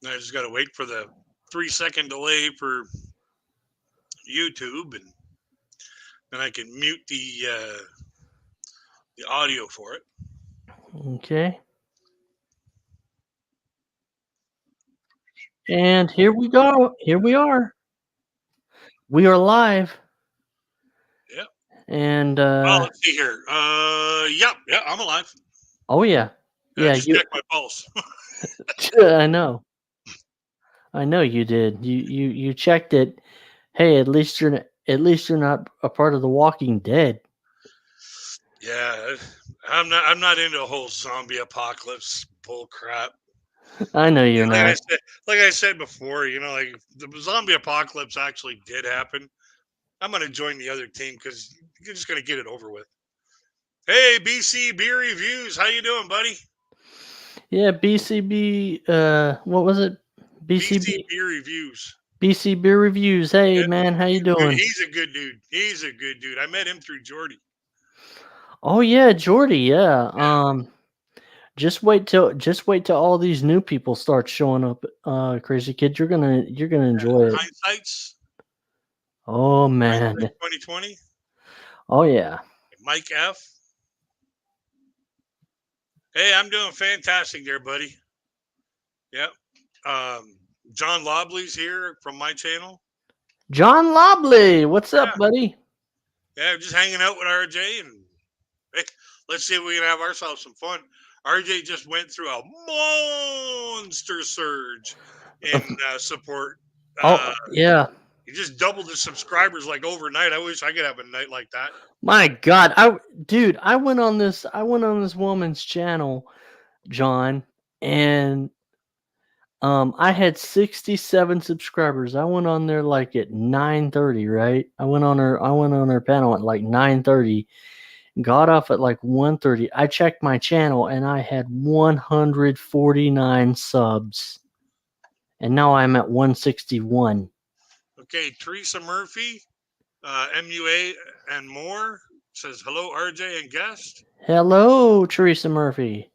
I just got to wait for the 3 second delay for YouTube, and then I can mute the audio for it. Okay. And here we go. Here we are. We are live. Yeah. And Well, let's see here. Yeah, I'm alive. oh yeah. I Yeah, just you checked my pulse. I know. I know you did. You checked it. Hey, at least you're not a part of the Walking Dead. Yeah, I'm not into a whole zombie apocalypse bull crap. I know you're Like I not. said, like I said before, like if the zombie apocalypse actually did happen, I'm gonna join the other team because you're just gonna get it over with. Hey, BC Beer Reviews, how you doing, buddy? Yeah, BCB what was it? BC BCB Beer Reviews. BC Beer Reviews. Hey Yeah, man, how you doing? he's a good dude. He's a good dude. I met him through Jordy. Oh yeah, Jordy, yeah. Yeah, Just wait till all these new people start showing up, Crazy Kid. You're gonna enjoy it. hindsight's Oh hindsight man. 2020. Oh yeah. Mike F. Hey, I'm doing fantastic there, buddy. Yep. Um, John Lobley's here from my channel. John Lobley, what's up, Yeah, buddy? yeah, just hanging out with RJ, and hey, let's see if we can have ourselves some fun. RJ just went through a monster surge in support. Oh Uh, yeah. he just doubled his subscribers like overnight. I wish I could have a night like that. My God, dude, I went on this woman's channel, John, and I had 67 subscribers. I went on there like at 9:30, right? I went on her panel at like 9:30, got off at like 1:30. I checked my channel and I had 149 subs. And now I'm at 161. Okay, Teresa Murphy, MUA and more says hello, RJ and guest. Hello, Teresa Murphy.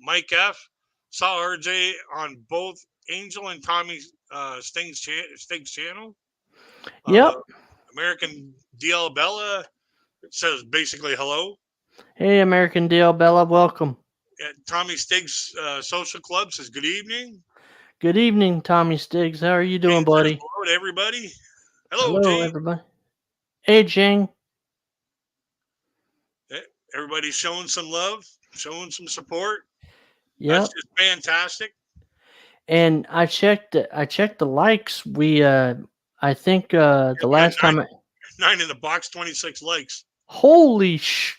Mike F saw RJ on both Angel and Tommy Sting's channel. Uh, Yep. American DL Bella says basically hello. Hey, American Dale Bella, welcome. Tommy Stiggs Social Club says good evening. Good evening, Tommy Stiggs. How are you Jane doing, says buddy? hello to everybody. Hello, Hello, Jane. everybody. Hey, Jing. Eh, Everybody's showing some love, showing some support. That's Yep. just fantastic. And I checked the likes. I think Yeah, the we got last time nine in the box, 26 likes. holy sh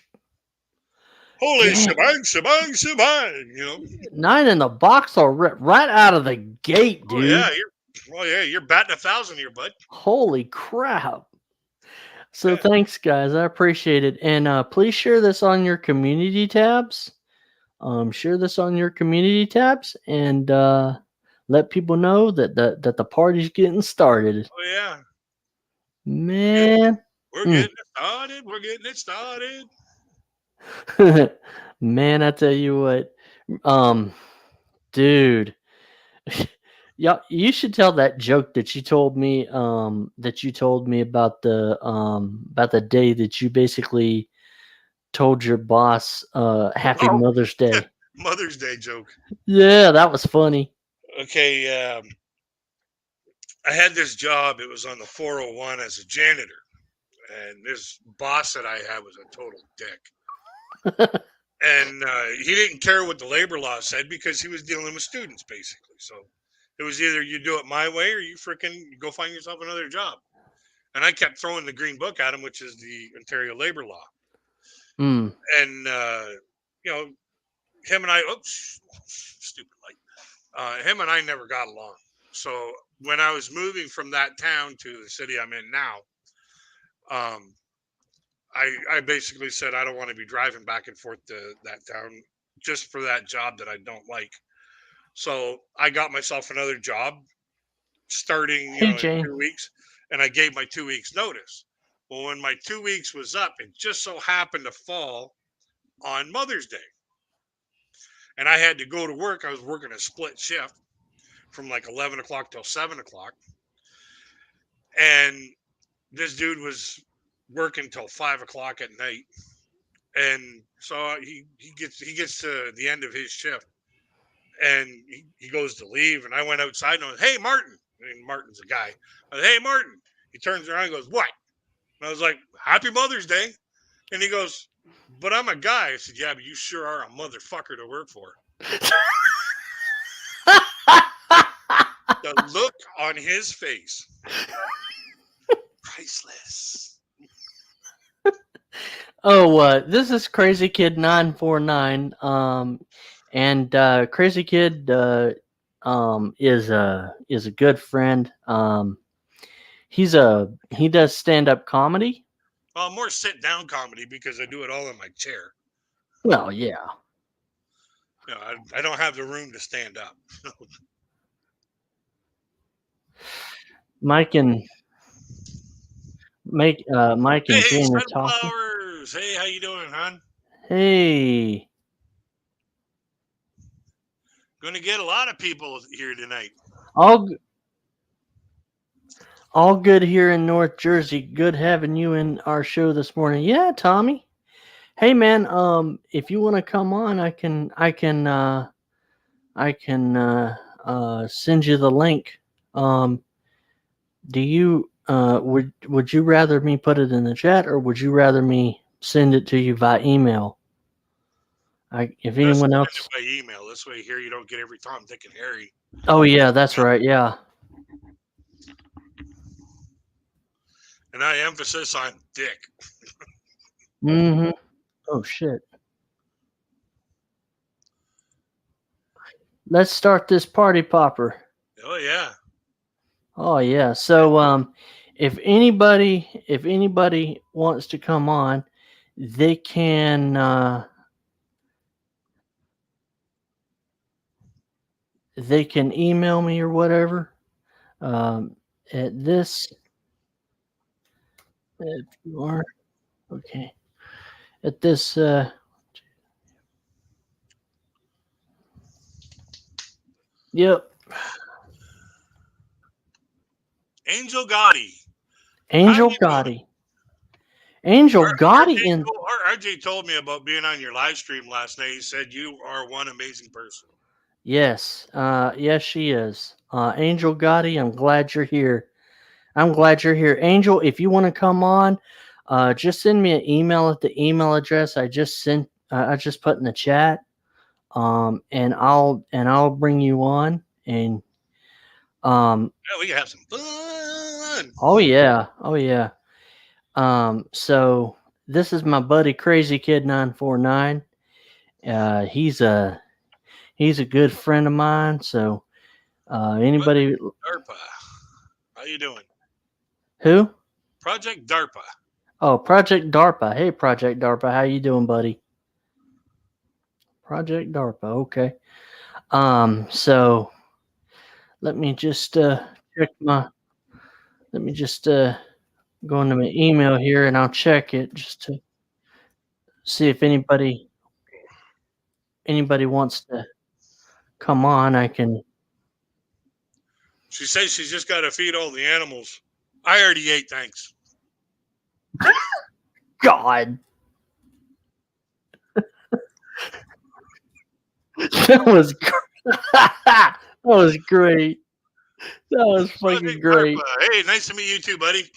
Holy damn, shebang, shebang, shebang. 9 in the box already right out of the gate, Oh yeah, dude. you're batting 1,000 here, bud. Holy crap. So Yeah. thanks guys. I appreciate it. And please share this on your community tabs. Share this on your community tabs and let people know that the party's getting started. Oh yeah. We're getting Man. we're Mm. getting it started. We're getting it started. Man, I tell you what. Um dude. Yeah, you should tell that joke that you told me about the day that you basically told your boss happy Oh, Mother's Day. Mother's Day joke. Yeah, that was funny. Okay, I had this job. It was on the 401 as a janitor, and this boss that I had was a total dick. And he didn't care what the labor law said because he was dealing with students basically. So it was either you do it my way or you freaking go find yourself another job. And I kept throwing the green book at him, which is the Ontario labor law. Mm. And you know, him and I, oops, stupid light. Him and I never got along. So when I was moving from that town to the city I'm in now, um, I basically said I don't want to be driving back and forth to that town just for that job that I don't like. So I got myself another job starting, Hey in Jane. 2 weeks, and I gave my 2 weeks notice. Well, when my 2 weeks was up, it just so happened to fall on Mother's Day. and I had to go to work. I was working a split shift from like 11 o'clock till 7 o'clock. And this dude was working till 5 o'clock at night. And so he gets to the end of his shift, and he goes to leave, and I went outside and I was, hey, Martin. And Martin's a guy. I was, hey, Martin. He turns around and goes, what? And I was like, happy Mother's Day. And he goes, but I'm a guy. I said, yeah, but you sure are a motherfucker to work for. The look on his face, priceless. Oh, this is Crazy Kid 949. And Crazy Kid is a good friend. He does stand-up comedy. Well, more sit-down comedy because I do it all in my chair. Well, yeah. You know, I don't have the room to stand up. Mike and Hey, Jen are talking. Sunflowers. Hey, how you doing, hon? Hey, Going to get a lot of people here tonight. all good here in North Jersey. Good having you in our show this morning. Yeah, Tommy. Hey, man. If you want to come on, I can send you the link. Do you would you rather me put it in the chat, or would you rather me send it to you via email? If anyone else, send it by email. This way, here you don't get every Tom, Dick, and Harry. Oh yeah, that's right. Yeah. And I emphasis on Dick. Mm-hmm. Oh shit. Let's start this party popper. Oh yeah. Oh yeah. So if anybody wants to come on, they can email me or whatever. At this, if you are okay, at this yep. Angel Gotti. Angel Gotti. Angel Gotti in RJ told me about being on your live stream last night. He said you are one amazing person. Yes. Yes, she is. Angel Gotti, I'm glad you're here. Angel, if you want to come on, just send me an email at the email address I just put in the chat. And I'll bring you on, and yeah, we can have some fun. Oh yeah. So this is my buddy Crazy Kid 949. He's a good friend of mine. So anybody DARPA. How you doing? Who? Project DARPA. Oh, Project DARPA. Hey, Project DARPA. How you doing, buddy? Project DARPA. Okay. So let me just check my. Let me just go into my email here, and I'll check it just to see if anybody wants to come on. I can. She says she's just got to feed all the animals. I already ate, thanks. God. That was that was great. That was fucking great. Hey, nice to meet you too, buddy.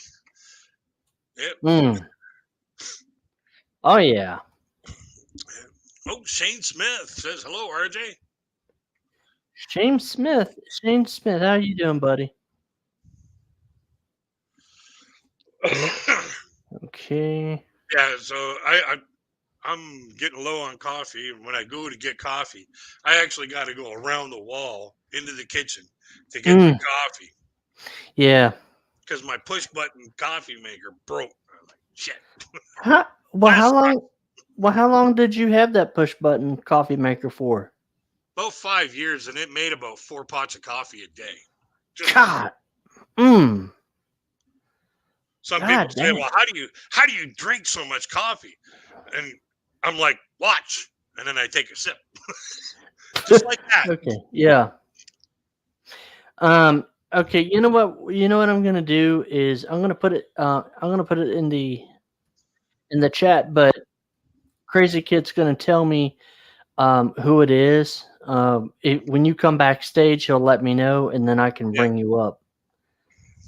Yep. Oh yeah. Oh, Shane Smith says hello, RJ. Shane Smith, how you doing, buddy? Okay. Yeah, so I'm getting low on coffee, and when I go to get coffee, I actually got to go around the wall into the kitchen to get the coffee. Yeah. Because my push button coffee maker broke. I'm like, shit. How long did you have that push button coffee maker for? About 5 years, and it made about 4 pots of coffee a day. God. Some people say, well, how do you drink so much coffee? And I'm like, watch. And then I take a sip. just like that. Okay. Yeah. Okay. You know what? You know what I'm gonna do is I'm gonna put it. I'm gonna put it in the chat. But Crazy Kid's gonna tell me who it is. When you come backstage, he'll let me know, and then I can Yeah, bring you up.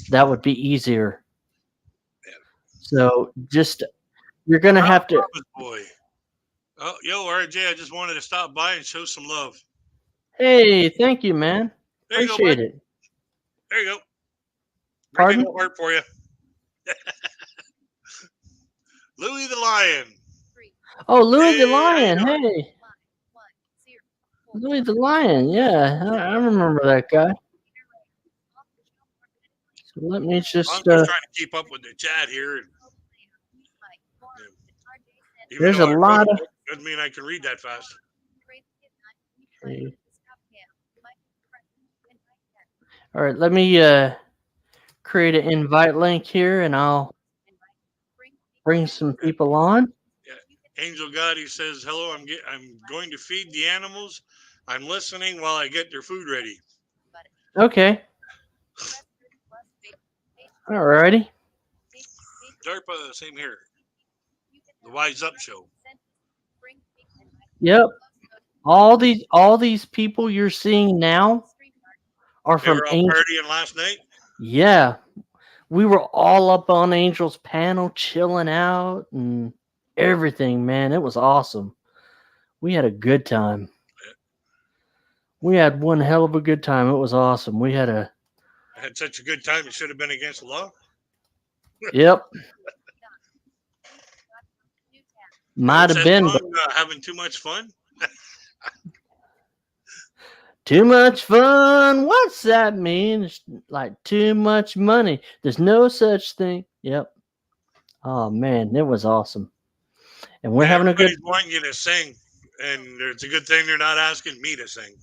That would be easier. yeah. So just you're gonna Proud have to. Mama's boy. Oh, yo, RJ, I just wanted to stop by and show some love. Hey, thank you, man. There you go, bud. Appreciate it. There you go. Great big Pardon? old heart for you. Louis the Lion. Oh, Louis the Hey, how you Lion. doing? Hey, Louis the Lion. Yeah, I remember that guy. So let me I'm just. just trying to keep up with the chat here. And, even There's though a I wrote lot a of. book, doesn't mean I can read that fast. All right, let me create an invite link here, and I'll bring some people on. Yeah. Angel Gotti says, hello, I'm going to feed the animals. I'm listening while I get their food ready. Okay. All righty. DARPA, same here. The Wise Up Show. Yep. All these people you're seeing now are They from were all Angel. partying last night. Yeah, we were all up on Angel's panel, chilling out and everything. Man, it was awesome. We had a good time. We had one hell of a good time. It was awesome. We had a. I had such a good time, it should have been against the law. Yep. Might What's have that been, but song? Having too much fun? too much fun. What's that mean? It's like too much money. There's no such thing. Yep. Oh man, it was awesome. And we're And having a good. everybody's wanting you to sing. And it's a good thing they're not asking me to sing.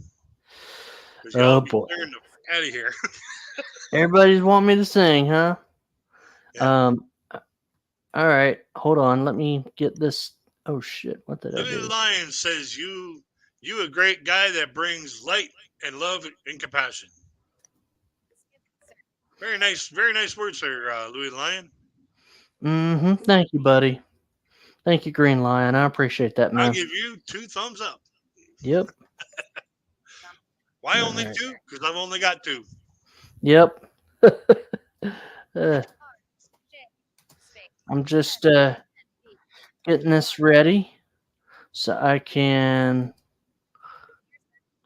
Because y'all Oh be boy. clearing the fuck out of here. Everybody's wanting me to sing, huh? Yeah. All right. Hold on. Let me get this. Oh shit. What did I Louis the do? Lion says you a great guy that brings light and love and compassion. Very nice words there, Louis the Lion. Mm-hmm. Thank you, buddy. Thank you, Green Lion. I appreciate that, I'll man. give you 2 thumbs up. Yep. Why All only right. 2? Because I've only got 2. Yep. I'm just getting this ready so I can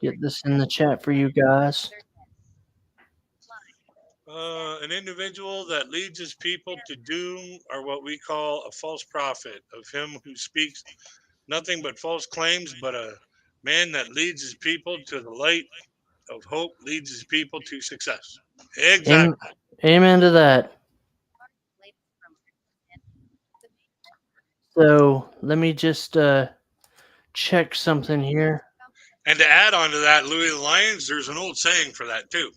get this in the chat for you guys. An individual that leads his people to doom are what we call a false prophet, of him who speaks nothing but false claims, but a man that leads his people to the light of hope leads his people to success. Am- Exactly. Amen to that. So let me just check something here. And to add on to that, Louis the Lions, there's an old saying for that too.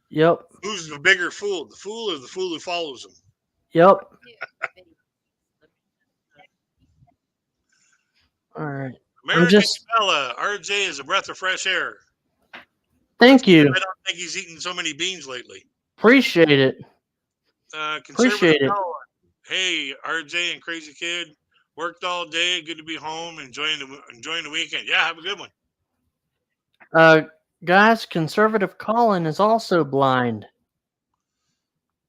Yep. Who's the bigger fool, the fool or the fool who follows him? Yep. All right. American Bella, RJ is a breath of fresh air. Thank you. I don't think he's eaten so many beans lately. Appreciate it. Conservative Appreciate it. Colin. Hey, RJ and Crazy Kid, worked all day. Good to be home, enjoying the weekend. Yeah, have a good one. Guys, Conservative Colin is also blind.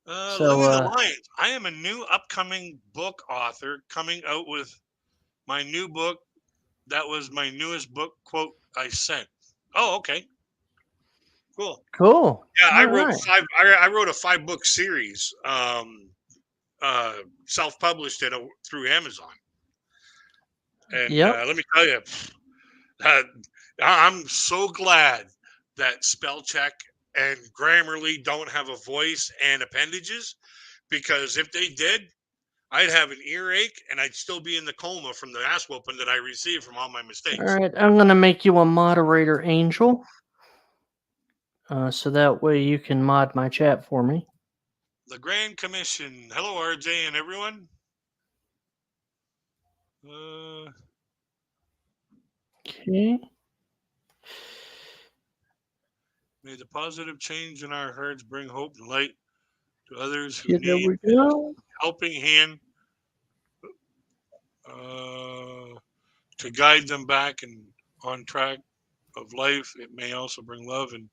Louis the Lions. I am a new upcoming book author coming out with my new book. That was my newest book quote I sent. Oh, okay. Cool. Yeah, I wrote I wrote a 5-book series. Self-published it through Amazon. And let me tell you, I'm so glad that spell check and Grammarly don't have a voice and appendages, because if they did, I'd have an earache and I'd still be in the coma from the ass whooping that I received from all my mistakes. All right, I'm gonna make you a moderator, Angel, so that way you can mod my chat for me. The Grand Commission. Hello, RJ and everyone. Okay. May the positive change in our hearts bring hope and light to others who Yeah, there need we go. a helping hand uh, to guide them back and on track of life. It may also bring love and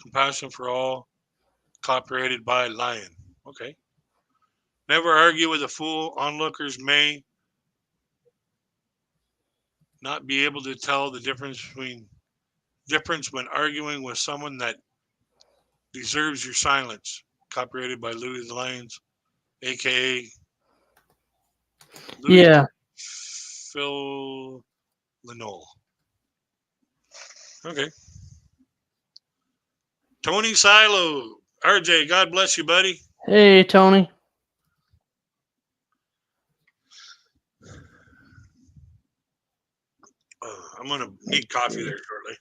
compassion for all. Copyrighted by Lion. Okay. Never argue with a fool. Onlookers may not be able to tell the difference when arguing with someone that deserves your silence. Copyrighted by Louis the Lions, aka Louis Yeah. Phil Lenole. Okay. Tony Silo. RJ, God bless you, buddy. Hey, Tony. I'm gonna need coffee there shortly.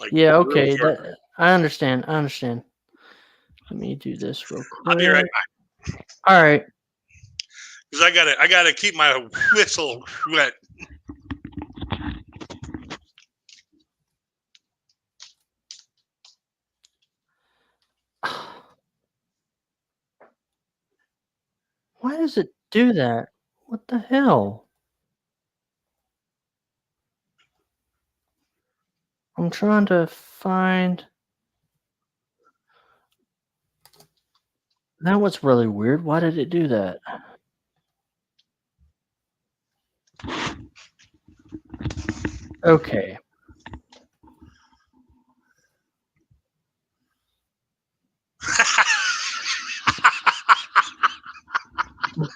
Like, Yeah, real okay. short. I understand. I understand. Let me do this real I'll be right quick. back All right. because I gotta keep my whistle wet. Why does it do that? What the hell? I'm trying to find. That was really weird. Why did it do that? Okay.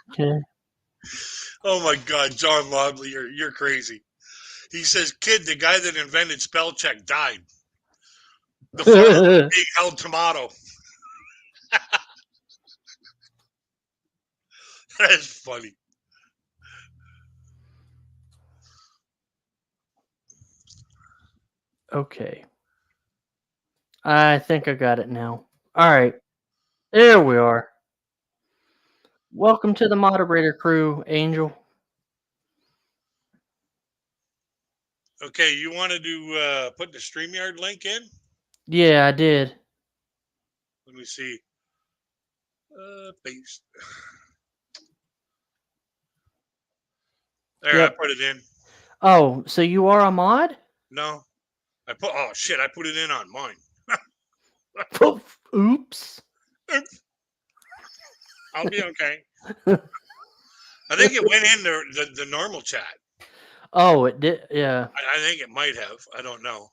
Okay. Oh my God, John Lobley, you're crazy. He says, "Kid, the guy that invented spell check died. The farmer being held tomato." That is funny. Okay. I think I got it now. All right. There we are. Welcome to the moderator crew, Angel. Okay, you wanted to put the StreamYard link in? Yeah, I did. Let me see. Paste. There, Yep. I put it in. Oh, so you are a mod? No, I put it in on mine. Oops. I'll be okay. I think it went in the normal chat. Oh, it did. Yeah. I think it might have. I don't know.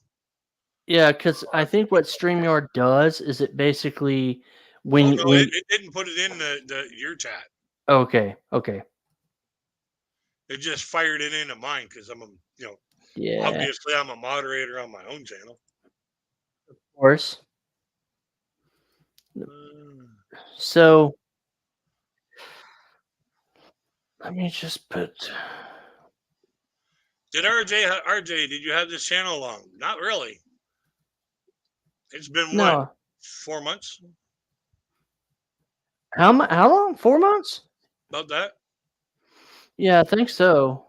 Yeah, because I think what StreamYard does is it basically Oh when no, when it didn't put it in your chat. okay. It just fired it into mine because I'm Yeah, obviously I'm a moderator on my own channel. of course. Mm. So let me just put. Did RJ, did you have this channel long? Not really. It's been what, No. 4 months? How long? 4 months? About that? Yeah, I think so.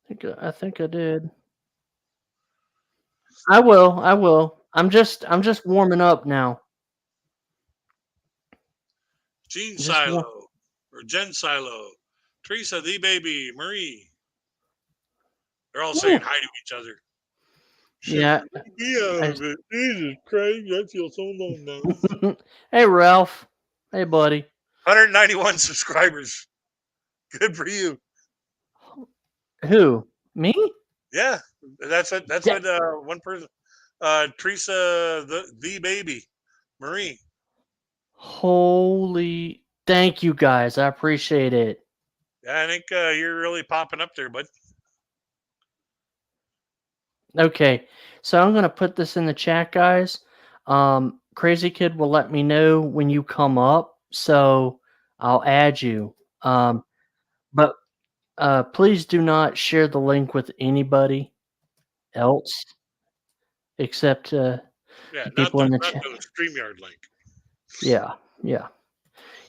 I think I did. I will. I'm just warming up now. Gene Just one. Silo or Jen Silo, Teresa the baby, Marie. They're all saying hi to each other. Yeah. Yeah, but Jesus Christ, I feel so alone now. Hey, Ralph. Hey, buddy. 191 subscribers. Good for you. Who? Me? Yeah, that's what one person. Teresa the baby, Marie. Holy. Thank you, guys. I appreciate it. Yeah, I think you're really popping up there, bud. Okay. So I'm going to put this in the chat, guys. Crazy Kid will let me know when you come up. So I'll add you. But please do not share the link with anybody else except Yeah, the not people in the not chat. the StreamYard link. Yeah.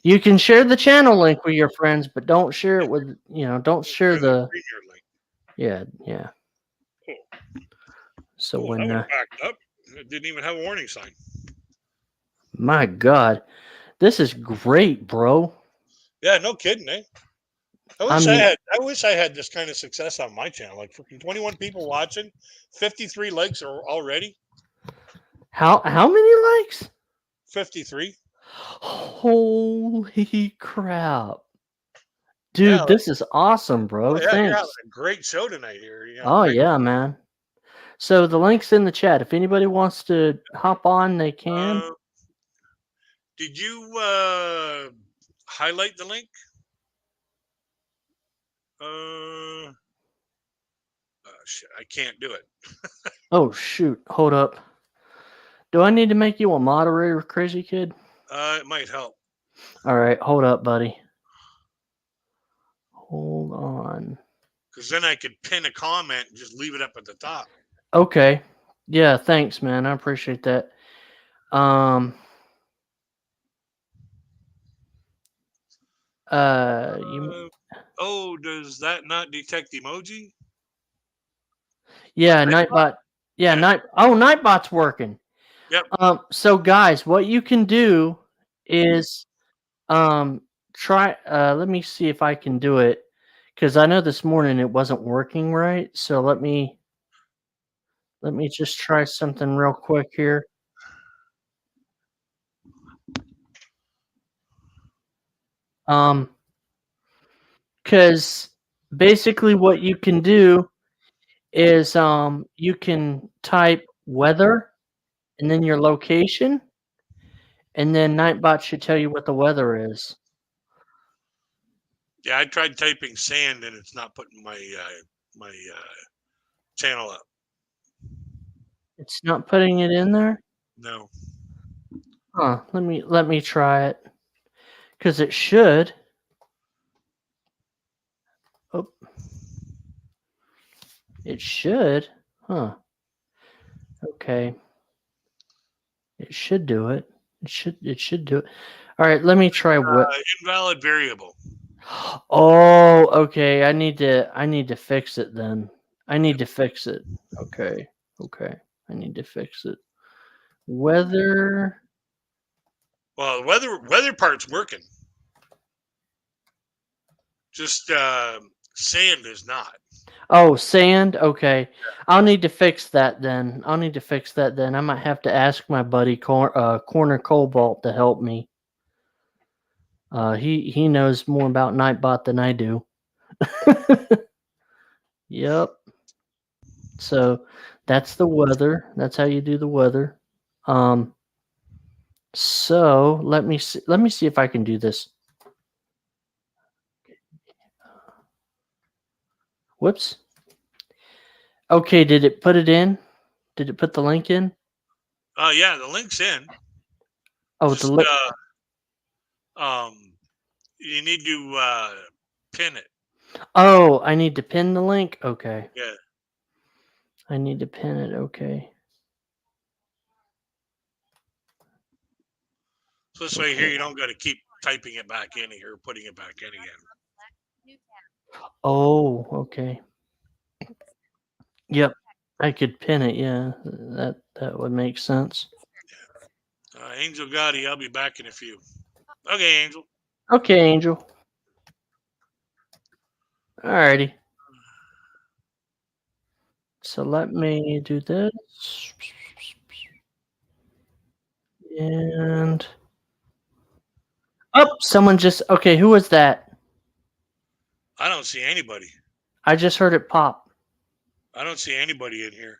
You can share the channel link with your friends, but don't share it with, don't share the, StreamYard link. yeah. Cool. So Oh, that when, one backed up. It didn't even have a warning sign. My God, this is great, bro. Yeah, no kidding, eh? I mean, I wish I had this kind of success on my channel. Like freaking 21 people watching, 53 likes are already. how many likes? 53. Holy crap. Yeah. Dude, this is awesome, Oh bro. yeah, you're having Thanks. a great show tonight here. You know, Oh great. yeah, man. So the link's in the chat. If anybody wants to hop on, they can. Uh, did you highlight the link? Shit, I can't do it. Oh shoot, hold up. Do I need to make you a moderator, Crazy Kid? It might help. All right, hold up, buddy. Hold on. Because then I could pin a comment and just leave it up at the top. Okay. Yeah, thanks, man. I appreciate that. You Oh, does that not detect emoji? yeah, Nightbot? Nightbot. Yeah, Yeah. Nightbot's working. Yep. So guys, what you can do is try let me see if I can do it, because I know this morning it wasn't working right. So let me just try something real quick here. Because basically what you can do is you can type weather and then your location, and then Nightbot should tell you what the weather is. Yeah, I tried typing sand and it's not putting my channel up. It's not putting it in there? No. Huh, let me try it. Cuz it should. Oh. It should. Huh. Okay. It should do it. It should do it. All right, let me try what. Invalid variable. Oh, okay. I need to fix it then. I need to fix it. Okay. Okay. I need to fix it. Weather. Well, the weather part's working. Just sand is not. Oh, sand. Okay. I'll need to fix that then. I might have to ask my buddy Corner Cobalt to help me. He knows more about Nightbot than I do. Yep. So that's the weather. That's how you do the weather. So let me see. Let me see if I can do this. Whoops. Okay. Did it put it in? Did it put the link in? Yeah, the link's in. Oh, Just the link. you need to pin it. Oh, I need to pin the link. Okay. Yeah. I need to pin it. Okay. So this way here you don't got to keep typing it back in here, putting it back in again. Oh, okay. Yep. I could pin it. Yeah, that would make sense. Angel Gotti, I'll be back in a few. Okay, Angel. Okay, Angel. Alrighty. So let me do this. And oh, someone just okay. Who was that? I don't see anybody. I just heard it pop. I don't see anybody in here.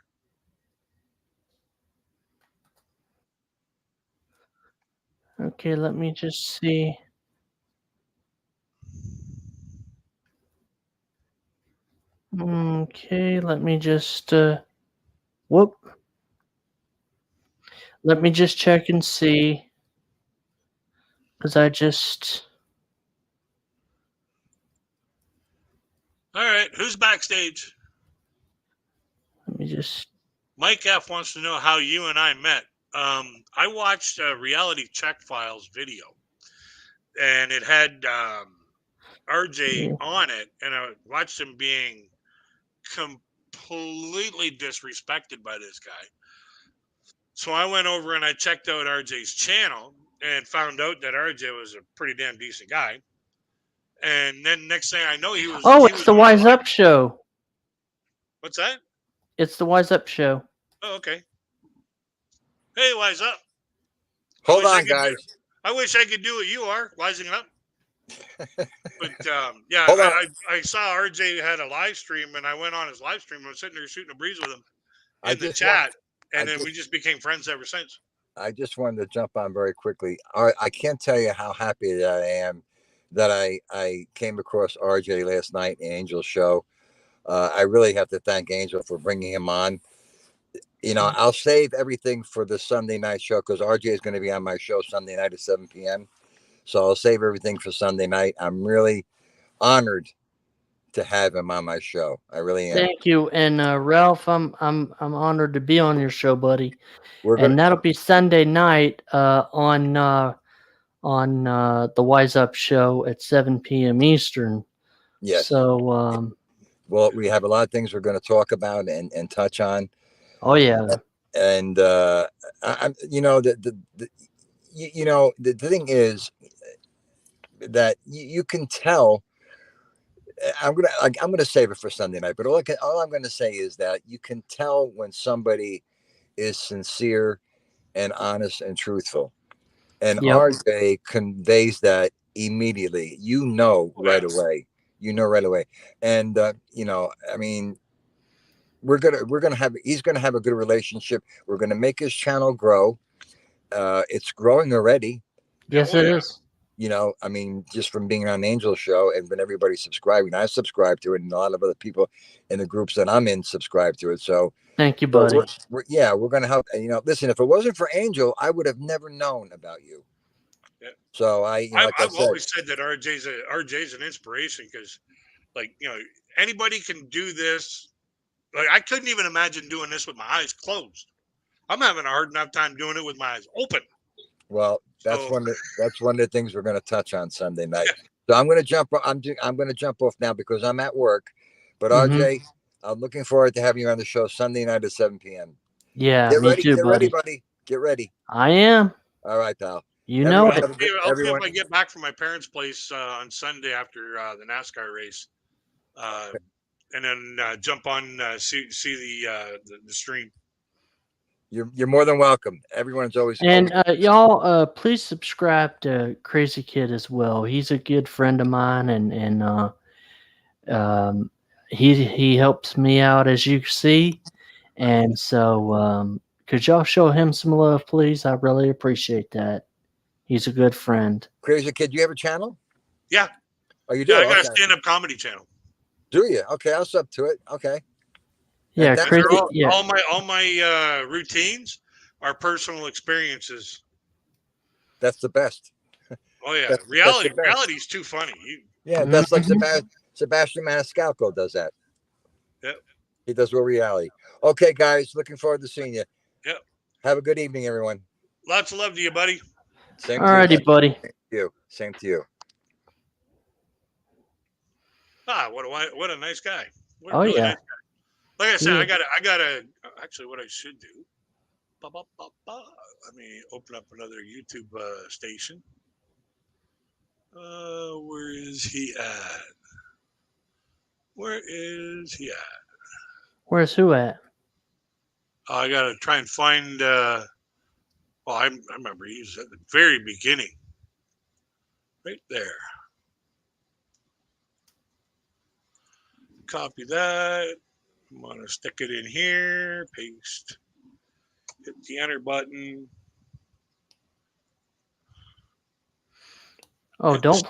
Okay, let me just see. Okay, let me just whoop. Let me just check and see. Because I just All right, who's backstage? let me just Mike F wants to know how you and I met. I watched a Reality Check Files video, and it had RJ on it, and I watched him being completely disrespected by this guy. So I went over and I checked out RJ's channel and found out that RJ was a pretty damn decent guy. And then next thing I know, he was Oh, he it's was the on my Wise live. Up Show. What's that? It's the Wise Up Show. Oh, okay. Hey, wise up. Hold on, guys. I wish I could do what you are, wising up. But yeah, Hold on. I saw RJ had a live stream, and I went on his live stream. I was sitting there shooting a breeze with him I in the just chat, I and then just- we just became friends ever since. I just wanted to jump on very quickly. I can't tell you how happy that I am that I came across RJ last night in Angel's show. I really have to thank Angel for bringing him on. You know, I'll save everything for the Sunday night show because RJ is going to be on my show Sunday night at 7 p.m. So I'll save everything for Sunday night. I'm really honored to have him on my show. I really am. Thank you, and Ralph, I'm honored to be on your show, buddy. We're And gonna that'll be Sunday night on the Wise Up Show at 7 p.m. Eastern. yes. So Well, we have a lot of things we're going to talk about and touch on. oh yeah, And you know the thing is that you can tell. I'm gonna save it for Sunday night, but all I'm gonna say is that you can tell when somebody is sincere and honest and truthful, and Yep. RJ conveys that immediately. You know right away. You know right away, and you know, I mean, he's gonna have a good relationship. We're gonna make his channel grow. It's growing already. yes it is. You know, I mean, just from being on Angel's show and when everybody subscribing, I subscribe to it, and a lot of other people in the groups that I'm in subscribe to it. So Thank you, buddy. we're gonna help. You know, listen, if it wasn't for Angel, I would have never known about you. Yeah. So I've always said that RJ's an inspiration because, like, you know, anybody can do this. Like, I couldn't even imagine doing this with my eyes closed. I'm having a hard enough time doing it with my eyes open. Well, that's So- one of the things we're going to touch on Sunday night. So I'm going to jump. I'm going to jump off now because I'm at work. But Mhm. RJ, I'm looking forward to having you on the show Sunday night at 7 p.m. Yeah, Get me ready, too, get buddy. ready, buddy. Get ready. I am. All right, pal. You know Everyone it. I'll see everyone- if I get back from my parents' place on Sunday after the NASCAR race, and then jump on see the stream. You're more than welcome. Everyone's always And y'all, please subscribe to Crazy Kid as well. He's a good friend of mine, and he helps me out, as you see. And so, could y'all show him some love, please? I really appreciate that. He's a good friend. Crazy Kid. You have a channel? Yeah. Oh, you do. Yeah, I got a Okay. stand-up comedy channel. Do you? Okay, I'll sub to it. Okay. Yeah, that's Crazy. All, Yeah, all my routines are personal experiences. That's the best. Oh yeah, That's the best. reality's too funny. Yeah, that's like Mhm. Sebastian Maniscalco does that. Yep. He does real reality. Okay, guys, looking forward to seeing you. Yep. Have a good evening, everyone. Lots of love to you, buddy. Same alrighty, to buddy. you. Same to you. What a nice guy. What a Oh, yeah. nice guy. Like I said, Yeah. I gotta actually what I should do. Let me open up another YouTube station. Where is he at? Where is he at? Where's who at? I gotta try and find. Well, I remember he was at the very beginning, right there. Copy that. I'm gonna stick it in here. Paste. Hit the enter button. Oh, don't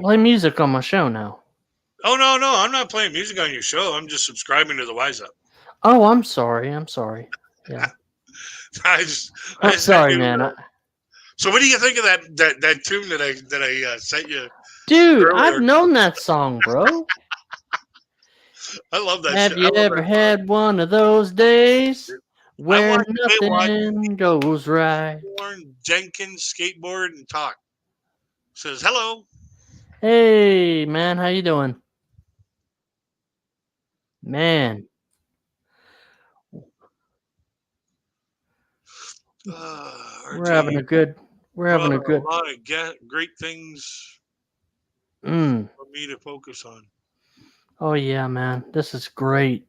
play music on my show now. Oh no, I'm not playing music on your show. I'm just subscribing to the Wise Up. Oh, I'm sorry. Yeah, I just I'm sent sorry, you, man. So what do you think of that tune that I sent you? Dude, earlier? I've known that song, bro. I love that. Have shit. you I love ever that had one of those days where watched nothing goes right? Warren Jenkins skateboard and talk. Says hello. Hey, man, how you doing? Man. We're having RJ a good. We're brought having a a good. lot of great things Mm. for me to focus on. Oh yeah, man, this is great.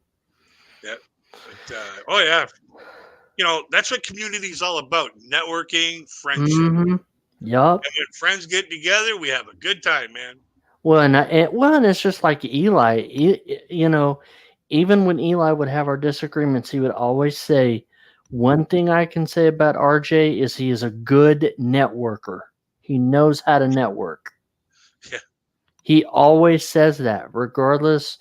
Yeah. But, oh yeah. You know, that's what community is all about: networking, friendship. Mm-hmm. Yup. And when friends get together, we have a good time, man. Well, and it's just like Eli. You know, even when Eli would have our disagreements, he would always say, "One thing I can say about RJ is he is a good networker. He knows how to network." Yeah. He always says that, regardless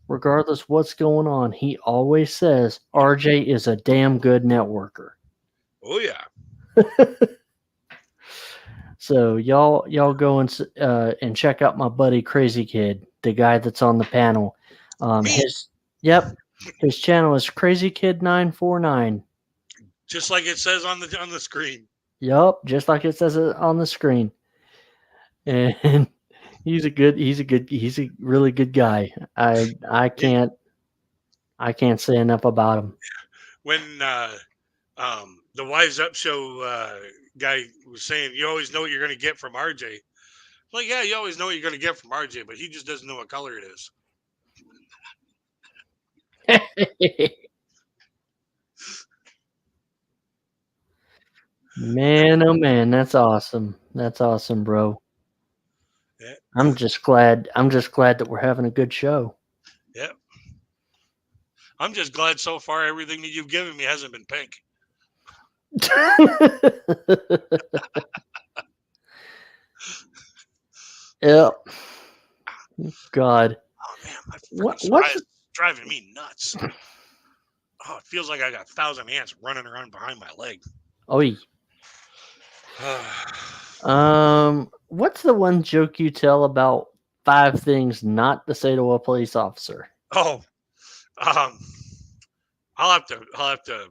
what's going on. He always says RJ is a damn good networker. Oh yeah. So y'all go and check out my buddy Crazy Kid, the guy that's on the panel. Me. His channel is Crazy Kid 949. Just like it says on the screen. Yup, just like it says it on the screen. And he's a really good guy. I can't say enough about him. When the Wise Up Show guy was saying, you always know what you're going to get from RJ. Like, yeah, you always know what you're going to get from RJ, but he just doesn't know what color it is. Man, oh man, that's awesome. That's awesome, bro. Yeah. I'm just glad that we're having a good show. Yeah. I'm just glad so far everything that you've given me hasn't been pink. Yep. God. Oh man, my What's is driving me nuts. Oh, it feels like I got 1,000 ants running around behind my leg. oh what's the one joke you tell about 5 things not to say to a police officer? Oh, I'll have to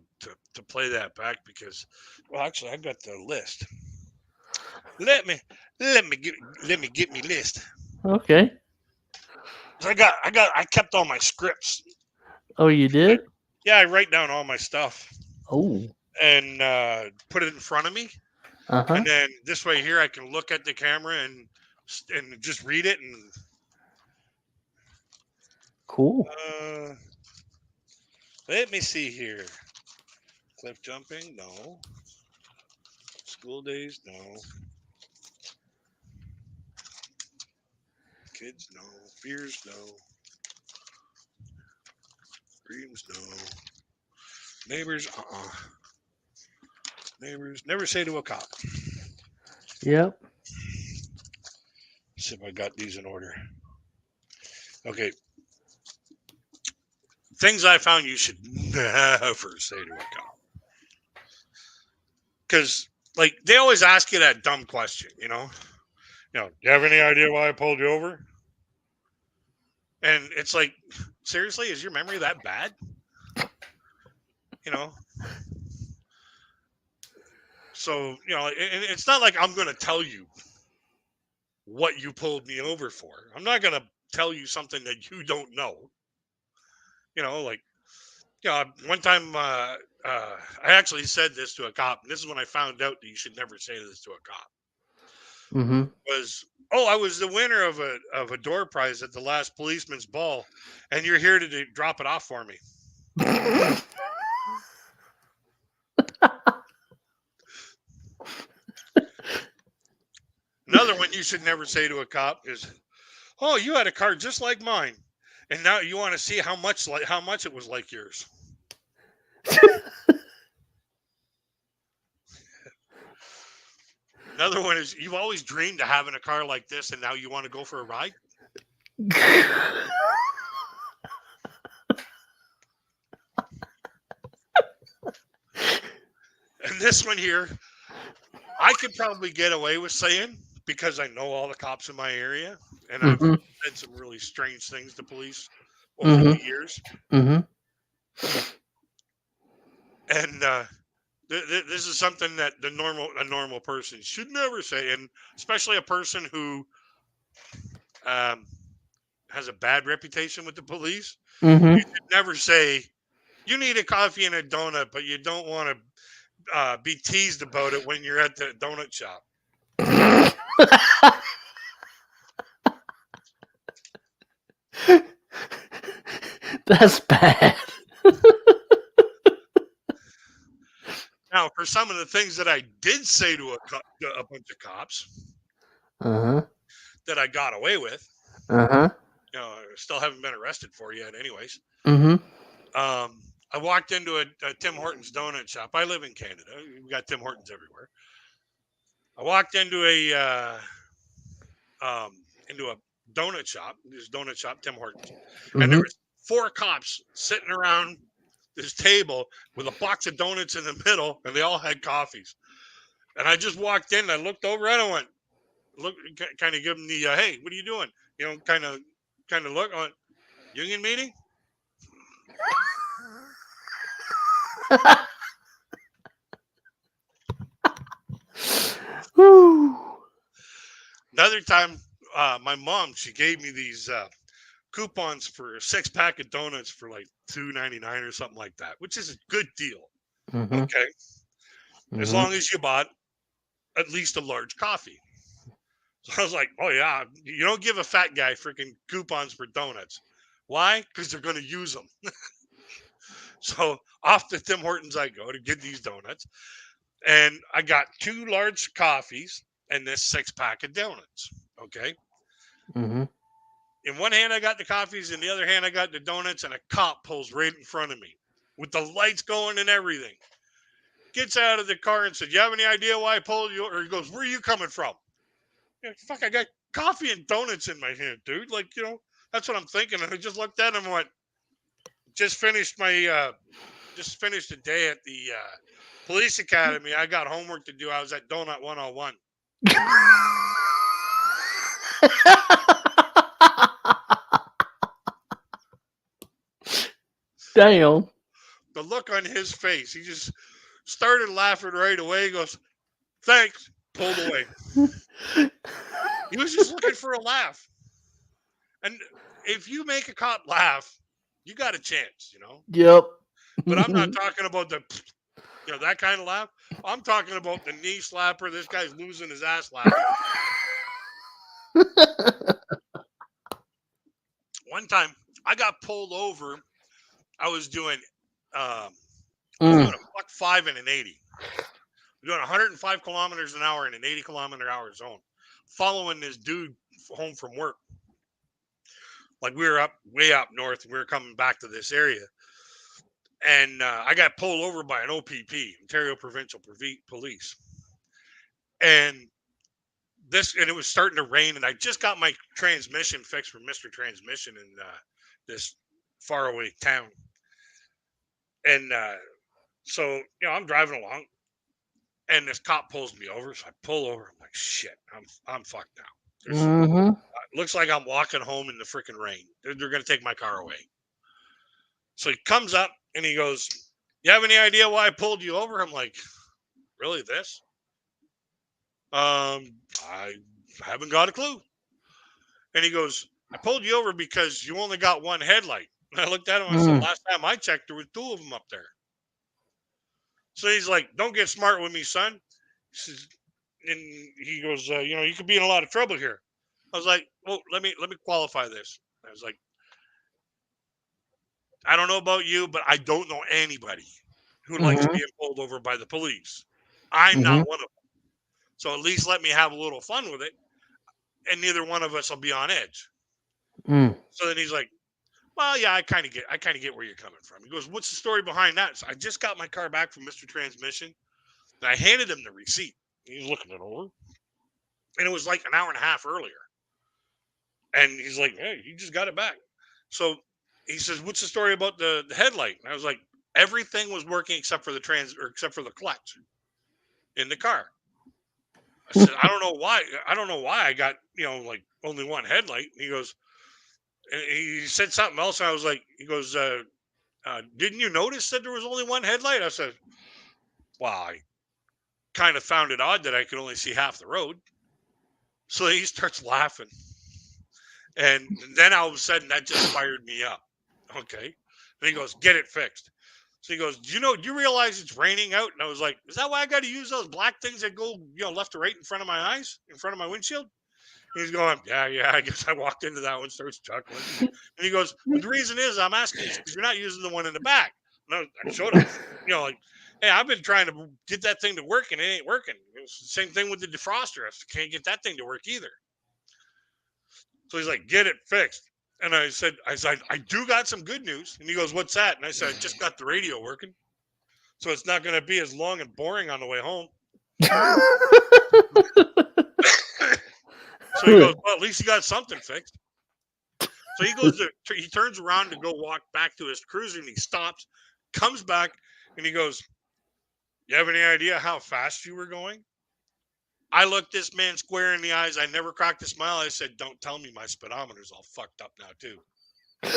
play that back because, well, actually, I got the list. Let me get me list. Okay. I kept all my scripts. Oh, you did? Yeah, I write down all my stuff Oh. and put it in front of me, Uh-huh. and then this way here I can look at the camera and just read it and. Cool. Let me see here. Cliff jumping? No. School days? No. Kids? No. Fears? No. Dreams? No. Neighbors? Neighbors? Never say to a cop. Yep. Let's see if I got these in order. Okay. Things I found you should never say to a cop. Because, like, they always ask you that dumb question, you know? Do you have any idea why I pulled you over? And it's like, seriously, is your memory that bad? So, it's not like I'm going to tell you what you pulled me over for. I'm not going to tell you something that you don't know. One time I actually said this to a cop, and this is when I found out that you should never say this to a cop. Mm-hmm. I was the winner of a door prize at the last policeman's ball, and you're here to drop it off for me. Another one you should never say to a cop is, "Oh, you had a car just like mine, and now you want to see how much it was like yours." Another one is, "You've always dreamed of having a car like this, and now you want to go for a ride." And this one here, I could probably get away with saying, because I know all the cops in my area, and I've said some really strange things to police over the years. Mm-hmm. And this is something that a normal person should never say, and especially a person who has a bad reputation with the police. Mm-hmm. You should never say, "You need a coffee and a donut, but you don't want be teased about it when you're at the donut shop. That's bad. Now, for some of the things that I did say to a bunch of cops Uh-huh. that I got away with, Uh-huh. I still haven't been arrested for yet, anyways. Mm-hmm. I walked into a Tim Hortons donut shop. I live in Canada. We got Tim Hortons everywhere. I walked into a donut shop. This donut shop, Tim Hortons, and there Mm-hmm. was 4 cops sitting around this table with a box of donuts in the middle, and they all had coffees. And I just walked in, and I looked over, and I went, kind of give them the, hey, what are you doing? Kind of look. I went, union meeting? Woo. Another time, my mom, she gave me these coupons for a 6-pack of donuts for like $2.99 or something like that, which is a good deal. Mm-hmm. Okay. As Mm-hmm. long as you bought at least a large coffee. So I was like, oh, yeah, you don't give a fat guy freaking coupons for donuts. Why? Because they're going to use them. So off to Tim Hortons I go to get these donuts. And I got 2 large coffees and this 6-pack of donuts. Okay. Mm-hmm. In one hand, I got the coffees. In the other hand, I got the donuts. And a cop pulls right in front of me with the lights going and everything. Gets out of the car and said, you have any idea why I pulled you? Or he goes, where are you coming from? Fuck, I got coffee and donuts in my hand, dude. Like, that's what I'm thinking. And I just looked at him and went, just finished the day at the police academy. I got homework to do. I was at Donut 101. Damn. The look on his face, he just started laughing right away. He goes, thanks, pulled away. He was just looking for a laugh. And if you make a cop laugh, you got a chance, Yep. But I'm not talking about that kind of laugh. I'm talking about the knee slapper. This guy's losing his ass laughing. One time, I got pulled over. I was doing a buck 5 in an 80. Doing 105 kilometers an hour in an 80 kilometer hour zone, following this dude home from work. Like, we were way up north, and we were coming back to this area. And I got pulled over by an OPP, Ontario Provincial Police. And it was starting to rain, and I just got my transmission fixed from Mr. Transmission in this faraway town. And so, I'm driving along, and this cop pulls me over. So I pull over. I'm like, shit, I'm fucked now. Mm-hmm. Looks like I'm walking home in the freaking rain. They're going to take my car away. So he comes up and he goes, you have any idea why I pulled you over? I'm like, really, this? I haven't got a clue. And he goes, I pulled you over because you only got one headlight. And I looked at him and I said, last time I checked, there were 2 of them up there. So he's like, don't get smart with me, son. He says, and he goes, you could be in a lot of trouble here. I was like, well, let me qualify this. I was like, I don't know about you, but I don't know anybody who likes being pulled over by the police. I'm not one of them. So at least let me have a little fun with it, and neither one of us will be on edge. So then he's like, well, yeah, I kind of get where you're coming from. He goes, what's the story behind that? So I just got my car back from Mr. Transmission, and I handed him the receipt. He's looking it over, and it was like an hour and a half earlier. And he's like, hey, you just got it back. So he says, what's the story about the headlight? And I was like, everything was working except for the clutch in the car. I said, I don't know why I got, like only one headlight. And he goes, and he said something else. And I was like, he goes, didn't you notice that there was only one headlight? I said, well, I kind of found it odd that I could only see half the road. So he starts laughing. And then all of a sudden that just fired me up. Okay. And he goes, get it fixed. So he goes, do you realize it's raining out? And I was like, is that why I got to use those black things that go, left to right in front of my eyes, in front of my windshield? And he's going, yeah, I guess I walked into that one, starts chuckling. And he goes, but the reason is I'm asking you because you're not using the one in the back. No, I showed him, like, hey, I've been trying to get that thing to work and it ain't working. It was the same thing with the defroster. I can't get that thing to work either. So he's like, get it fixed. And I said, I do got some good news. And he goes, what's that? And I said, I just got the radio working. So it's not going to be as long and boring on the way home. So he goes, well, at least he got something fixed. So he turns around to go walk back to his cruiser and he stops, comes back, and he goes, you have any idea how fast you were going? I looked this man square in the eyes. I never cracked a smile. I said, don't tell me my speedometer's all fucked up now, too. He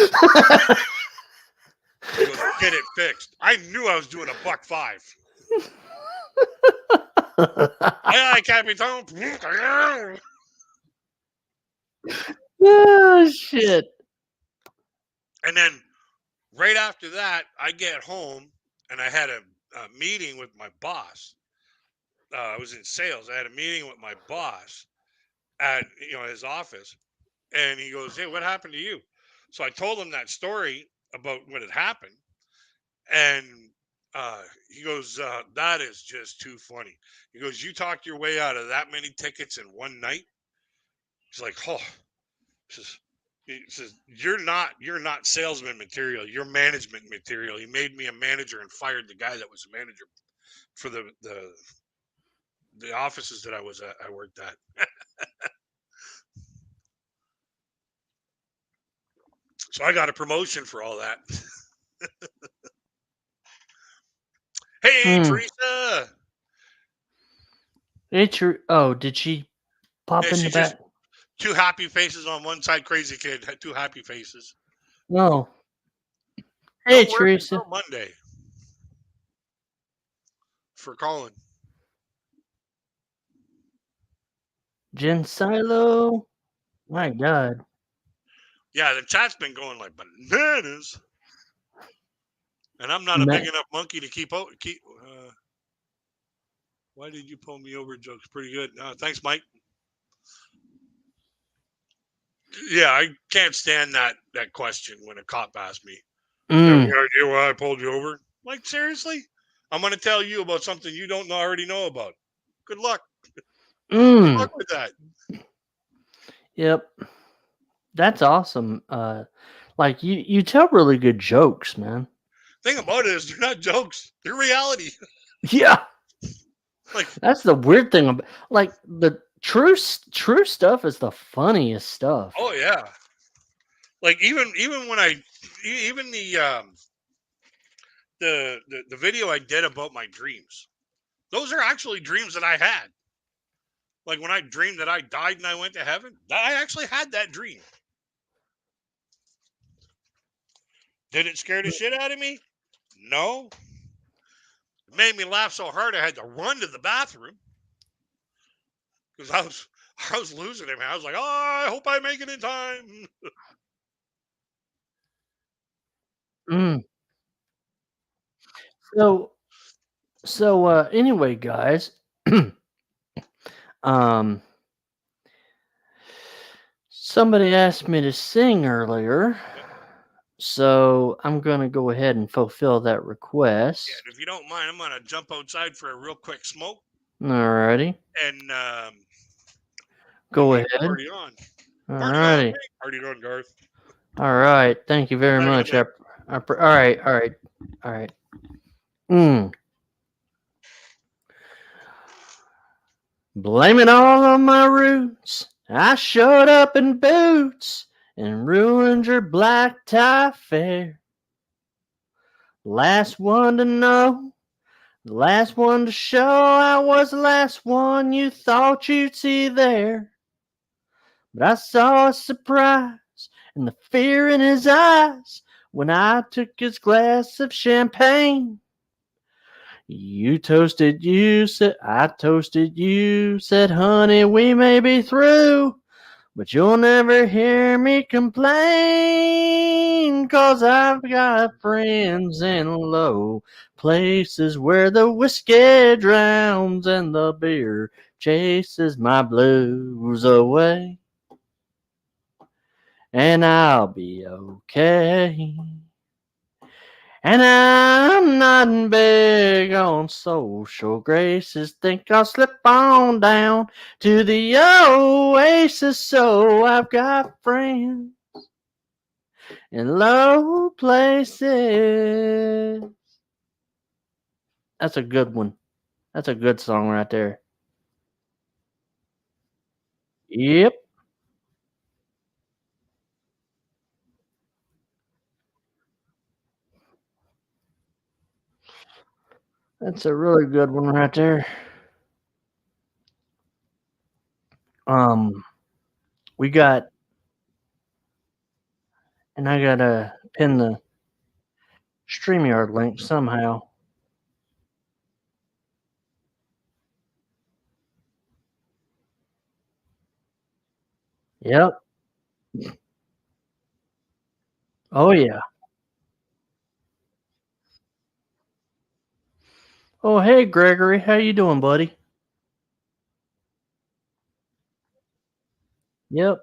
goes, get it fixed. I knew I was doing $1.05. Aye, Capitan. Oh, shit. And then right after that, I get home and I had a meeting with my boss. I was in sales. I had a meeting with my boss at his office, and he goes, hey, what happened to you? So I told him that story about what had happened, and he goes, that is just too funny. He goes, you talked your way out of that many tickets in one night? He's like, oh, he says, you're not salesman material. You're management material. He made me a manager and fired the guy that was a manager for the offices that I worked at. So I got a promotion for all that. Hey, Teresa. Did she pop in the back? Two happy faces on one side. Crazy kid had two happy faces. No. Hey, Teresa. Monday for Colin. Jen Silo. My God. Yeah, the chat's been going like bananas. And I'm not a big enough monkey to keep. Why did you pull me over? Joke's pretty good. Thanks, Mike. Yeah, I can't stand that question when a cop asks me. You have any idea why I pulled you over? Like, seriously? I'm going to tell you about something you don't already know about. Good luck. Good luck with that. Yep. That's awesome. Like you tell really good jokes, man. Thing about it is they're not jokes. They're reality. Yeah. Like, that's the weird thing about like the true stuff is the funniest stuff. Oh yeah. Like even when the video I did about my dreams, those are actually dreams that I had. Like when I dreamed that I died and I went to heaven, I actually had that dream. Did it scare the shit out of me? No. It made me laugh so hard I had to run to the bathroom because I was losing it, man. I was like, oh, I hope I make it in time. So anyway, guys, somebody asked me to sing earlier, so I'm gonna go ahead and fulfill that request. Yeah, if you don't mind, I'm gonna jump outside for a real quick smoke. Alrighty. And go ahead. Party on. Alrighty. Party on, Garth. All right. Thank you very much. All right. Blame it all on my roots. I showed up in boots and ruined your black tie fair. Last one to know, the last one to show, I was the last one you thought you'd see there. But I saw a surprise and the fear in his eyes when I took his glass of champagne. You toasted, you said, I toasted you, said, honey, we may be through, But you'll never hear me complain, 'cause I've got friends in low places where the whiskey drowns and the beer chases my blues away. And I'll be okay. And I'm not big on social graces. Think I'll slip on down to the oasis. So I've got friends in low places. That's a good one. That's a good song right there. Yep. That's a really good one right there. We got, and I gotta pin the StreamYard link somehow. Yep. Oh yeah. Oh hey Gregory, how you doing, buddy? Yep.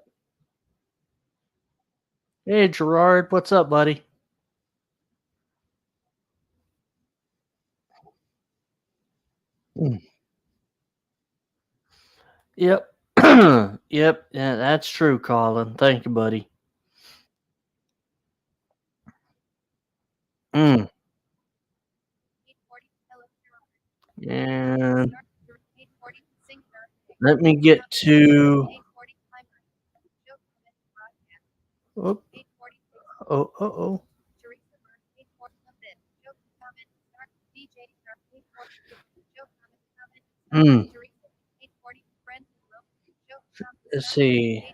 Hey Gerard, what's up, buddy? Mm. Yep. Yep. Yeah, that's true, Colin. Thank you, buddy. Mm. And let me get to. Oop. Oh. Mm. Let's see.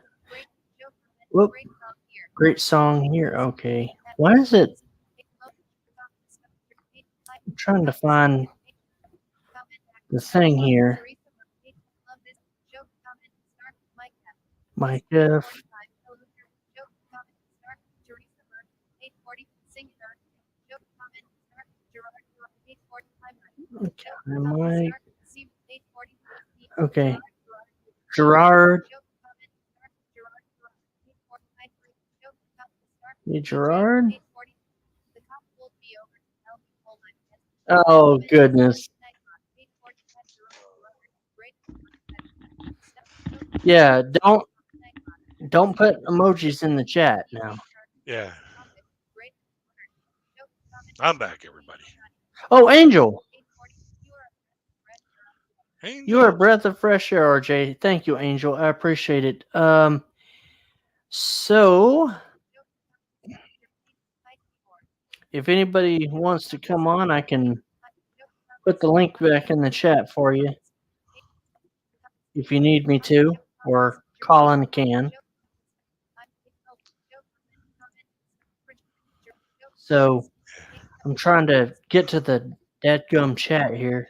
Whoop. Great song here. Okay. Why is it? I'm trying to find the thing here. Mike F. Okay, Mike. Okay. Gerard. Hey, Gerard. Oh, goodness. Yeah, don't put emojis in the chat now. Yeah. I'm back, everybody. Oh, Angel. Angel. You are a breath of fresh air, RJ. Thank you, Angel. I appreciate it. So if anybody wants to come on, I can put the link back in the chat for you if you need me to, or Colin can. So I'm trying to get to the dadgum chat here.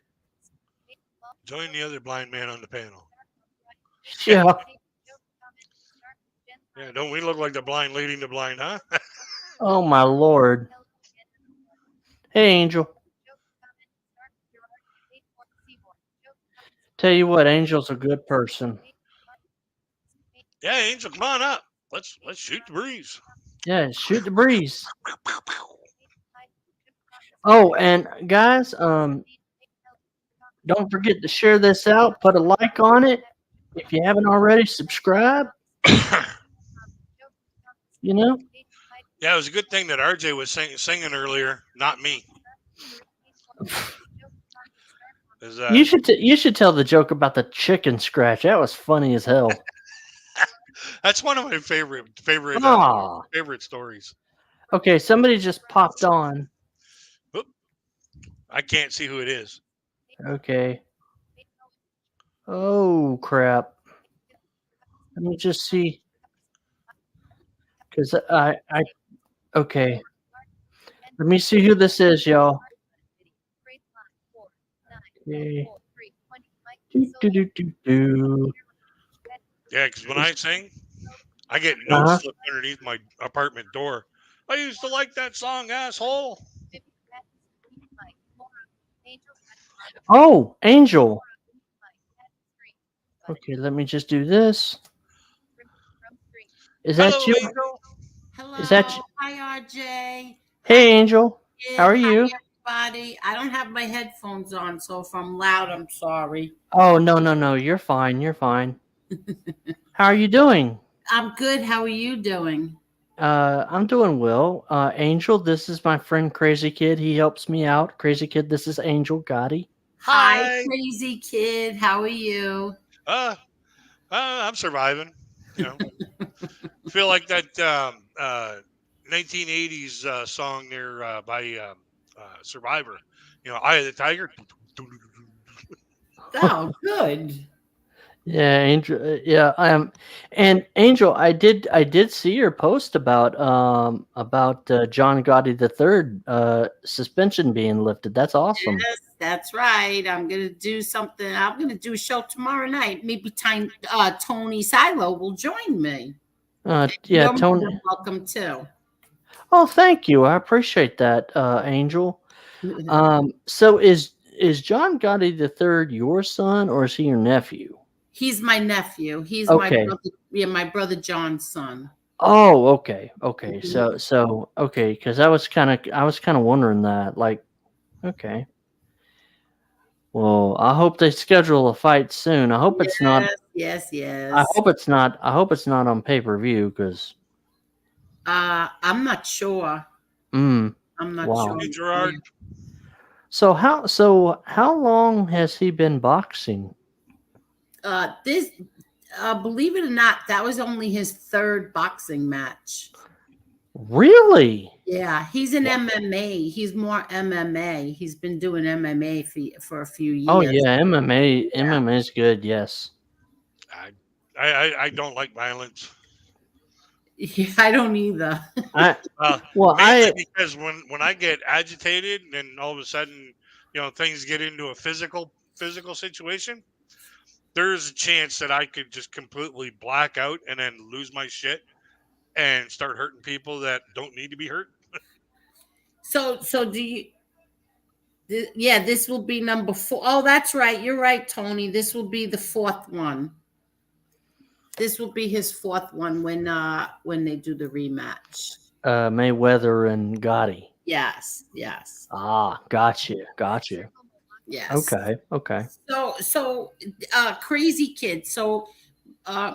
Join the other blind man on the panel. Yeah. Yeah, don't we look like the blind leading the blind, huh? Oh my lord. Hey, Angel. Tell you what, Angel's a good person. Yeah, Angel, come on up. Let's shoot the breeze. Yeah, shoot the breeze. Oh, and guys, don't forget to share this out. Put a like on it. If you haven't already, subscribe. You know? Yeah, it was a good thing that RJ was singing earlier, not me. You should tell the joke about the chicken scratch. That was funny as hell. That's one of my favorite stories. Okay, somebody just popped on. Oop. I can't see who it is. Okay. Oh crap. Let me just see. Because okay. Let me see who this is, y'all. Okay. Do. Yeah, because when I sing, I get no slip underneath my apartment door. I used to like that song, asshole. Oh, Angel. Okay, let me just do this. Is that Hello, you? Angel. Hello. Is that you? Hi, RJ. Hey, Hi, Angel. Kid. How are you? Hi, everybody. I don't have my headphones on, so if I'm loud, I'm sorry. Oh, no. You're fine. You're fine. How are you doing? I'm good. How are you doing? I'm doing well. Angel, this is my friend Crazy Kid. He helps me out. Crazy Kid, this is Angel Gotti. Hi, Hi. crazy kid. How are you? Uh, I'm surviving. You know, feel like that 1980s song there by Survivor. You know, Eye of the Tiger. Oh, good. Yeah, Angel. Yeah, and Angel, I did see your post about John Gotti III suspension being lifted. That's awesome. Yes, that's right. I'm gonna do something. I'm gonna do a show tomorrow night. Maybe Tony Silo will join me. Yeah, You're more Tony. than welcome too. Oh, thank you. I appreciate that, Angel. So is John Gotti III your son or is he your nephew? He's my nephew. He's my Okay. brother. Yeah, my brother John's son. Oh, okay. Mhm. So okay, because I was kind of wondering that. Like, okay. Well, I hope they schedule a fight soon. I hope it's not. Yes, yes, I yes. hope it's not. I hope it's not on pay per view. Because, I'm not sure. mm, I'm not wow. sure. Hey, Gerard. So how long has he been boxing? This, believe it or not, that was only his third boxing match. Really? Yeah, he's in MMA. He's more MMA. He's been doing MMA for a few Oh years. yeah, MMA is good. Yes. I don't like violence. Yeah, I don't either. I Uh, well Mainly I because when I get agitated and all of a sudden, you know, things get into a physical situation, there's a chance that I could just completely black out and then lose my shit and start hurting people that don't need to be hurt. So do you? Yeah, this will be number 4. Oh, that's right. You're right, Tony. This will be the fourth one. This will be his fourth one when they do the rematch. Mayweather and Gotti. Yes, yes, Ah, gotcha. yes. Okay. So crazy kid. So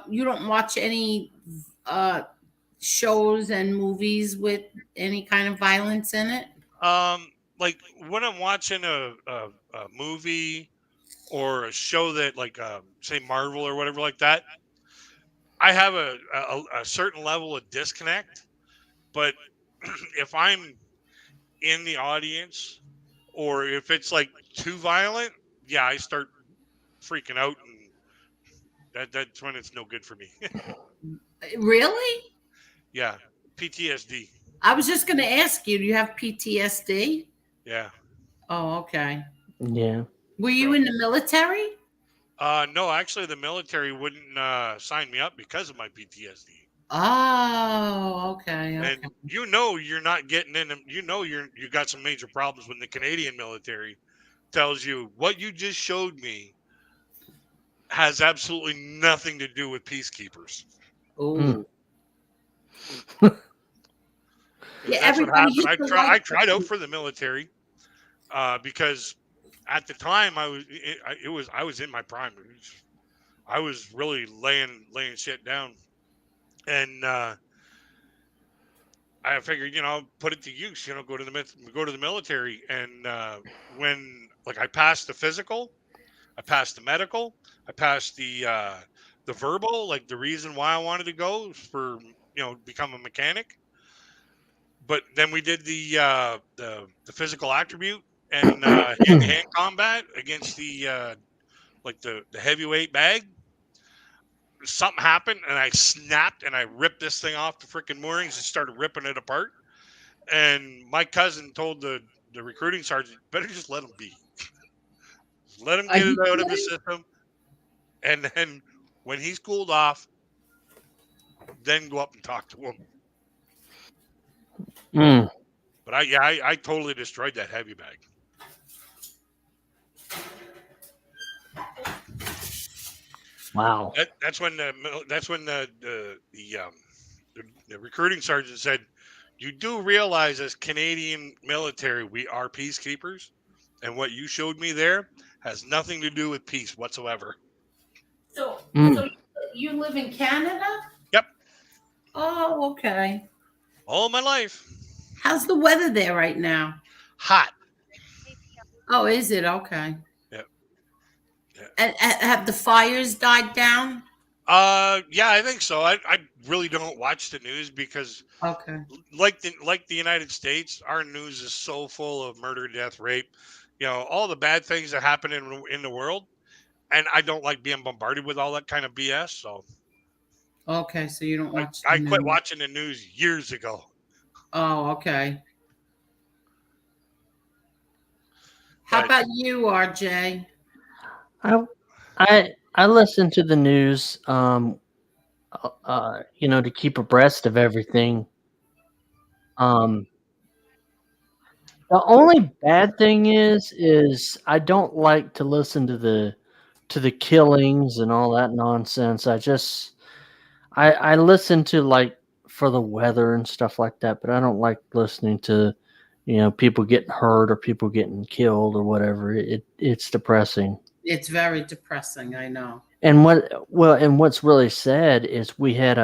you don't watch any uh shows and movies with any kind of violence in it? Like when I'm watching a movie or a show that like say Marvel or whatever like that, I have a certain level of disconnect. But if I'm in the audience or if it's like too violent, yeah, I start freaking out, and that's when it's no good for me. Really? Yeah, PTSD. I was just going to ask you, do you have PTSD? Yeah. Oh, okay. Yeah. Were you So, in the military? no, actually, the military wouldn't sign me up because of my PTSD. Oh, okay, And okay. you know you're not getting in. You know you got some major problems when the Canadian military tells you what you just showed me has absolutely nothing to do with peacekeepers. Mm. Oh, Because yeah. that's what Everybody happened. hit the like I tried out button. for the military because at the time I was in my prime. I was really laying shit down, and I figured, you know, put it to use. You know, go to the military, and when like I passed the physical, I passed the medical, I passed the verbal, like the reason why I wanted to go was for become a mechanic. But then we did the physical attribute and hand to hand combat against the heavyweight bag. Something happened and I snapped and I ripped this thing off the freaking moorings and started ripping it apart. And my cousin told the recruiting sergeant, better just let him be. Let him Are get it you out of his kidding? system. And then when he's cooled off, then go up and talk to them. Mm, But I totally destroyed that heavy bag. wow. That's when the recruiting sergeant said, "You do realize, as Canadian military, we are peacekeepers, and what you showed me there has nothing to do with peace whatsoever." So, Mm. so you live in Canada? Yep, Oh, okay. all my life. How's the weather there right now? Hot. Oh, is it? Okay. Yep. Yeah. And have the fires died down? Yeah, I think so. I really don't watch the news because, Okay. like the United States, our news is so full of murder, death, rape, all the bad things that happen in the world, and I don't like being bombarded with all that kind of BS. So Okay, so you don't watch the I quit news. watching the news years ago. Oh, okay. How But about you, RJ? I listen to the news, to keep abreast of everything. The only bad thing is I don't like to listen to the killings and all that nonsense. I listen to, like, for the weather and stuff like that, but I don't like listening to, people getting hurt or people getting killed or whatever. It's depressing. It's very depressing, I know. And what's really sad is we had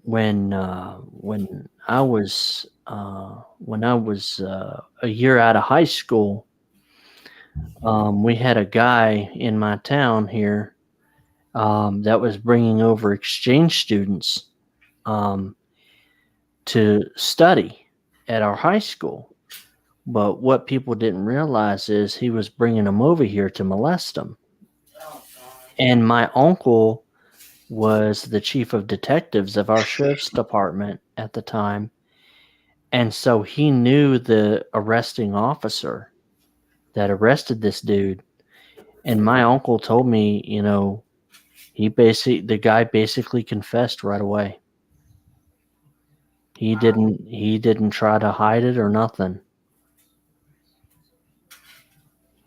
when I was a year out of high school, we had a guy in my town here that was bringing over exchange students to study at our high school. But what people didn't realize is he was bringing them over here to molest them. Oh, God. And my uncle was the chief of detectives of our sheriff's department at the time. And so he knew the arresting officer that arrested this dude. And my uncle told me, the guy basically confessed right away. He didn't try to hide it or nothing.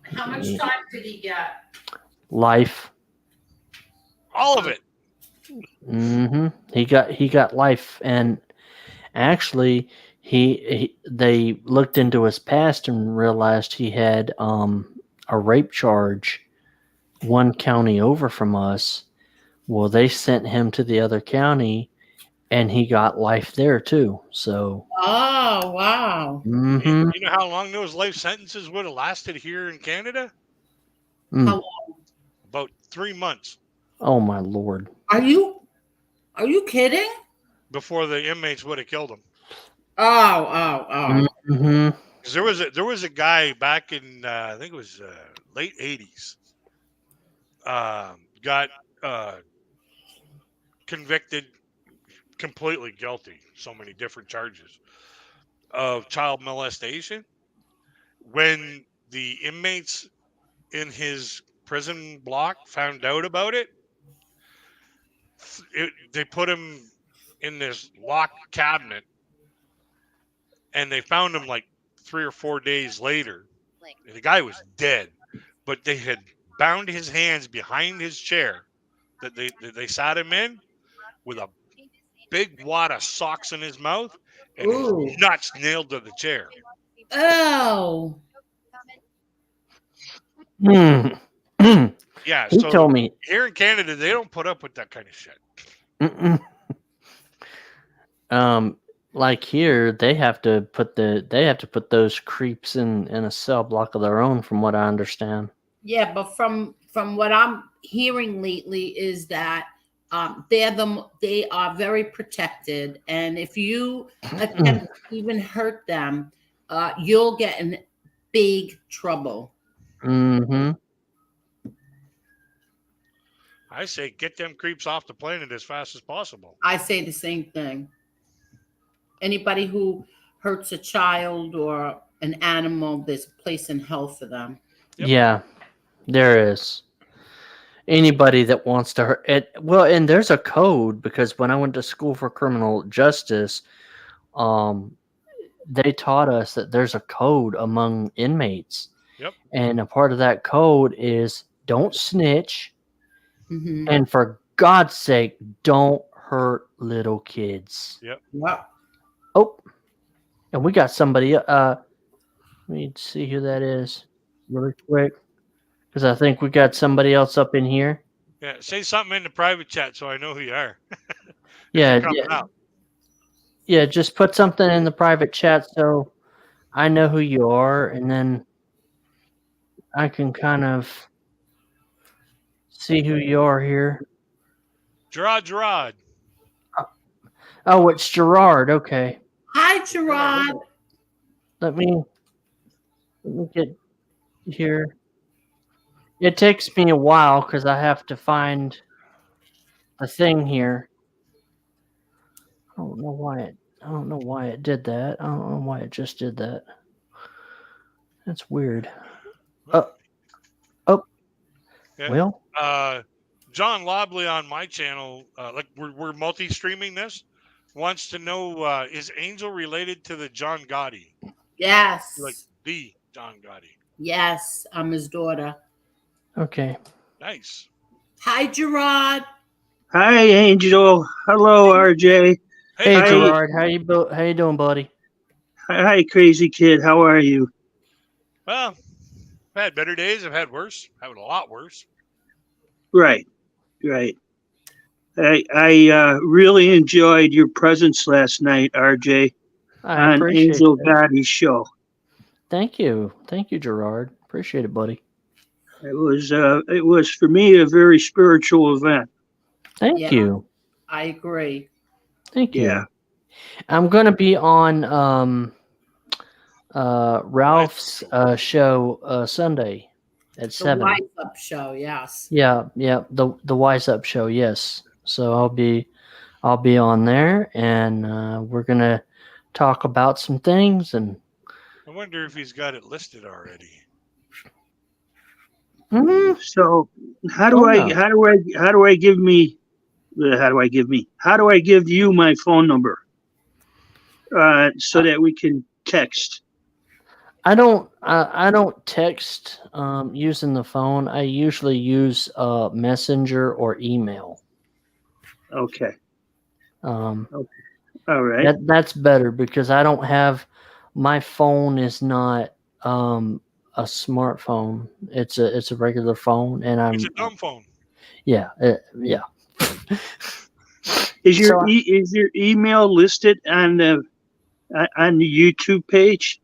How much time did he get? Life. all of it. He got life, and actually they looked into his past and realized he had a rape charge one county over from us. Well, they sent him to the other county, and he got life there too. So, Oh, wow. mhm. You know how long those life sentences would have lasted here in Canada? Mm. How long? About 3 months Oh my Lord. Are you kidding? before the inmates would have killed him. Oh. Mhm. 'Cause there was a guy back in I think it was late 80s. Got convicted, completely guilty, so many different charges of child molestation. When the inmates in his prison block found out about it, they put him in this locked cabinet, and they found him like 3 or 4 days later. And the guy was dead, but they had bound his hands behind his chair that they sat him in with a big wad of socks in his mouth and Ooh. his nuts nailed to the chair. Oh. Mm. Yeah, He so told me. here in Canada they don't put up with that kind of shit. Mm-mm. Like here, they have to put those creeps in a cell block of their own, from what I understand. Yeah, but from what I'm hearing lately is that they are very protected, and if you attempt to even hurt them, you'll get in big trouble. Mm-hmm. I say get them creeps off the planet as fast as possible. I say the same thing. Anybody who hurts a child or an animal, there's a place in hell for them. Yep. Yeah, there is. anybody that wants to hurt it. Well, and there's a code because when I went to school for criminal justice, they taught us that there's a code among inmates. Yep. And a part of that code is don't snitch. Mhm. And for God's sake, don't hurt little kids. Yep. Wow. Oh, and we got somebody. Let me see who that is really quick. Because I think we got somebody else up in here. Yeah. Say something in the private chat so I know who you are. Yeah, Coming yeah. out. Yeah, just put something in the private chat so I know who you are, and then I can kind of see who you are here. Gerard. Oh, it's Gerard. Okay, Hi, Gerard. let me get here. It takes me a while because I have to find a thing here. I don't know why it did that. I don't know why it just did that. That's weird. Yeah. Well, John Lobley on my channel, like we're multi-streaming this, wants to know is Angel related to the John Gotti, Yes. like the John Gotti? Yes, I'm his daughter. okay. Nice. Hi, Gerard. Hi, Angel. Hello, RJ. Hey, Hi. Gerard, how you doing, buddy? Hi, crazy kid. How are you? Well, I've had better days. I've had worse. I've had a lot worse. Right. I really enjoyed your presence last night, RJ, I on appreciate Angel that. Gotti's show. Thank you, Gerard. Appreciate it, buddy. It was for me a very spiritual event. Thank Yeah. you. I agree. Thank you. Yeah. I'm gonna be on Ralph's show Sunday at The 7. Wise Up Show. Yes. Yeah, the Wise Up show. Yes. So I'll be on there, and we're gonna talk about some things. And I wonder if he's got it listed already. So how do I give you my phone number so that we can text? I don't text using the phone. I usually use Messenger or email. Okay. Um, All right. that's better because I don't have my phone is not a smartphone. It's a regular phone, and I'm It's a dumb phone. yeah. Is your So- is your email listed on the YouTube page?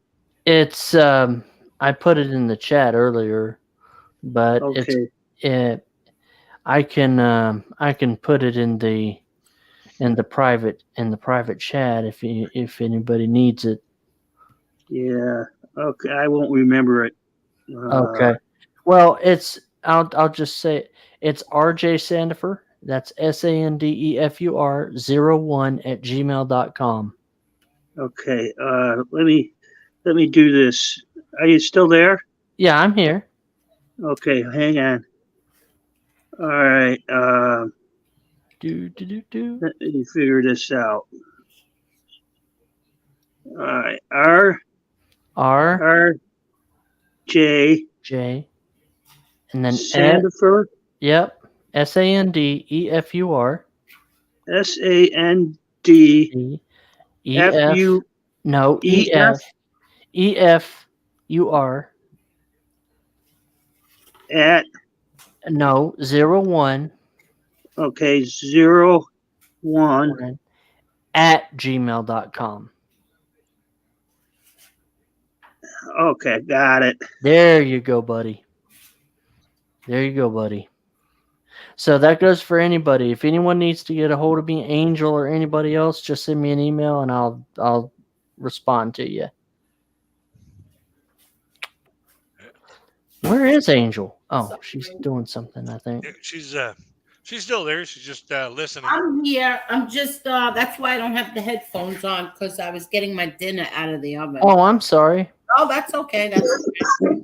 It's I put it in the chat earlier, but I can put it in the private chat if anybody needs it. Yeah. Okay. I won't remember it. Okay. Well, I'll just say it's RJ Sandefur. That's SANDEFUR 01 at gmail.com. Okay. Let me do this. Are you still there? Yeah, I'm here. Okay. Hang on. All right. Do. Let me figure this out. All right. R J and then Sandefur. yep. SANDEFUR SANDEFU no EFUR at no 01 okay 01 at gmail.com. Okay, got it. There you go, buddy. So that goes for anybody. If anyone needs to get a hold of me, Angel or anybody else, just send me an email and I'll respond to you. Where is Angel? Oh, she's doing something, I think. Yeah, she's still there. She's just listening. I'm here. I'm just that's why I don't have the headphones on because I was getting my dinner out of the oven. Oh, I'm sorry. Oh, that's okay. That's okay.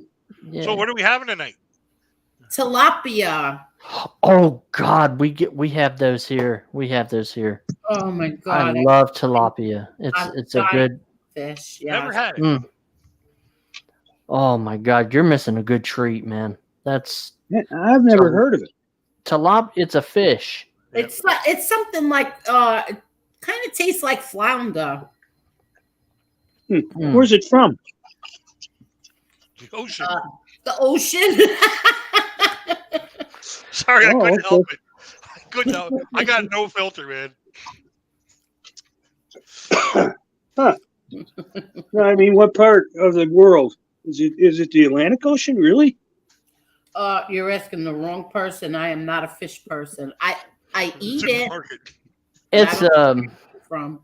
Yeah. So what are we having tonight? Tilapia. Oh God, we have those here. We have those here. Oh my I God. love tilapia. I'm It's a dying good. fish. Never Yeah. had it. Mm. Oh my God, you're missing a good treat, man. That's I've never heard of it. tilapia. It's a fish. It's like it's something like it kind of tastes like flounder. Mm. Where's it from? The ocean. The ocean. Sorry, I Oh, couldn't okay. help it. I couldn't help. I got no filter, man. No, I mean, what part of the world is it? Is it the Atlantic Ocean? Really? You're asking the wrong person. I am not a fish person. I eat It's in the it. market. It's From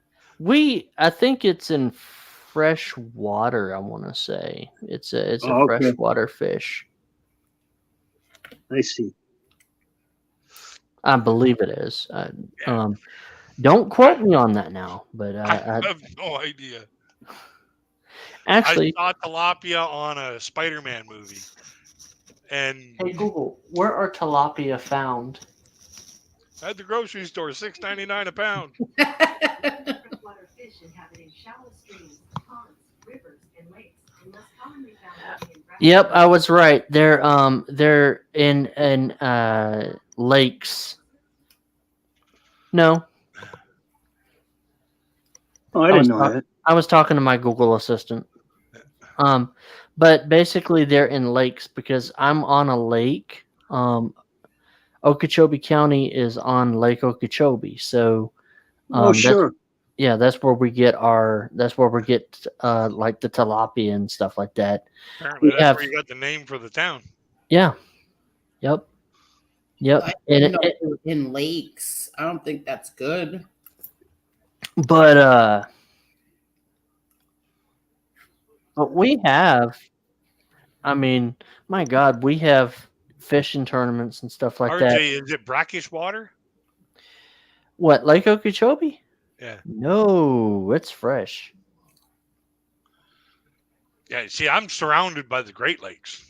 I think it's in fresh water. I want to say it's a Oh, okay. freshwater fish. I see. I believe it is. Don't quote me on that now, but I I have no idea. actually. I saw tilapia on a Spider-Man movie, and Hey Google, where are tilapia found? at the grocery store, $6.99 a pound. Freshwater fish inhabit in shallow streams, ponds, rivers, and lakes, and less commonly found only in brackish Yep, I was right. They're in lakes. No, Oh, I didn't know that. I was talking to my Google assistant. But basically they're in lakes because I'm on a lake. Okeechobee County is on Lake Okeechobee, so Oh, sure. that's where we get like the tilapia and stuff like that. Apparently, We that's have- where you got the name for the town. Yeah. Yep. I And know in lakes. I don't think that's good. but we have, I mean, my God, we have fishing tournaments and stuff like that. RJ, is it brackish water? What, Lake Okeechobee? Yeah. No, it's fresh. Yeah. See, I'm surrounded by the Great Lakes.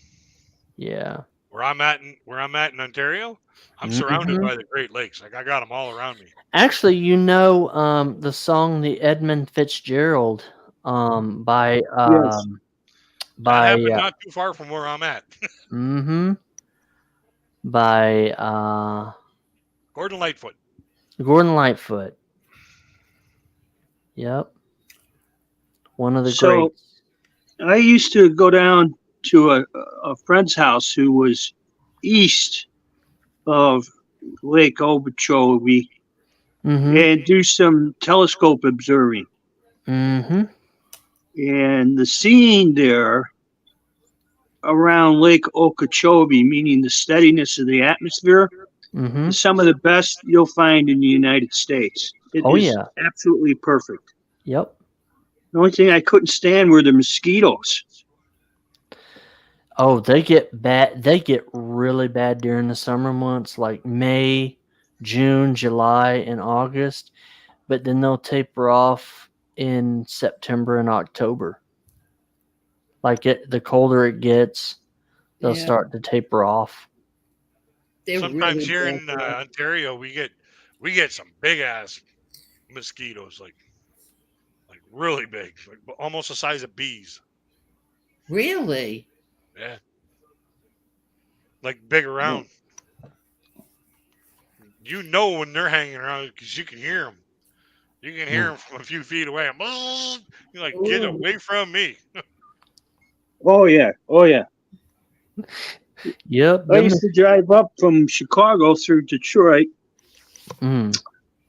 Yeah. Where I'm at in Ontario, I'm surrounded by the Great Lakes. Like I got them all around me. Actually, the song "The Edmund Fitzgerald" by Yes. That happened not too far from where I'm at. by Gordon Lightfoot. Gordon Lightfoot. Yep. One of the So- greats. I used to go down to a friend's house who was east of Lake Okeechobee Mm-hmm. and do some telescope observing. Mm-hmm. And the scene there around Lake Okeechobee, meaning the steadiness of the atmosphere, Mm-hmm. is some of the best you'll find in the United States. It Oh, is yeah. absolutely perfect. Yep. The only thing I couldn't stand were the mosquitoes. Oh, they get bad. They get really bad during the summer months, like May, June, July, and August. But then they'll taper off in September and October. The colder it gets, they'll Yeah. start to taper off. They're Sometimes really here bad in for that. Ontario, we get some big ass mosquitoes, like really big, like almost the size of bees. Really? Yeah, like big around. You know when they're hanging around because you can hear them. You can hear them from a few feet away. You're like, get Ooh. away from me. Oh, yeah. Oh, yeah. Yep. I used to drive up from Chicago through Detroit,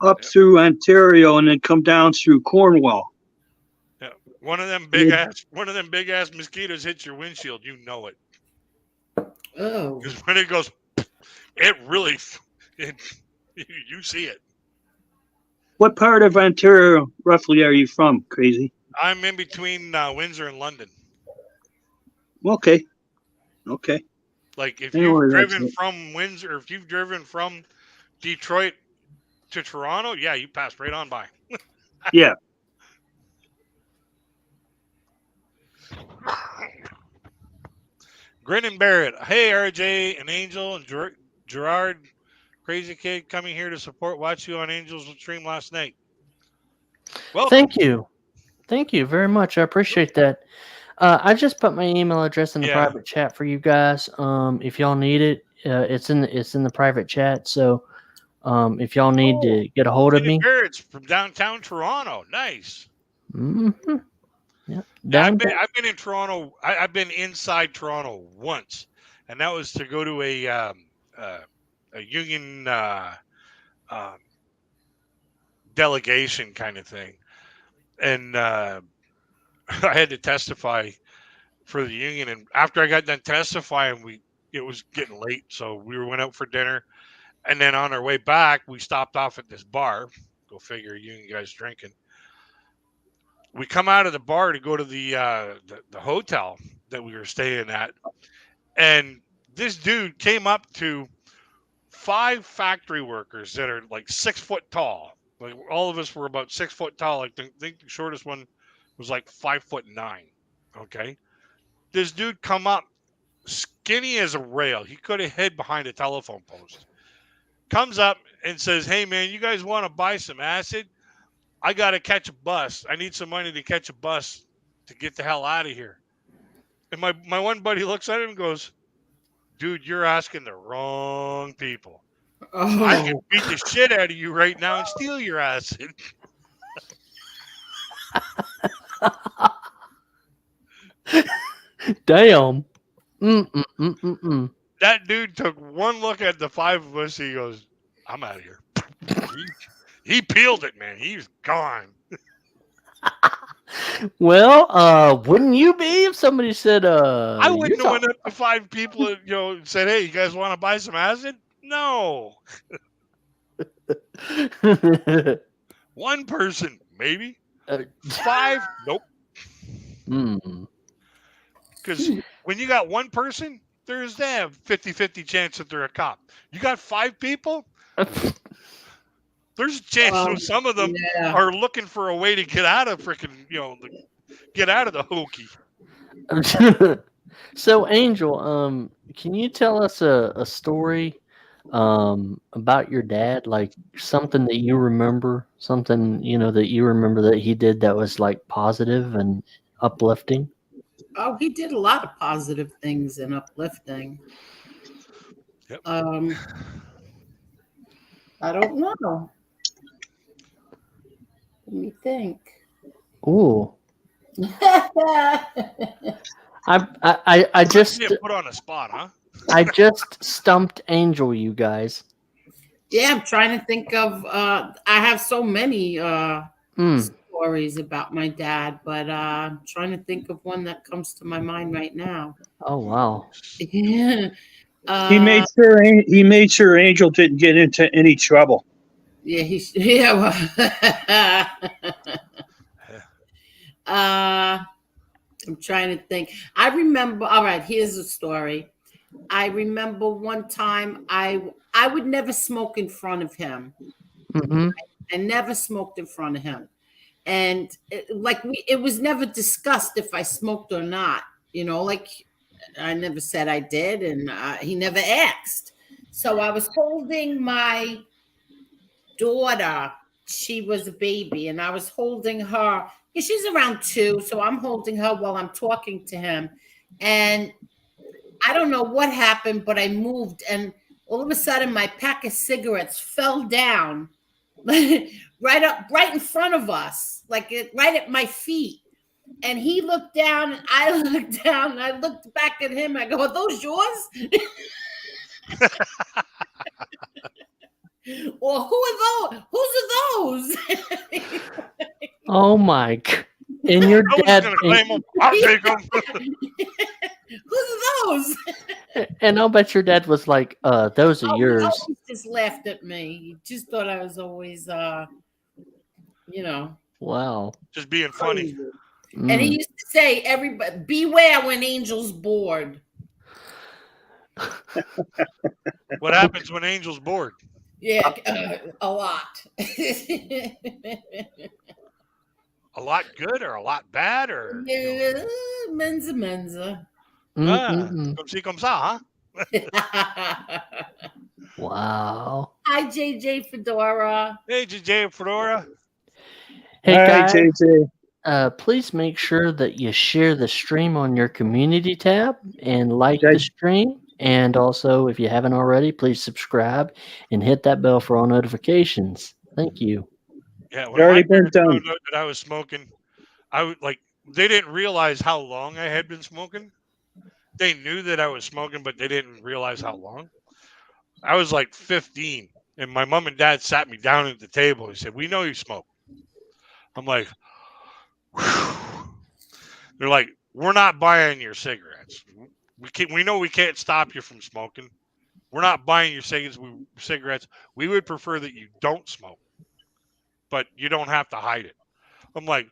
up through Ontario, and then come down through Cornwall. One of them big ass mosquitoes hits your windshield. You know it Oh. because when it goes, it really, you see it. What part of Ontario roughly are you from, Crazy? I'm in between Windsor and London. Okay. Okay. Like if Anyway, you've that's driven it. from Windsor, if you've driven from Detroit to Toronto, yeah, you passed right on by. Yeah. Grin and Barrett. Hey, RJ and Angel and Gerard, crazy kid, coming here to support. Watch you on Angels stream last night. Well, Thank you. Thank you very much. I appreciate that. I just put my email address in the Yeah. private chat for you guys. If y'all need it, it's in the private chat. So if y'all need to get a hold of Kenny me, Barrett's from downtown Toronto. Nice. mm-hmm. Yeah, Down I've been in Toronto. I've been inside Toronto once, and that was to go to a union delegation kind of thing, and I had to testify for the union. And after I got done testifying, it was getting late, so we went out for dinner, and then on our way back, we stopped off at this bar. Go figure, union guys drinking. We come out of the bar to go to the hotel that we were staying at, and this dude came up to 5 factory workers that are like 6 foot tall. Like all of us were about 6 foot tall. Like I think the shortest one was like 5'9". Okay, this dude come up, skinny as a rail. He could have hid behind a telephone post. Comes up and says, "Hey man, you guys want to buy some acid? I got to catch a bus. I need some money to catch a bus to get the hell out of here." And my one buddy looks at him and goes, "Dude, you're asking the wrong people. I Oh, can beat the shit out of you right now and steal your acid." damn. Mm-mm-mm-mm-mm. That dude took one look at the 5 of us. He goes, "I'm out of here." He peeled it, man. He's gone. Well, wouldn't you be if somebody said, I you're wouldn't have went up to 5 people and, and said, "Hey, you guys want to buy some acid?" No. One person, maybe. 5, nope. Mm. Because when you got one person, there's a 50-50 chance that they're a cop. You got 5 people, there's a chance that some of them yeah. are looking for a way to get out of freaking, get out of the hokey. So, Angel, can you tell us a story about your dad, like something that you remember, something that you remember that he did that was like positive and uplifting? Oh, he did a lot of positive things and uplifting. Yep. I don't know. Let me think. Ooh, I just Get put on a spot, huh? I just stumped Angel, you guys. Yeah, I'm trying to think of. I have so many Mm. stories about my dad, but I'm trying to think of one that comes to my mind right now. Oh wow. Yeah. He made sure Angel didn't get into any trouble. Yeah, well, I'm trying to think. I remember. All right, here's a story. I remember one time I would never smoke in front of him. Mm-hmm. I never smoked in front of him, and it was never discussed if I smoked or not. Like I never said I did, and he never asked. So I was holding my daughter. She was a baby, and I was holding her. Yeah, she's around 2, so I'm holding her while I'm talking to him. And I don't know what happened, but I moved, and all of a sudden my pack of cigarettes fell down right in front of us, right at my feet. And he looked down, and I looked down, and I looked back at him. I go, "Are those yours?" Or who are those? Whose are those? Oh my! And your I was dad, gonna claim them. I'll take them. Whose are those? and I'll bet your dad was like, "Those are He yours." always just laughed at me. He just thought I was always, Wow. Just being funny. crazy. And he used to say, "Everybody, beware when Angel's bored." What happens when Angel's bored? Yeah, a lot. A lot good or a lot bad or? Yeah, menza. Comme ci, comme ça, huh? Wow. Hi, JJ Fedora. Hey, JJ and Fedora. Hey, All right, guys. JJ. Please make sure that you share the stream on your community tab and like Okay. the stream. And also, if you haven't already, please subscribe and hit that bell for all notifications. Thank you. Yeah, It's when my already been parents done. found out that I was smoking, I would like they didn't realize how long I had been smoking. They knew that I was smoking, but they didn't realize how long. I was like 15, and my mom and dad sat me down at the table. He said, "We know you smoke." I'm like, "Whew." They're like, "We're not buying your cigarettes. We know we can't stop you from smoking. We're not buying your cigarettes. We would prefer that you don't smoke, but you don't have to hide it." I'm like,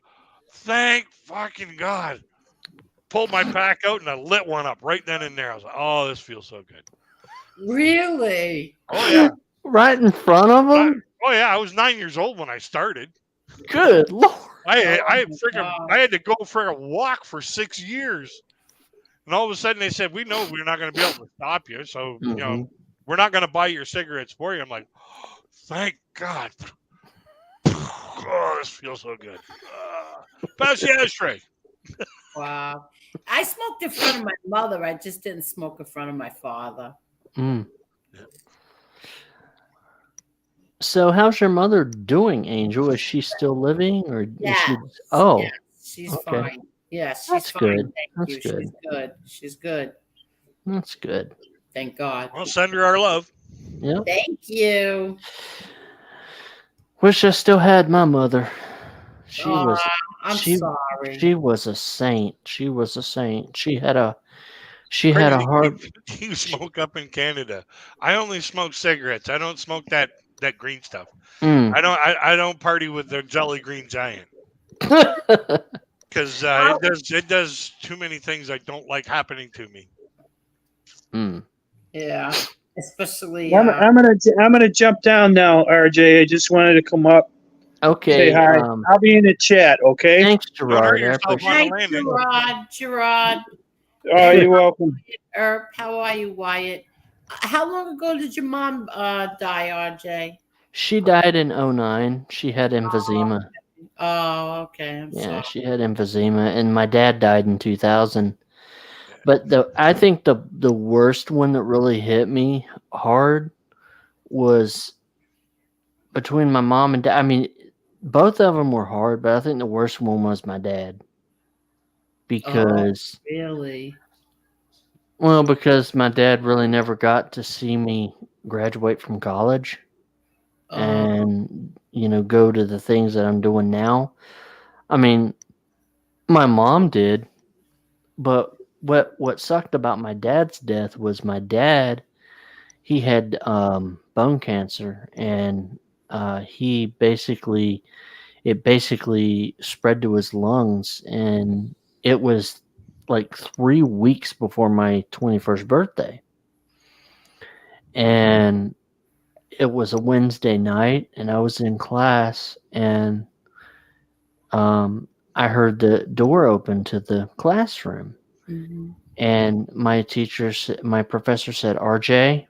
"Thank fucking God." Pulled my pack out and I lit one up right then and there. I was like, "Oh, this feels so good." Really? Oh yeah. Right in front of them? Oh yeah. I was 9 years old when I started. Good Lord. I Oh, I had to go for a walk for 6 years. And all of a sudden they said, "We know we're not going to be able to stop you. So, Mhm. we're not going to buy your cigarettes for you." I'm like, "Thank God." Oh, this feels so good. Pass the ashtray. wow. I smoked in front of my mother. I just didn't smoke in front of my father. Mm. So, how's your mother doing, Angel? Is she still living, or is she? Yes. Oh, Yes, she's okay. fine. Yes, she's That's fine. good. Thank That's you. good. She's good. She's good. That's good. Thank God. I'll send her our love. Yep. Thank you. Wish I still had my mother. She was. I'm She. sorry. She was a saint. She was a saint. She had a. She had a Crazy. hard. You smoke up in Canada. I only smoke cigarettes. I don't smoke that green stuff. Mm. I don't party with the Jolly Green Giant because it does too many things I don't like happening to me. Mm. Yeah. Especially I'm gonna jump down now, RJ. I just wanted to come up, say Okay. hi. I'll be in the chat, okay? Thanks, Don't hurt Gerard. I yourself appreciate. on the Hi, landing. Gerard. Oh, you're welcome. How are you, Wyatt? How long ago did your mom die, RJ? She died in 09. She had emphysema. Oh, okay. I'm Yeah, sorry. she had emphysema, and my dad died in 2000. But I think the worst one that really hit me hard was between my mom and dad. I mean, both of them were hard, but I think the worst one was my dad because Really? because my dad really never got to see me graduate from college and go to the things that I'm doing now. I mean, my mom did, but what sucked about my dad's death was my dad, he had bone cancer, and it basically spread to his lungs, and it was like 3 weeks before my 21st birthday. And it was a Wednesday night, and I was in class, and I heard the door open to the classroom. Mhm. And my professor said, "RJ,"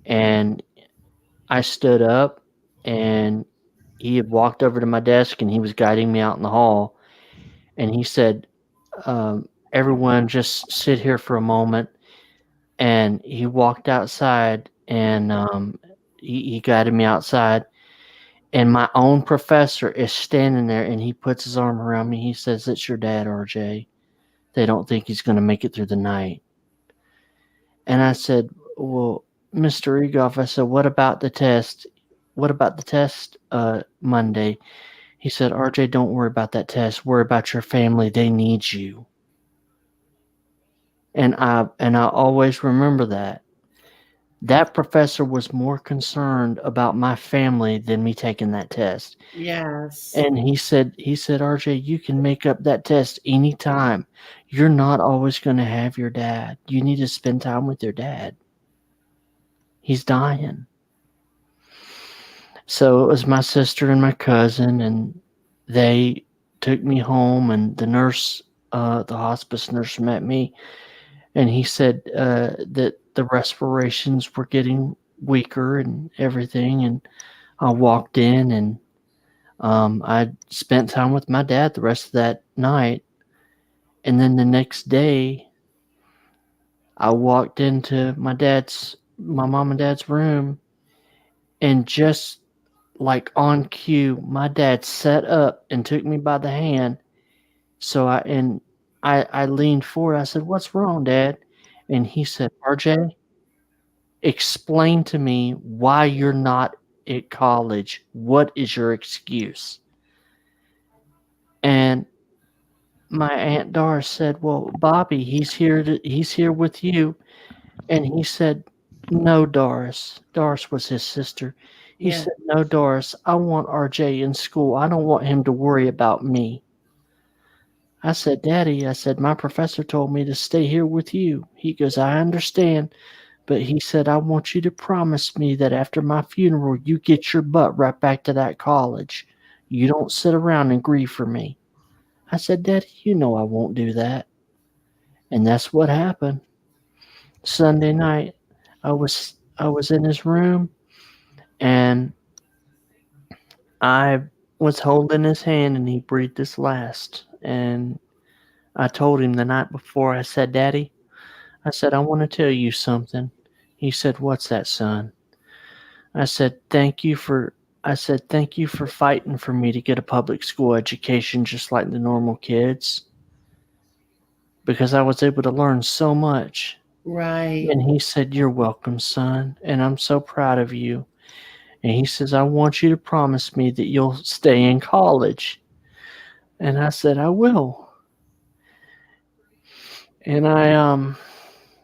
and I stood up, and he had walked over to my desk, and he was guiding me out in the hall, and he said, "Everyone just sit here for a moment." And he walked outside, and he guided me outside, and my own professor is standing there, and he puts his arm around me. He says, "It's your dad, RJ. They don't think he's going to make it through the night." And I said, "Well, Mr. Egoff," I said, "what about the test? What about the test Monday?" He said, "RJ, don't worry about that test. Worry about your family. They need you." And I always remember that. That professor was more concerned about my family than me taking that test. Yes. And he said, "RJ, you can make up that test anytime. You're not always going to have your dad. You need to spend time with your dad. He's dying." So it was my sister and my cousin, and they took me home, and the nurse, the hospice nurse, met me. and he said that the respirations were getting weaker and everything. And I walked in, and I spent time with my dad the rest of that night. And then the next day, I walked into my mom and dad's room, and just like on cue, my dad sat up and took me by the hand. So I leaned forward. I said, "What's wrong, Dad?" And he said, "RJ, explain to me why you're not at college. What is your excuse?" And my Aunt Doris said, "Well, Bobby, he's here with you." And he said, "No, Doris." Doris was his sister. He Yeah. said, "No, Doris, I want RJ in school. I don't want him to worry about me." I said, "Daddy," I said, "my professor told me to stay here with you." He goes, "I understand. But," he said, "I want you to promise me that after my funeral, you get your butt right back to that college. You don't sit around and grieve for me." I said, "Daddy, you know I won't do that." And that's what happened. Sunday night, I was in his room, and I was holding his hand, and he breathed his last. And I told him the night before, I said, "Daddy," I said, "I want to tell you something." He said, "What's that, son?" I said, "Thank you for fighting for me to get a public school education just like the normal kids, because I was able to learn so much." Right. And he said, "You're welcome, son, and I'm so proud of you." And he says, "I want you to promise me that you'll stay in college." And I said, "I will." And I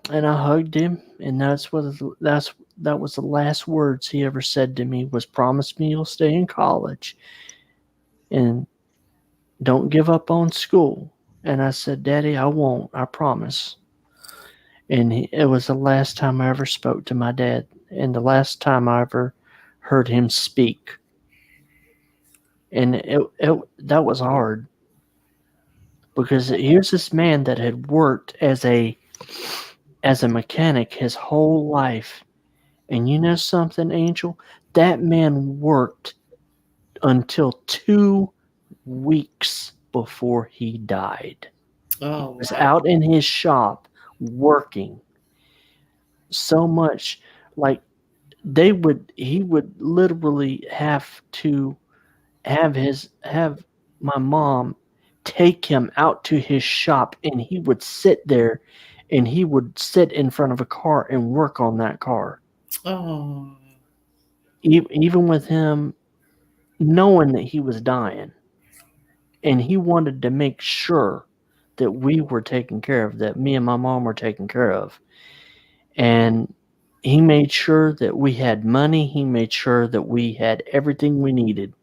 hugged him, and that was the last words he ever said to me, was, "Promise me you'll stay in college and don't give up on school." And I said, "Daddy, I won't. I promise." And it was the last time I ever spoke to my dad, and the last time I ever heard him speak. And that was hard, because here's this man that had worked as a mechanic his whole life. And you know something, Angel? That man worked until 2 weeks before he died. Oh, Was wow. out in his shop working so much. Like, he would literally have to have my mom take him out to his shop, and he would sit there, and he would sit in front of a car and work on that car. Oh, Even with him knowing that he was dying, and he wanted to make sure that we were taken care of, that me and my mom were taken care of. And he made sure that we had money. He made sure that we had everything we needed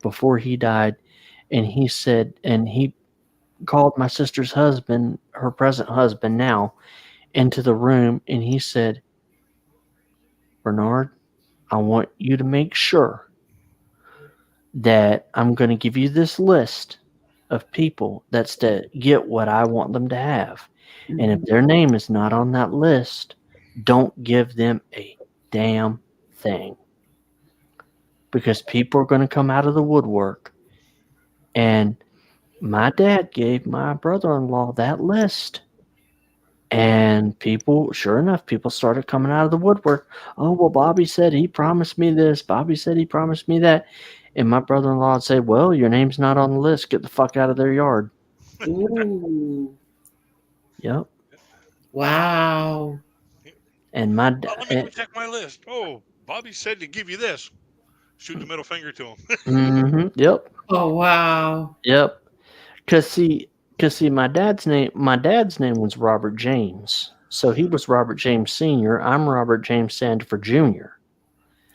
before he died. And he said, and he called my sister's husband, her present husband now, into the room, and he said, "Bernard, I want you to make sure that I'm going to give you this list of people that's to get what I want them to have. And if their name is not on that list, don't give them a damn thing. Because people are going to come out of the woodwork." And my dad gave my brother-in-law that list. And sure enough, people started coming out of the woodwork. "Oh, well, Bobby said he promised me this. Bobby said he promised me that." And my brother-in-law would say, "Well, your name's not on the list. Get the fuck out of their yard." ooh, Yep. wow. And my Well, let me go check my list. Oh, Bobby said to give you this. Shoot the middle finger to him. yep. Oh, wow. Yep. Cause see, my dad's name was Robert James. So he was Robert James Sr. I'm Robert James Sandifer Jr.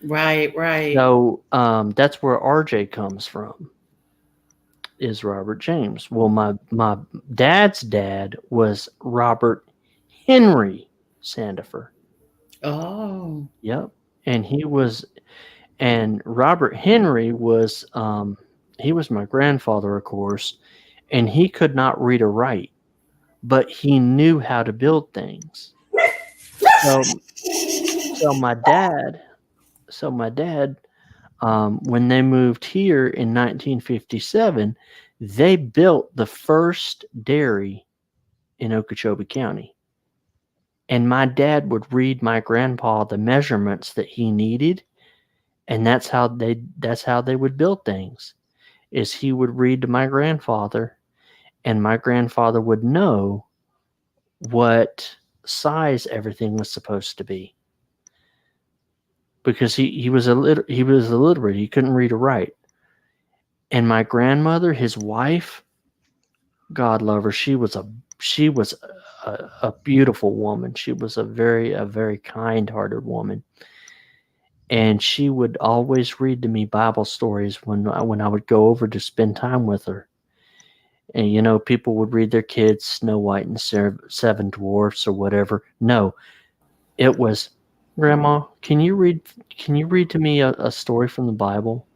Right, right. So that's where RJ comes from, is Robert James. Well, my dad's dad was Robert Henry Sandifer. Oh, Yep. And Robert Henry was he was my grandfather, of course, and he could not read or write. but he knew how to build things. So, so my dad, when they moved here in 1957, they built the first dairy in Okeechobee County. And my dad would read my grandpa the measurements that he needed, and that's how they would build things. Is he would read to my grandfather, and my grandfather would know what size everything was supposed to be. Because he was illiterate. He couldn't read or write. And my grandmother, his wife, God love her, she was a beautiful woman. She was a very kind-hearted woman. And she would always read to me Bible stories when I would go over to spend time with her. And you know, people would read their kids Snow White and Seven Dwarfs or whatever. No, it was, Grandma, can you read to me a story from the Bible?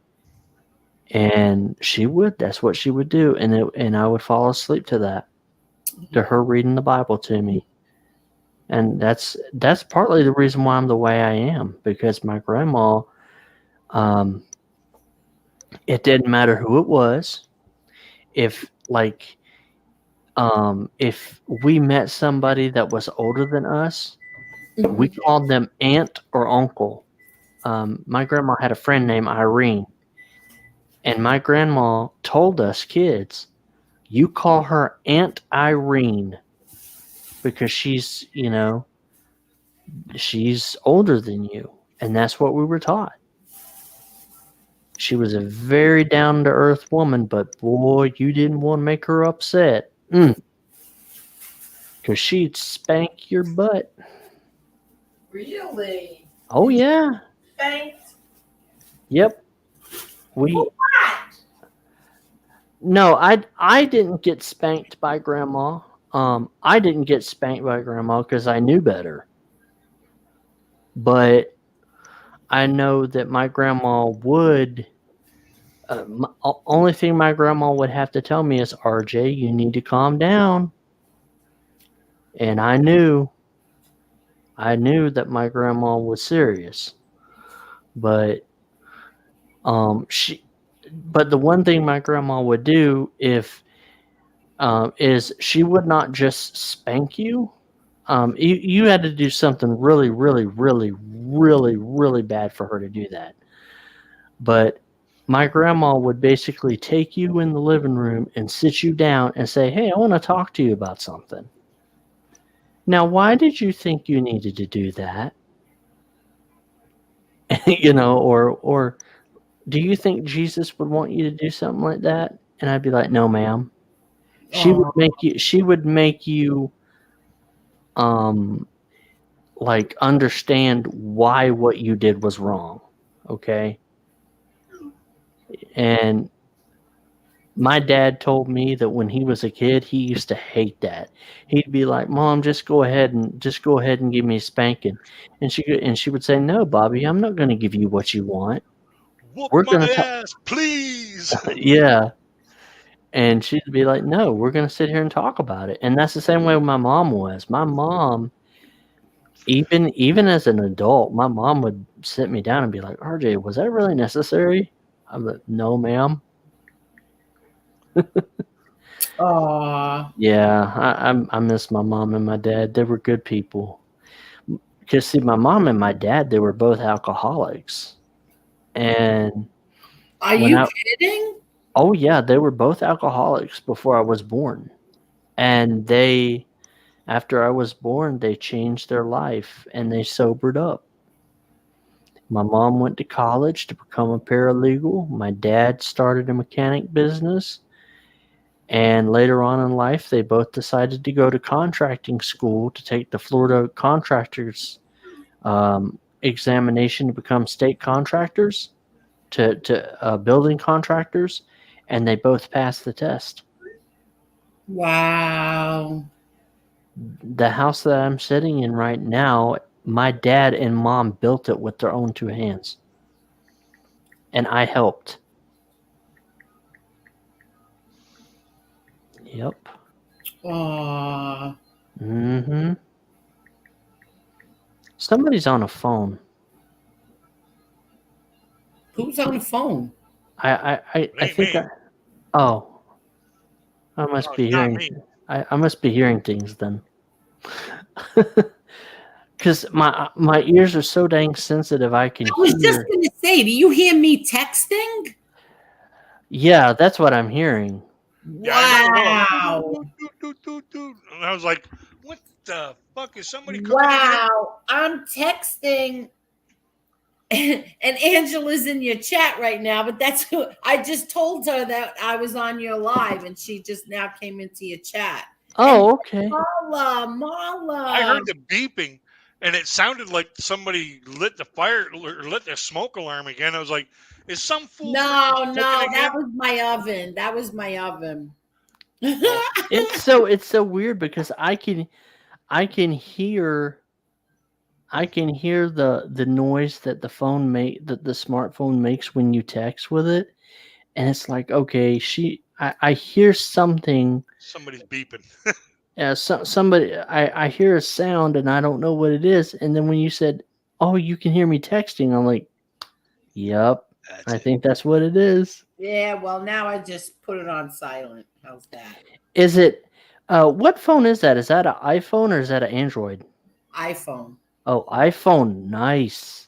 And she would. That's what she would do, and I would fall asleep to that, to her reading the Bible to me. And that's partly the reason why I'm the way I am, because my grandma, it didn't matter who it was. If we met somebody that was older than us, we called them aunt or uncle. My grandma had a friend named Irene, and my grandma told us kids, you call her Aunt Irene, because she's older than you. And that's what we were taught. She was a very down-to-earth woman, but boy, you didn't want to make her upset. Because she'd spank your butt. Really? Oh, yeah. Thanks. Yep. No, I didn't get spanked by Grandma. I didn't get spanked by Grandma because I knew better. But I know that my grandma would. Only thing my grandma would have to tell me is, RJ, you need to calm down. And I knew that my grandma was serious. But but the one thing my grandma would do is she would not just spank you. You had to do something really, really, really, really, really bad for her to do that. But my grandma would basically take you in the living room and sit you down and say, hey, I want to talk to you about something. Now, why did you think you needed to do that? Or do you think Jesus would want you to do something like that? And I'd be like, no, ma'am. She would make you understand why what you did was wrong. Okay. And my dad told me that when he was a kid, he used to hate that. He'd be like, Mom, just go ahead and give me a spanking. And she would say, no, Bobby, I'm not going to give you what you want. Whoop my ass, please. Yeah. And she'd be like, no, we're going to sit here and talk about it. And that's the same way my mom was. My mom, even as an adult, my mom would sit me down and be like, RJ, was that really necessary? I'm like, no, ma'am. Yeah, I miss my mom and my dad. They were good people. Because, see, my mom and my dad, they were both alcoholics. And are you kidding? Oh, yeah, they were both alcoholics before I was born. And after I was born, they changed their life and they sobered up. My mom went to college to become a paralegal. My dad started a mechanic business. And later on in life, they both decided to go to contracting school to take the Florida contractors examination to become state contractors, to building contractors. And they both passed the test. Wow. The house that I'm sitting in right now, my dad and mom built it with their own two hands. And I helped. Yep. Oh, Mm-hmm. Somebody's on a phone. who's on the phone? I ain't think me. oh, I must No, be it's not hearing. me. I must be hearing things then. Because my ears are so dang sensitive, I can I was just hear. going to say, do you hear me texting? Yeah, that's what I'm hearing. Yeah, I heard a Wow. little doot, and I was like, "What the fuck is somebody cooking in here?" Wow. I'm texting and Angela's in your chat right now, but that's who I just told her that I was on your live and she just now came into your chat. Oh, okay. Marla. I heard the beeping, and it sounded like somebody lit the fire or lit the smoke alarm again. I was like, "Is some fool freaking No, cooking that again?" was my oven. That was my oven. Oh, It's so weird because I can hear the noise that the smartphone makes when you text with it, and it's like, okay, I hear something. somebody's beeping. Somebody, I hear a sound and I don't know what it is, and then when you said, oh, you can hear me texting, I'm like, yep, That's I it. think that's what it is. Yeah, well, now I just put it on silent. How's that? Is it what phone is that? Is that an iPhone or is that an Android? iPhone. Oh, iPhone. Nice.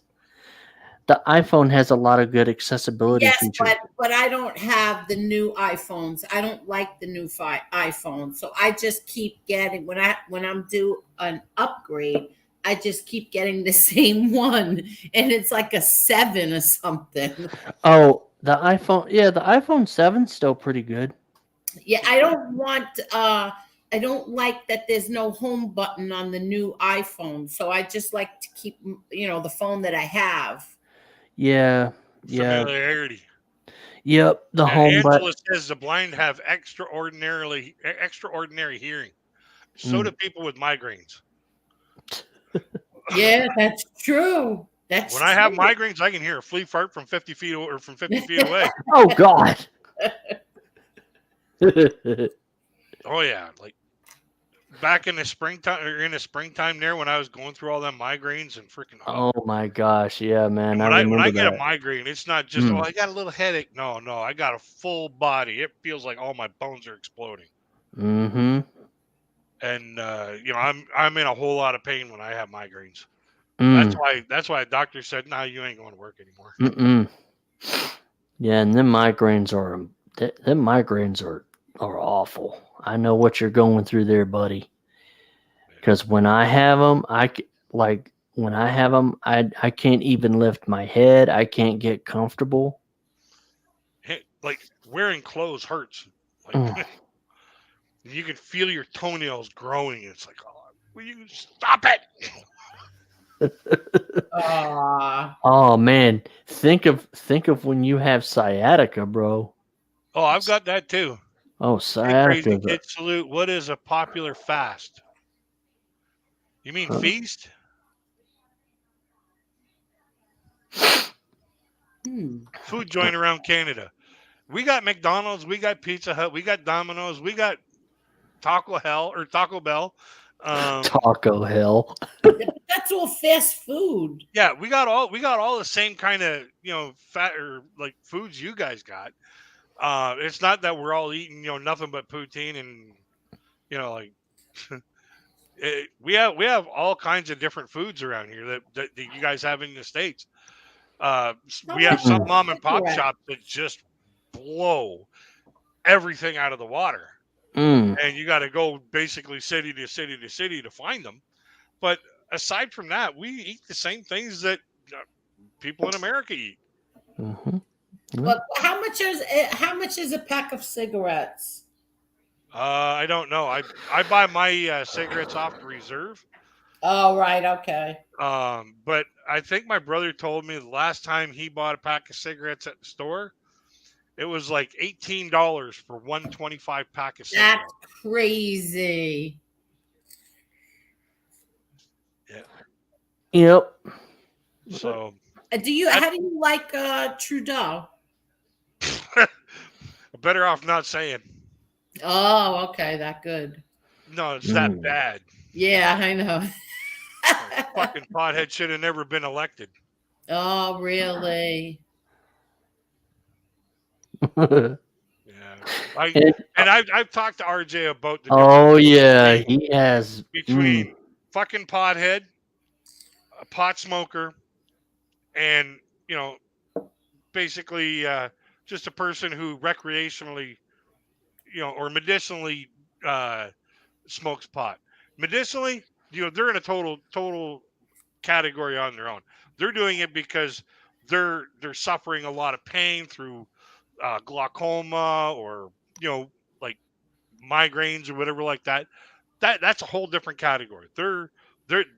The iPhone has a lot of good accessibility Yes, features. but I don't have the new iPhones. I don't like the new iPhone, so I just keep getting when I'm due an upgrade. I just keep getting the same one, and it's like a 7 or something. Oh, the iPhone. Yeah, the iPhone 7's still pretty good. Yeah, I don't want. I don't like that there's no home button on the new iPhone, so I just like to keep the phone that I have. Yeah. Yeah. Familiarity. Yep. The Yeah, home button. Angela says the blind have extraordinary hearing. So do Mm. people with migraines. Mm. Yeah, that's true. That's When I have true. migraines, I can hear a flea fart from 50 feet or from 50 feet away. Oh God. Oh yeah, like back in the springtime there when I was going through all them migraines and freaking. Oh my gosh. Yeah, man. And I when I remember get a that. migraine, it's not just Mm. I got a little headache. No, I got a full body. It feels like all my bones are exploding. Mm-hmm. And I'm in a whole lot of pain when I have migraines. Mm. That's why a doctor said, "No, you ain't going to work anymore." Mm-mm. Yeah, and them migraines are awful. I know what you're going through there, buddy. Because when I have them, I can't even lift my head. I can't get comfortable. Like wearing clothes hurts. Like Mm. you can feel your toenails growing. It's like, oh, will you stop it? Oh man, think of when you have sciatica, bro. Oh, I've got that too. Oh, Hey, Crazy sciatica. Kid Salute. What is a popular fast? You mean Huh? feast? Food joint around Canada. We got McDonald's, we got Pizza Hut, we got Domino's, we got Taco Bell. Taco Hell. That's all fast food. Yeah, we got all the same kind of fat or like foods you guys got. It's not that we're all eating nothing but poutine and like we have all kinds of different foods around here that you guys have in the States. We have some mom and pop shops that just blow everything out of the water. Mm. And you got to go basically city to city to city to find them. But aside from that, we eat the same things that people in America eat. Mm-hmm. But how much is a pack of cigarettes? I don't know. I buy my cigarettes off the reserve. Oh, right. Okay. But I think my brother told me the last time he bought a pack of cigarettes at the store, it was like $18 for 125 pack of cigarettes. That's crazy. Yeah. Yep. So How do you like Trudeau? better off not saying. Oh, okay, that good. No, it's that Mm. bad. Yeah, I know. Fucking pothead should have never been elected. Oh, really? Yeah, And- I've talked to RJ about the oh difference yeah, he has. between fucking pothead, a pot smoker, and you know, basically just a person who recreationally, or medicinally smokes pot. Medicinally, they're in a total category on their own. They're doing it because they're suffering a lot of pain through glaucoma or like migraines or whatever like that. That's a whole different category.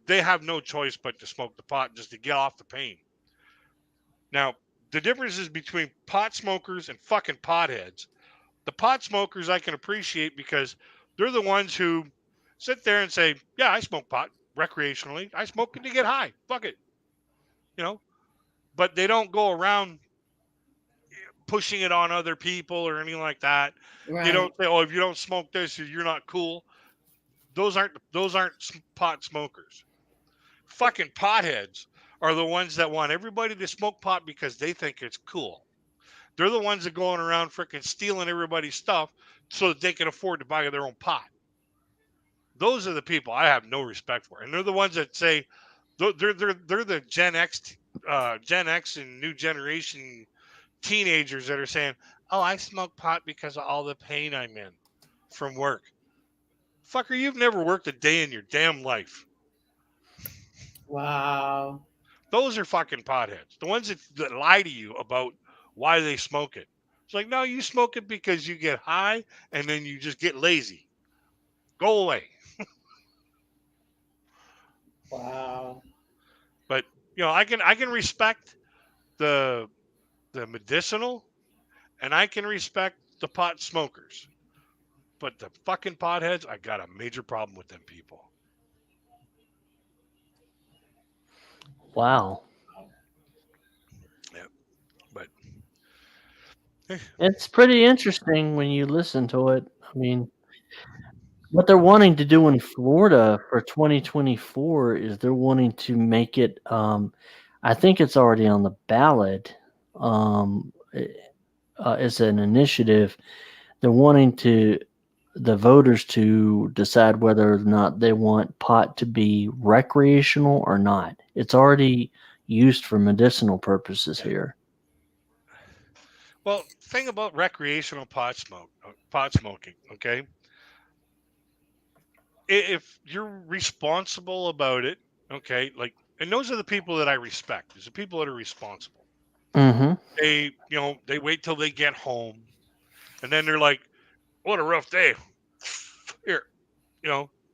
They have no choice but to smoke the pot just to get off the pain. Now, the differences between pot smokers and fucking potheads. The pot smokers I can appreciate because they're the ones who sit there and say, "Yeah, I smoke pot recreationally. I smoke it to get high. Fuck it." You know, but they don't go around pushing it on other people or anything like that. They Right. don't say, "Oh, if you don't smoke this, you're not cool." Those aren't pot smokers. Fucking potheads are the ones that want everybody to smoke pot because they think it's cool. They're the ones that going around freaking stealing everybody's stuff so that they can afford to buy their own pot. Those are the people I have no respect for, and they're the ones that say they're the Gen X and new generation teenagers that are saying, "Oh, I smoke pot because of all the pain I'm in from work." Fucker, you've never worked a day in your damn life. Wow. Those are fucking potheads. The ones that lie to you about why they smoke it. It's like, no, you smoke it because you get high and then you just get lazy. Go away. Wow. But I can respect the medicinal, and I can respect the pot smokers. But the fucking potheads, I got a major problem with them people. Wow, Yeah. But it's pretty interesting when you listen to it. I mean, what they're wanting to do in Florida for 2024 is they're wanting to make it. I think it's already on the ballot. As an initiative, they're wanting the voters to decide whether or not they want pot to be recreational or not. It's already used for medicinal purposes here. well, thing about recreational pot smoking, okay? If you're responsible about it, okay, like, and those are the people that I respect. Is the people that are responsible. Mm-hmm. They wait till they get home, and then they're like, "What a rough day." Here,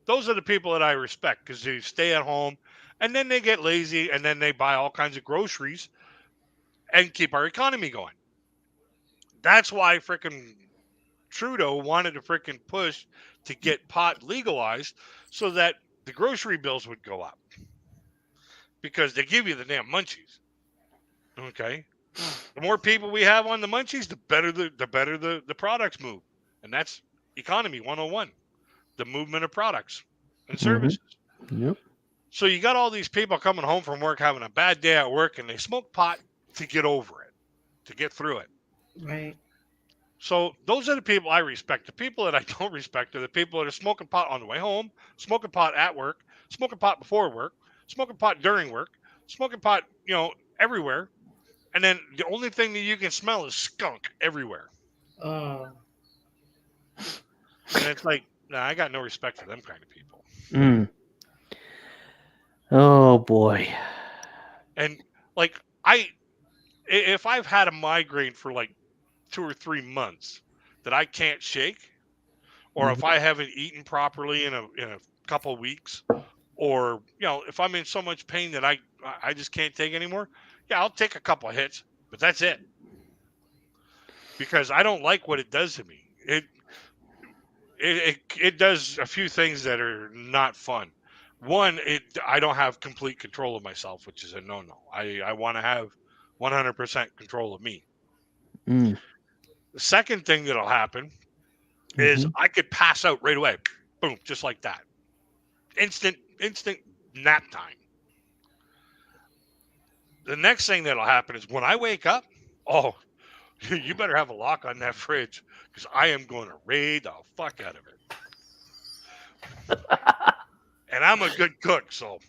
those are the people that I respect because they stay at home, and then they get lazy, and then they buy all kinds of groceries and keep our economy going. That's why freaking Trudeau wanted to freaking push to get pot legalized so that the grocery bills would go up because they give you the damn munchies. Okay, the more people we have on the munchies, the better the products move, and that's economy 101, the movement of products and services. Yep. So you got all these people coming home from work having a bad day at work, and they smoke pot to get over it, to get through it. Right. So those are the people I respect. The people that I don't respect are the people that are smoking pot on the way home, smoking pot at work, smoking pot before work, smoking pot during work, smoking pot, everywhere. And then the only thing that you can smell is skunk everywhere. Oh. And it's like, nah, I got no respect for them kind of people. Mm. Oh boy. And like if I've had a migraine for like 2 or 3 months that I can't shake, or if I haven't eaten properly in a couple of weeks, or if I'm in so much pain that I just can't take anymore, yeah, I'll take a couple of hits, but that's it. Because I don't like what it does to me. It does a few things that are not fun. One, I don't have complete control of myself, which is a no-no. I want to have 100% control of me. Mm. The second thing that'll happen is I could pass out right away. Boom, just like that. Instant nap time. The next thing that'll happen is when I wake up, oh, you better have a lock on that fridge because I am going to raid the fuck out of it. And I'm a good cook, so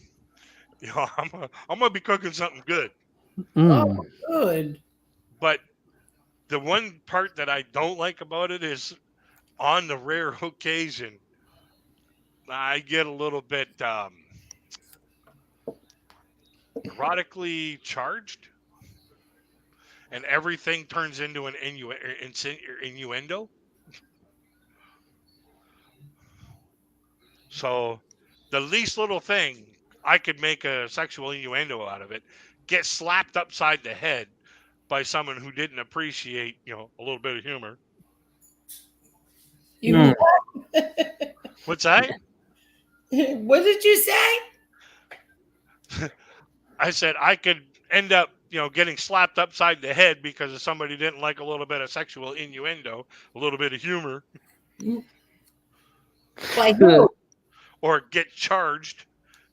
I'm gonna be cooking something good. Mm. Oh, good. But the one part that I don't like about it is on the rare occasion I get a little bit erotically charged, and everything turns into an innuendo. So the least little thing, I could make a sexual innuendo out of it, get slapped upside the head by someone who didn't appreciate, a little bit of humor. You, What's that? what did you say? I said I could end up, getting slapped upside the head because somebody didn't like a little bit of sexual innuendo, a little bit of humor, By who? or get charged.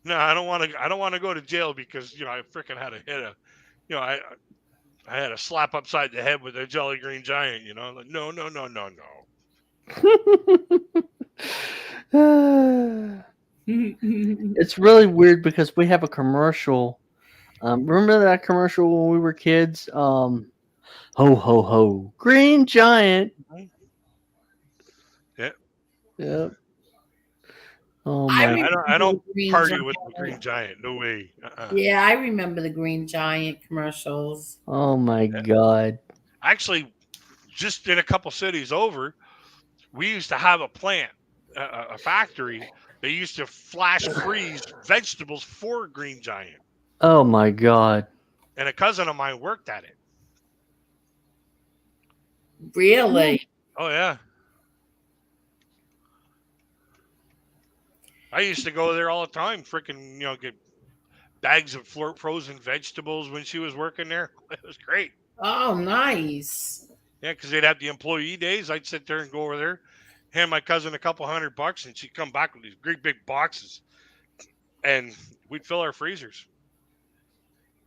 No, I don't want to. I don't want to go to jail because I freaking had to hit a, I had a slap upside the head with a Jolly Green Giant. Like, no. It's really weird because we have a commercial. Remember that commercial when we were kids? Ho ho ho, Green Giant. Yeah. Yep. Oh I my! remember I don't the Green party Giant. with the Green Giant. No way. Yeah, I remember the Green Giant commercials. Oh my God! Actually, just in a couple cities over, we used to have a plant, a factory. They used to flash freeze vegetables for Green Giant, Oh my God! and a cousin of mine worked at it. Really? Oh yeah. I used to go there all the time, freaking, get bags of frozen vegetables when she was working there. It was great. Oh, nice. Yeah, because they'd have the employee days. I'd sit there and go over there, hand my cousin a couple $100, and she'd come back with these great big boxes, and we'd fill our freezers.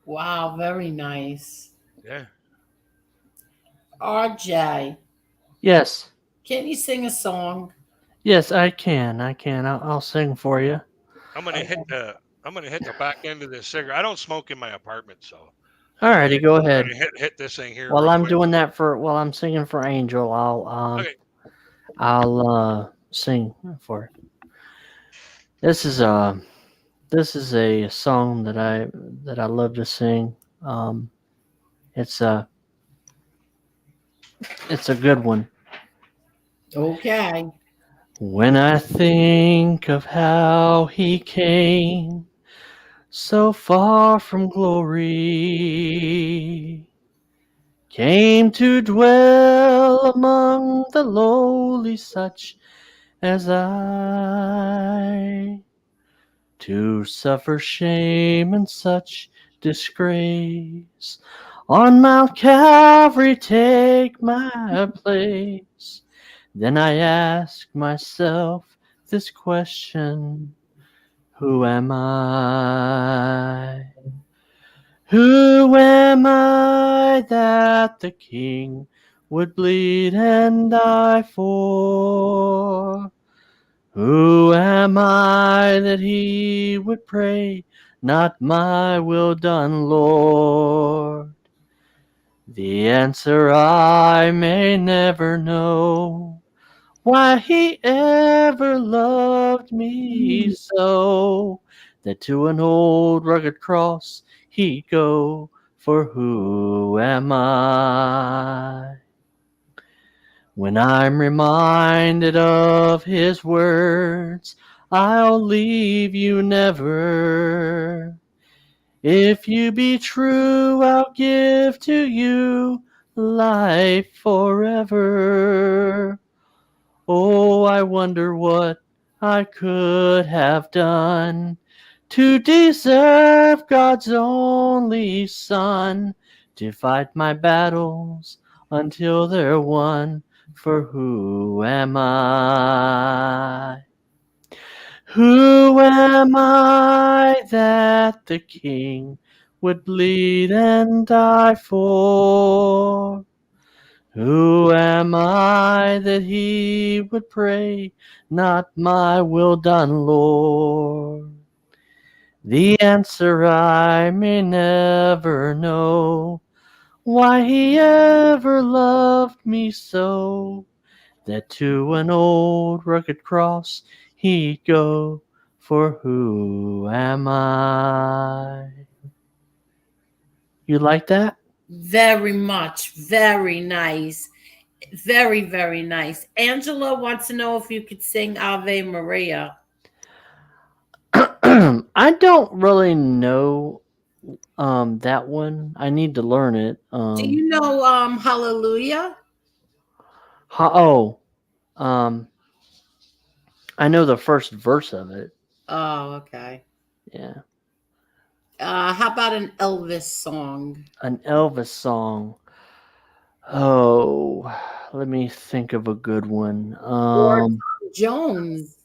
Wow, very nice. Yeah. RJ, Yes, can you sing a song? yes, I can. I'll sing for you. I'm gonna hit the back end of this cigarette. I don't smoke in my apartment, so Alrighty, go I'm ahead. gonna hit this thing here. While real I'm quick. doing that while I'm singing for Angel, Okay. I'll sing for it. This is a song that I love to sing. It's a good one. Okay. When I think of how he came so far from glory, came to dwell among the lowly such as I, to suffer shame and such disgrace, on Mount Calvary take my place. Then I ask myself this question: who am I? Who am I that the King would bleed and die for? Who am I that he would pray, not my will done, Lord? The answer I may never know, why he ever loved me so, that to an old rugged cross he'd go. For who am I? When I'm reminded of his words, I'll leave you never. If you be true, I'll give to you life forever. Oh, I wonder what I could have done to deserve God's only Son, to fight my battles until they're won. For who am I? Who am I that the king would bleed and die for? Who am I that he would pray, not my will done, Lord? The answer I may never know, why he ever loved me so, that to an old rugged cross he'd go, for who am I? You like that? Very much. Very nice. Very, very nice. Angela wants to know if you could sing Ave Maria. I don't really know that one. I need to learn it. Do you know Hallelujah? I know the first verse of it. Oh, okay. Yeah. How about an Elvis song? An Elvis song. Oh, let me think of a good one. Or Jones.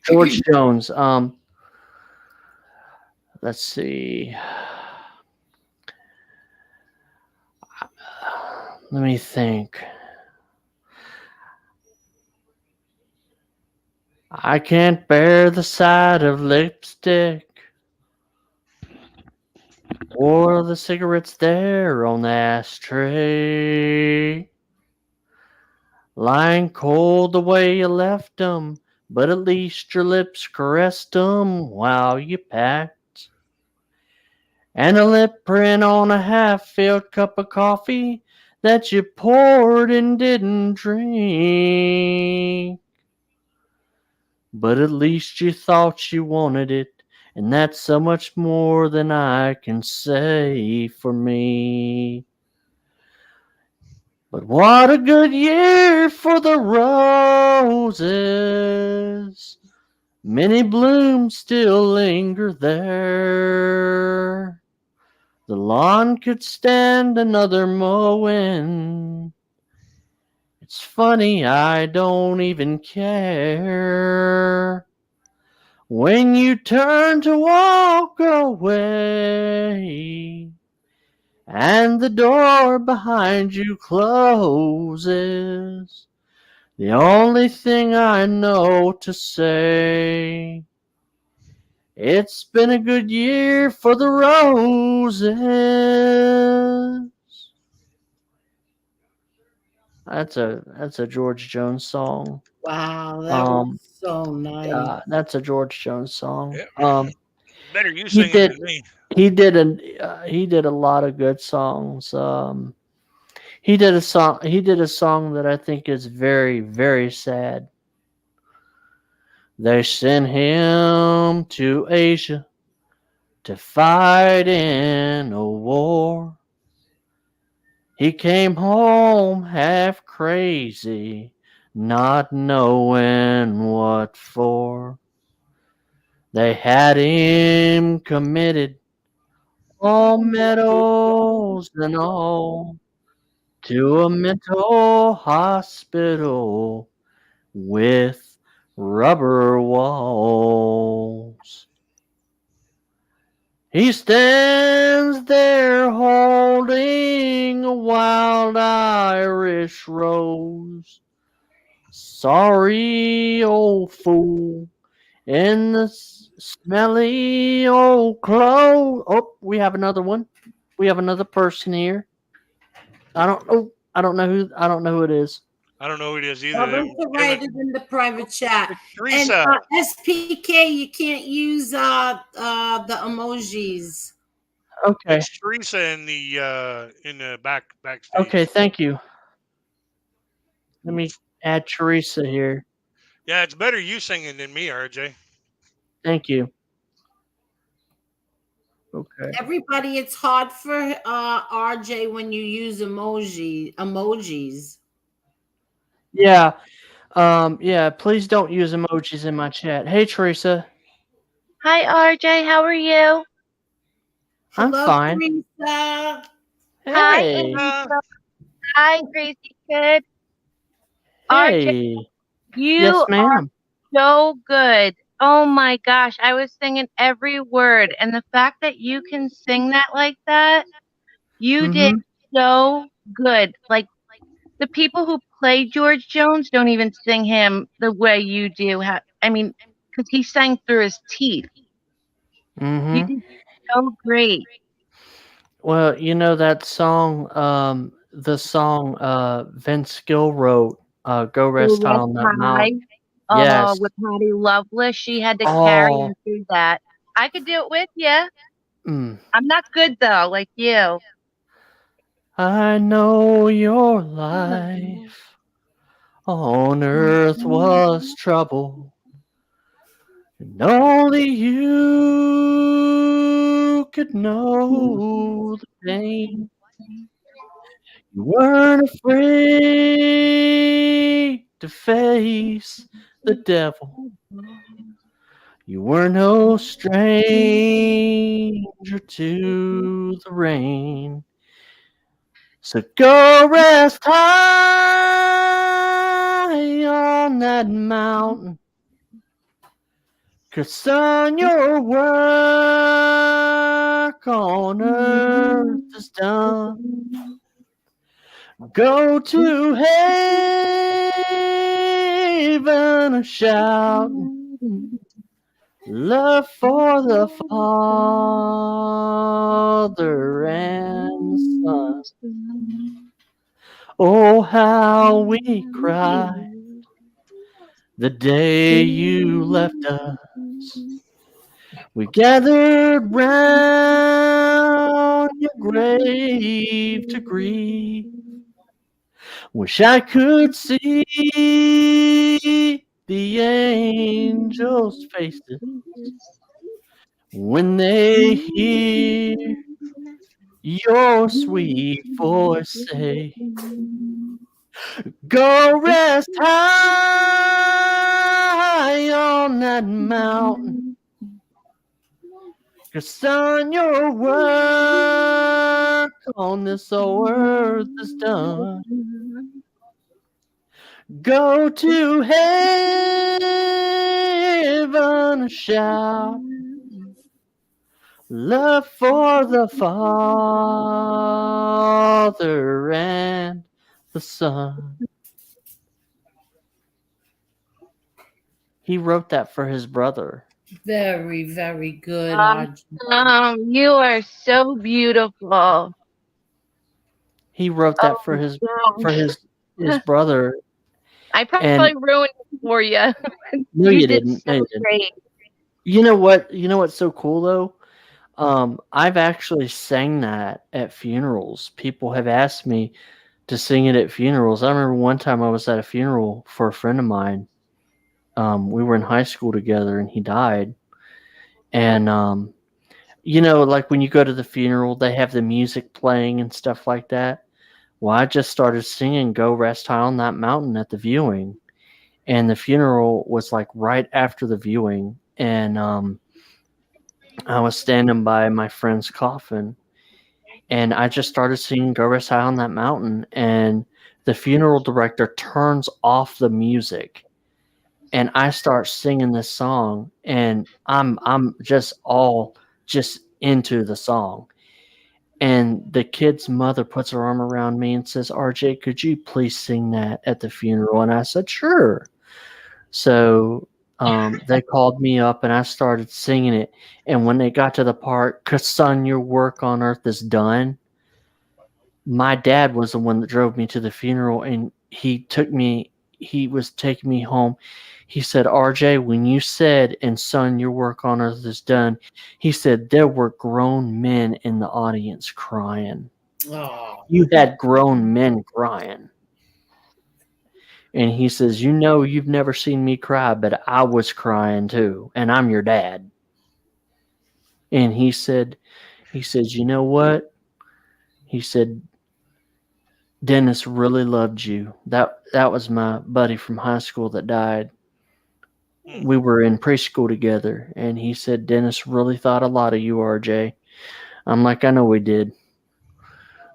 George Jones. Let's see. Let me think. I can't bear the sight of lipstick or the cigarettes there on the ashtray. Lying cold the way you left 'em, but at least your lips caressed 'em while you packed. And a lip print on a half-filled cup of coffee that you poured and didn't drink. But at least you thought you wanted it, and that's so much more than I can say for me. But what a good year for the roses. Many blooms still linger there. The lawn could stand another mowing. It's funny, I don't even care. When you turn to walk away, and the door behind you closes, the only thing I know to say, it's been a good year for the roses. That's a George Jones song. Wow, that was so nice. That's a George Jones song. Yeah. Better you he sing did- it than me. He did a lot of good songs. He did a song that I think is very, very sad. They sent him to Asia to fight in a war. He came home half crazy, not knowing what for. They had him committed, all medals and all, to a mental hospital with rubber walls. He stands there holding a wild Irish rose. Sorry, old fool, in the smelly old clothes. Oh, we have another one. We have another person here. I don't know who it is. I don't know who it is Tell either. them to write it in the private chat. And Teresa. SPK, you can't use the emojis. Okay. It's Teresa in the backstage. Okay, thank you. Let me add Teresa here. Yeah, it's better you singing than me, RJ. Thank you. Okay. Everybody, it's hard for RJ when you use emojis. Yeah. Yeah, please don't use emojis in my chat. Hey Teresa. Hi, RJ. How are you? I'm Hello, fine. Teresa. Hi, Hey. Angela. Hi, Crazy Kid. RJ, Hey. you Yes, are ma'am. so good. Oh my gosh, I was singing every word. And the fact that you can sing that like that, you did so good. Like the people who play George Jones don't even sing him the way you do. I mean, because he sang through his teeth. You Mm-hmm. did so great. Well, you know that song, the song Vince Gill wrote, "Go Rest High Rest on That High. Mountain." Oh, Yes. with Patty Loveless, she had to carry Oh. him through that. I could do it with you. Mm. I'm not good though, like you. I know your life on earth was trouble, and only you could know the pain. You weren't afraid to face the devil. You were no stranger to the rain. So go rest high on that mountain, 'cause son, your work on earth is done. Go to heaven a shouting, love for the Father and the Son. Oh, how we cried the day you left us. We gathered round your grave to grieve. Wish I could see the angels' faces when they hear your sweet voice say, go rest high on that mountain, 'cause son, your work on this old earth is done. Go to heaven, shout love for the Father and the Son. He wrote that for his brother. Very, very good, Um, Audrey. you are so beautiful. He wrote Oh that for his gosh. brother. I And probably ruined it for you. no, You you did didn't. No, so you didn't. great. You know what? You know what's so cool though? I've actually sang that at funerals. People have asked me to sing it at funerals. I remember one time I was at a funeral for a friend of mine. We were in high school together, and he died. And you know, like when you go to the funeral, they have the music playing and stuff like that. Well, I just started singing "Go Rest High on That Mountain" at the viewing, and the funeral was like right after the viewing, and I was standing by my friend's coffin, and I just started singing "Go Rest High on That Mountain," and the funeral director turns off the music, and I start singing this song, and I'm just all just into the song. And the kid's mother puts her arm around me and says, "RJ, could you please sing that at the funeral?" And I said, "Sure." So they called me up, and I started singing it. And when they got to the part, "'Cause son, your work on earth is done," my dad was the one that drove me to the funeral, and he was taking me home. He said, "RJ, when you said, 'and son, your work on earth is done,' he said there were grown men in the audience crying. Oh, You had grown men crying." And he says, "You know, you've never seen me cry, but I was crying too, and I'm your dad." And he said, "You know what?" He said, "Dennis really loved you." That was my buddy from high school that died. We were in preschool together, and he said, "Dennis really thought a lot of you, RJ." I'm like, "I know he did."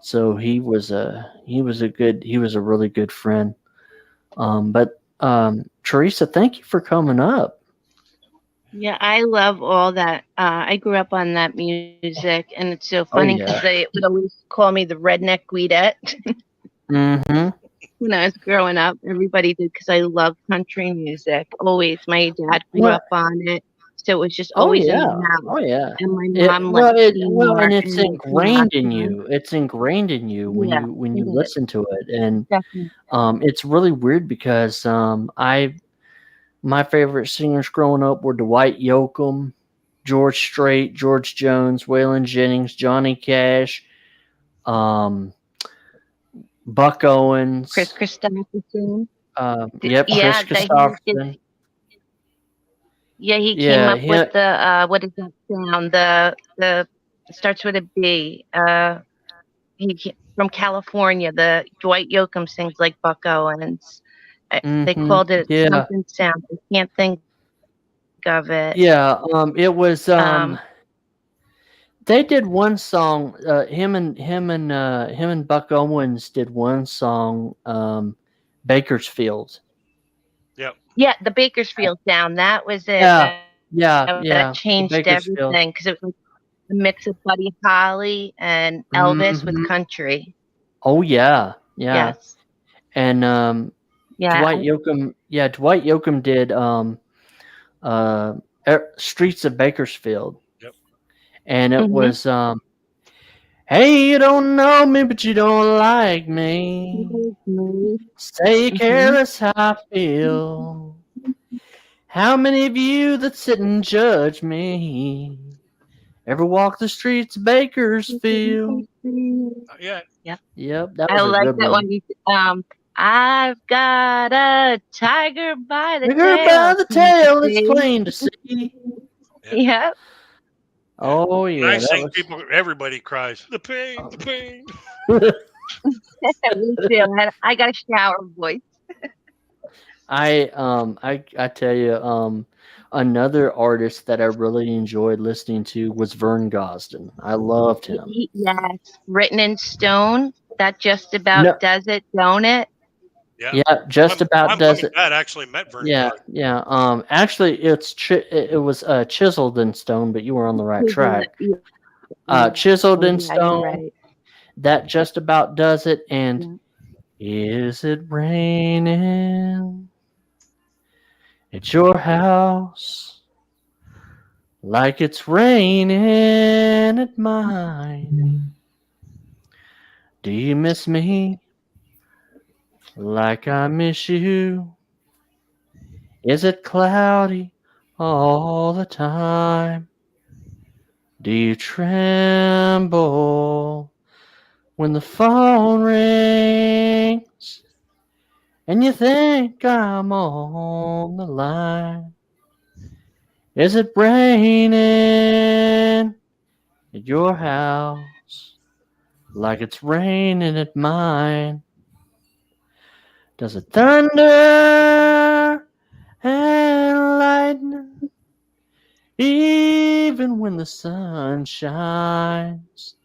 So he was a really good friend. But Teresa, thank you for coming up. Yeah, I love all that. I grew up on that music, and it's so funny because yeah. they would always call me the redneck Guidette Mm-hmm. when I was growing up. Everybody did because I love country music. Always, my dad grew Well, up on it, so it was just oh always in yeah. the house. Oh yeah. And my mom liked Dean And it's Martin and ingrained in Sinatra. you. It's ingrained in you Yeah, when it you is listen to it, and definitely. it's really weird because my favorite singers growing up were Dwight Yoakam, George Strait, George Jones, Waylon Jennings, Johnny Cash, um, Buck Owens. Chris Christopherson. Yep, Yeah, Chris he did. Christopherson. Yeah, he came Yeah, up with the what is that sound? The it starts with a B. From California. The Dwight Yoakam sings like Buck Owens. They called it yeah, something sound. I can't think of it. yeah. It was Um, they did one song. Him and Buck Owens did one song. Bakersfield. Yep. yeah, the Bakersfield sound. That was it. Yeah, yeah, That yeah. The changed Bakersfield. everything because it was a mix of Buddy Holly and Elvis with Mhm. country. Oh yeah, yeah. Yes. And Yeah. Dwight Yoakam. Yeah, Dwight Yoakam did Streets of Bakersfield. Yep. And it Mhm. was hey, you don't know me, but you don't like me. Say you care as how I feel. How many of you that sit and judge me ever walk the streets of Bakersfield? Not yet. Yep, that I was a like good that one. one. I've got a tiger by the Tiger tail. by the tail, it's see? plain to see. Yep. Oh When yeah, I that sing, was. everybody cries. The pain, the pain. Me too. I got a shower voice. I tell you, another artist that I really enjoyed listening to was Vern Gosdin. I loved him. Yes. Written in stone. That just about No, does it, don't it? Yeah. yeah, just My about mom does and it. dad actually met Vern Yeah, Gosdin. yeah. Actually, it was chiseled in stone, but you were on the right track. Chiseled in Yeah, you're stone. right. That just about does it. And Yeah. is it raining at your house like it's raining at mine? Do you miss me like I miss you? Is it cloudy all the time? Do you tremble when the phone rings and you think I'm on the line? Is it raining at your house like it's raining at mine? Does it thunder and lightning even when the sun shines?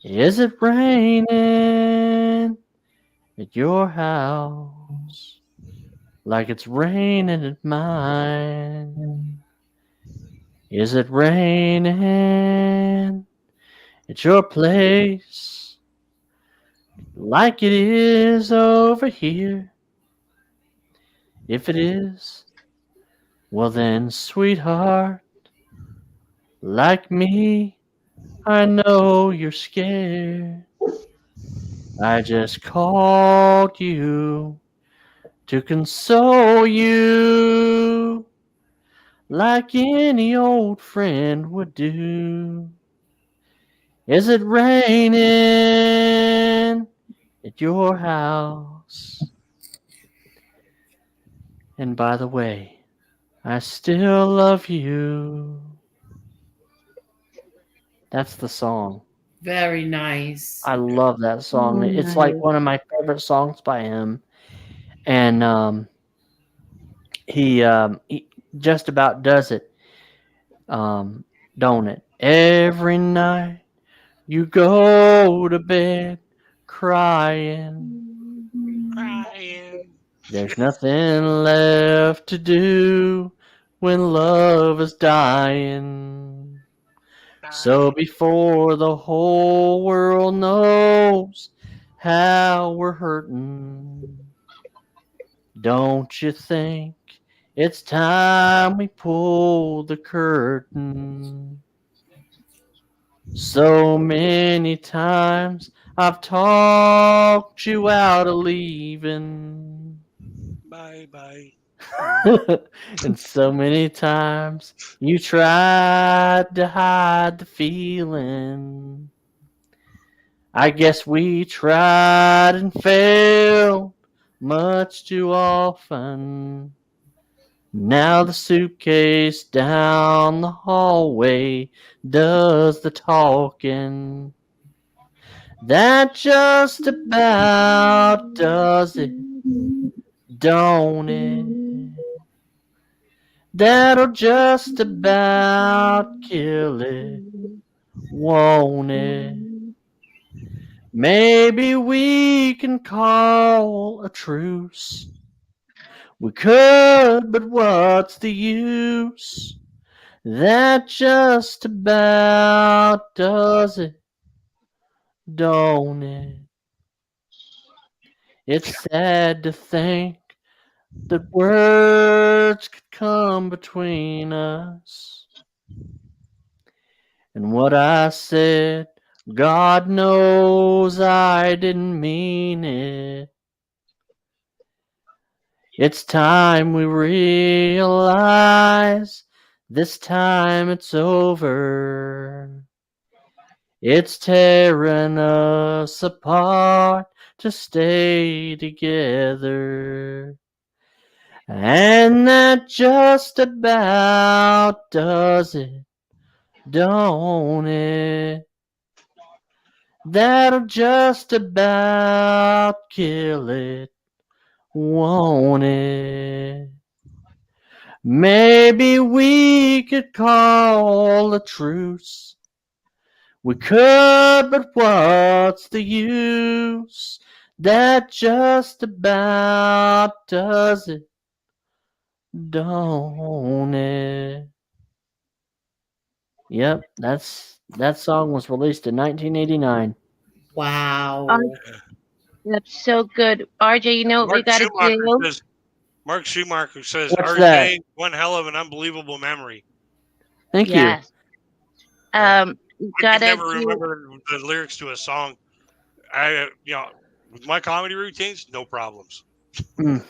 Is it raining at your house like it's raining at mine? Is it raining at your place like it is over here? If it is, well then, sweetheart, like me, I know you're scared. I just called you to console you like any old friend would do. Is it raining at your house? And by the way, I still love you. That's the song. Very nice. I love that song. It's like one of my favorite songs by him. And he just about does it. Don't it? Every night you go to bed crying. Crying. There's nothing left to do when love is dying. So before the whole world knows how we're hurting, don't you think it's time we pull the curtain? So many times I've talked you out of leaving. Bye bye. And so many times you tried to hide the feeling. I guess we tried and failed much too often. Now the suitcase down the hallway does the talking. That just about does it, don't it? That'll just about kill it, won't it? Maybe we can call a truce. We could, but what's the use? That just about does it, don't it? It's sad to think that words could come between us. And what I said, God knows I didn't mean it. It's time we realize this time it's over. It's tearing us apart to stay together. And that just about does it, don't it? That'll just about kill it, won't it? Maybe we could call a truce. We could, but what's the use? That just about does it, don't it? Yep, that song was released in 1989. Wow. That's so good. RJ, you know what we got to do? Mark Schumacher says, What's RJ, that? one hell of an unbelievable memory. Thank Yes. I can Gotta never do. remember the lyrics to a song. With my comedy routines, no problems. you.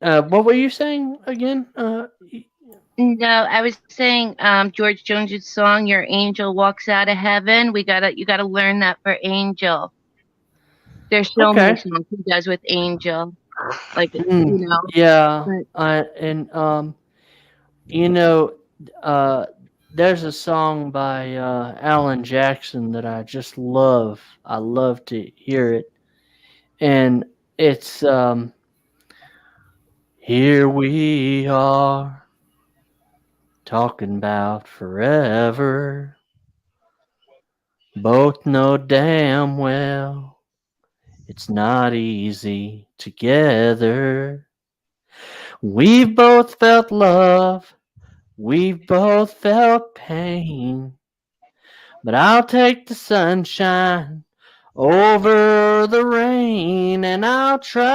What were you saying again? No, I was saying George Jones's song "Your Angel Walks Out of Heaven." You gotta learn that for Angel. There's so many Okay. songs he does with Angel, like Yeah, but- there's a song by Alan Jackson that I just love. I love to hear it, and it's here we are talking about forever. Both know damn well it's not easy together. We've both felt love, we've both felt pain, but I'll take the sunshine over the rain, and I'll try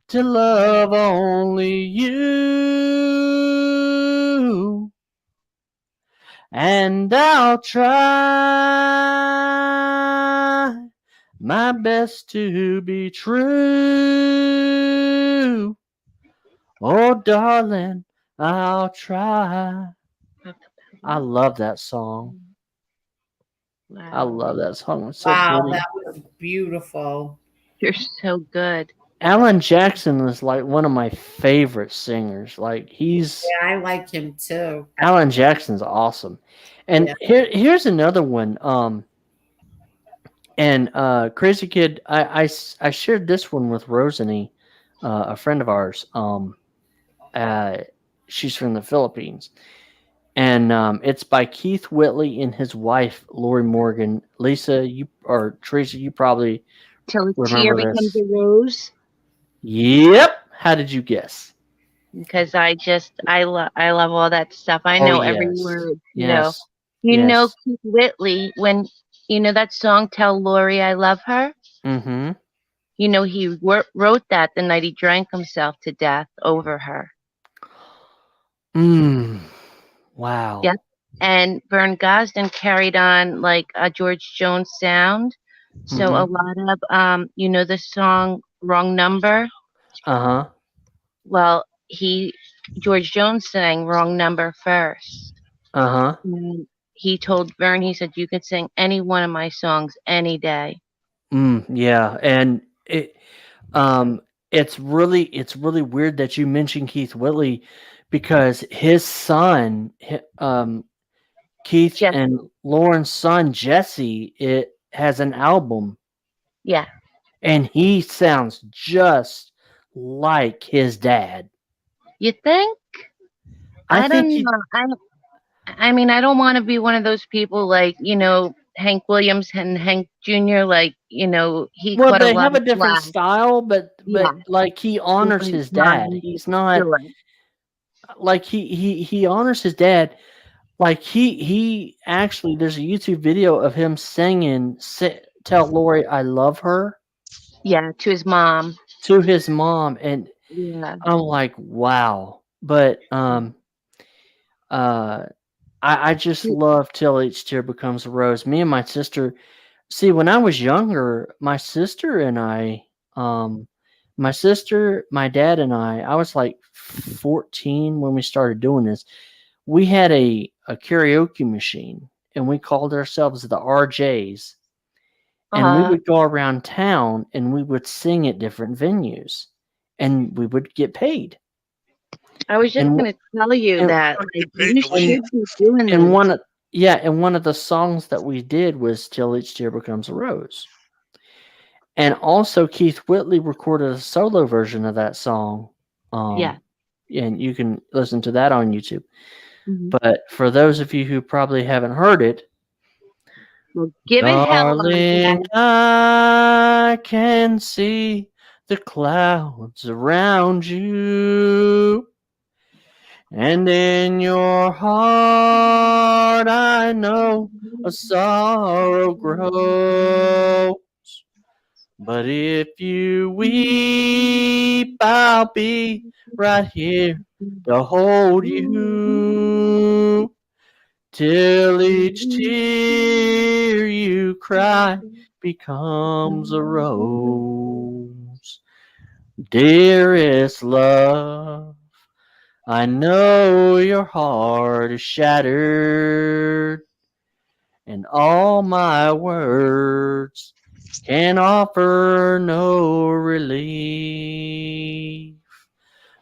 to love only you, and I'll try my best to be true. Oh, darling, I'll try. I love that song. I love that song. It's so Wow, pretty. that was beautiful. You're so good. Alan Jackson is like one of my favorite singers. Like Yeah, I like him too. Alan Jackson's awesome. And Yeah. here's another one. And Crazy Kid, I shared this one with Rosany, a friend of ours. She's from the Philippines, and it's by Keith Whitley and his wife Lori Morgan. Lisa, you or Teresa, you probably Till a remember tear becomes this. a rose. Yep, How did you guess? because I love all that stuff. I Oh, know every yes. word. Yes. You know Yes. Keith Whitley when that song "Tell Lori I Love Her." Mm-hmm. He wrote that the night he drank himself to death over her. Wow. Yep. And Vern Gosdin carried on like a George Jones sound. So a Mhm. lot of the song "Wrong Number." Uh-huh. Well, George Jones sang "Wrong Number" first. Uh-huh. And he told Vern, he said, "You can sing any one of my songs any day." Yeah, and um it's really weird that you mentioned Keith Whitley because his son Keith Just and Lauren's son Jesse it has an album yeah. and he sounds just like his dad. You think? I I think don't know. I mean, I don't want to be one of those people like, Hank Williams and Hank Jr. Like, he well caught a they lot have a of different flack. style but Yeah. like he honors But his not dad. his He's not story. like he honors his dad. Like he actually there's a YouTube video of him singing "Tell Lori I Love Her" Yeah, to his mom. to his mom, and Yeah. I'm like, wow. But uh, I just love "Till Each Tear Becomes a Rose." Me and my sister, see, when I was younger, my sister and I, my sister, my dad, and I was like 14 when we started doing this. We had a karaoke machine and we called ourselves the RJs. And we would go around town and we would sing at different venues and we would get paid. I was just And gonna tell you and, that Like, like get paid you to should leave. be doing and this. one of the songs that we did was "Till Each Tear Becomes a Rose." And also Keith Whitley recorded a solo version of that song. Yeah. And you can listen to that on YouTube. Mhm. But for those of you who probably haven't heard it, Well, give it hell, darling, RJ. I can see the clouds around you, and in your heart I know a sorrow grows. But if you weep, I'll be right here to hold you. Till each tear you cry becomes a rose. Dearest love, I know your heart is shattered, and all my words can offer no relief.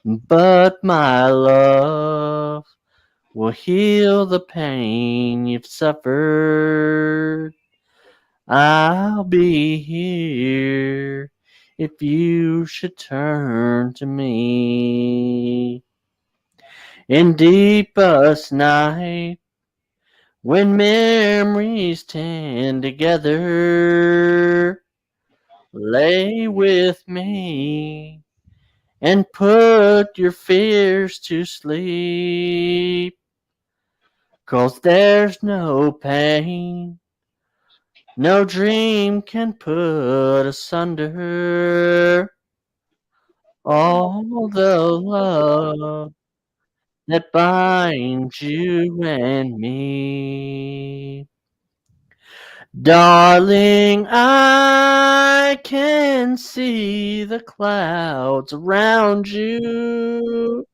But my love will heal the pain you've suffered. I'll be here if you should turn to me. In deepest night, when memories tend together, lay with me and put your fears to sleep. 'Cause there's no pain, no dream can put asunder all the love that binds you and me. Darling, I can see the clouds around you.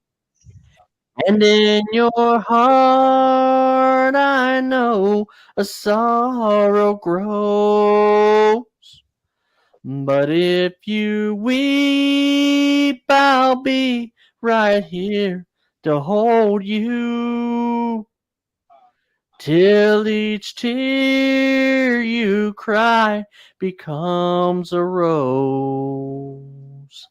And in your heart, I know a sorrow grows. But if you weep, I'll be right here to hold you. Till each tear you cry becomes a rose.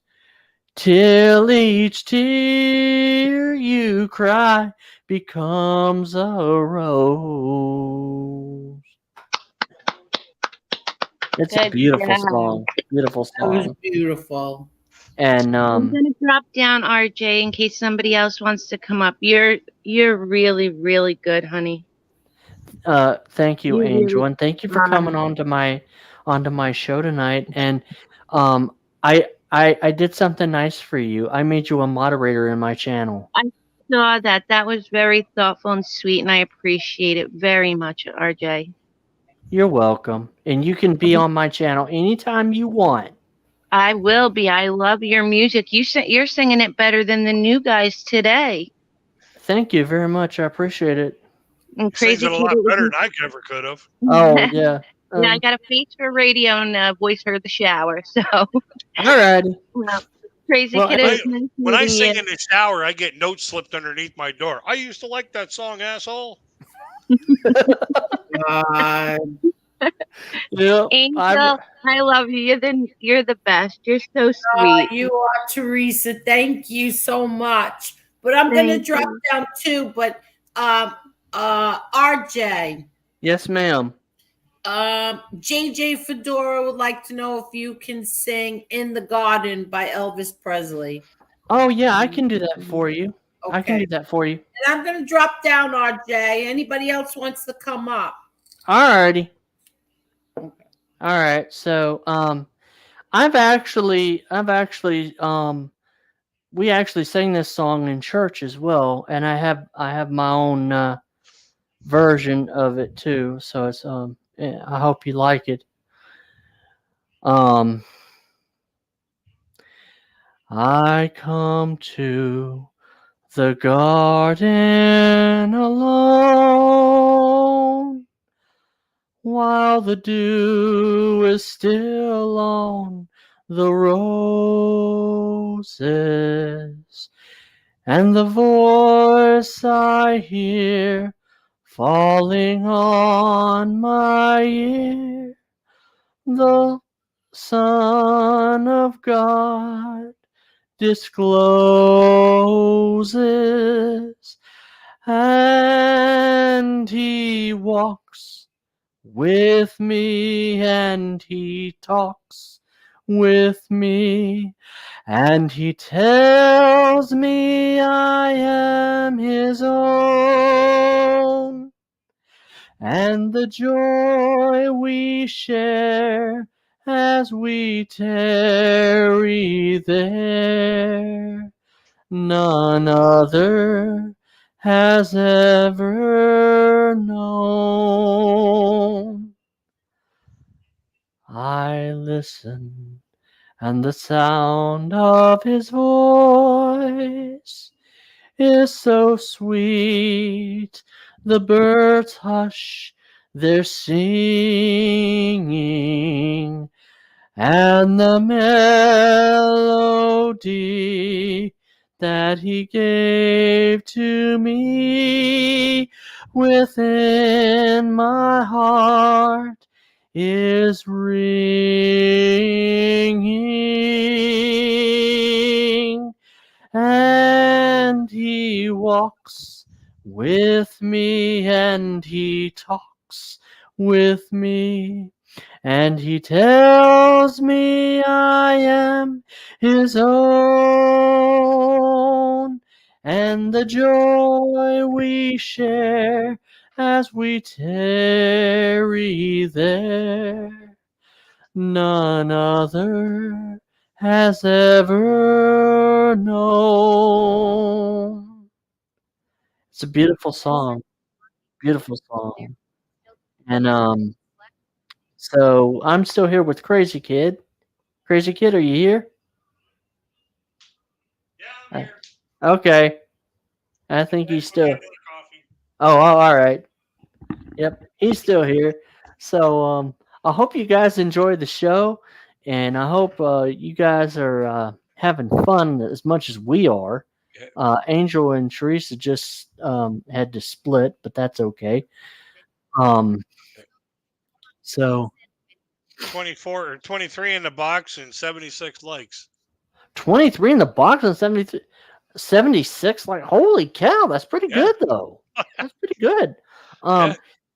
Till each tear you cry becomes a rose. It's a Good beautiful job. song. Beautiful That was song. beautiful. And I'm gonna drop down, RJ, in case somebody else wants to come up. You're really, really good, honey. thank you, You Angel, really and thank you for are. coming onto my show tonight. And I did something nice for you. I made you a moderator in my channel. I saw that. That was very thoughtful and sweet, and I appreciate it very much, RJ. You're welcome. And you can be on my channel anytime you want. I will be. I love your music. You're singing it better than the new guys today. Thank you very much. I appreciate it. And He sings Crazy it a Kid, lot it better was. than I ever could have. Oh yeah. Yeah, I got a face for radio and a voice for the shower. So, Alrighty. well, Crazy Well, Kid, it was nice When I meeting sing you. in the shower, I get notes slipped underneath my door. I used to like that song, asshole. Yeah. Angel, I love you. You're the best. You're so sweet. You are, Teresa. Thank you so much. But I'm going to Thank drop you. down too. But RJ, Yes, ma'am. JJ Fedora would like to know if you can sing "In the Garden" by Elvis Presley. Oh yeah, I can do that for you. Okay. I can do that for you. And I'm going to drop down, RJ. Anybody else wants to come up? Alrighty. All right. So I've actually we actually sang this song in church as well, and I have my own version of it too. So it's yeah, I hope you like it. I come to the garden alone while the dew is still on the roses, and the voice I hear falling on my ear, the Son of God discloses, and he walks with me, and he talks with me, and he tells me I am his own, and the joy we share as we tarry there, none other has ever known. I listen, and the sound of his voice is so sweet. The birds hush their singing, and the melody that he gave to me within my heart is ringing, and he walks with me, and he talks with me, and he tells me I am his own, and the joy we share as we tarry there, none other has ever known. It's a beautiful song. Beautiful song. And so I'm still here with Crazy Kid. Crazy Kid, are you here? Yeah, I'm here. Okay. I think he's still. Coffee. Oh, all right. Yep, he's still here. So I hope you guys enjoyed the show, and I hope you guys are having fun as much as we are. Angel and Teresa just had to split, but that's okay. So 24 or 23 in the box and 76 likes. 23 in the box and 76. Like, holy cow, that's pretty good though. That's pretty good. Yeah.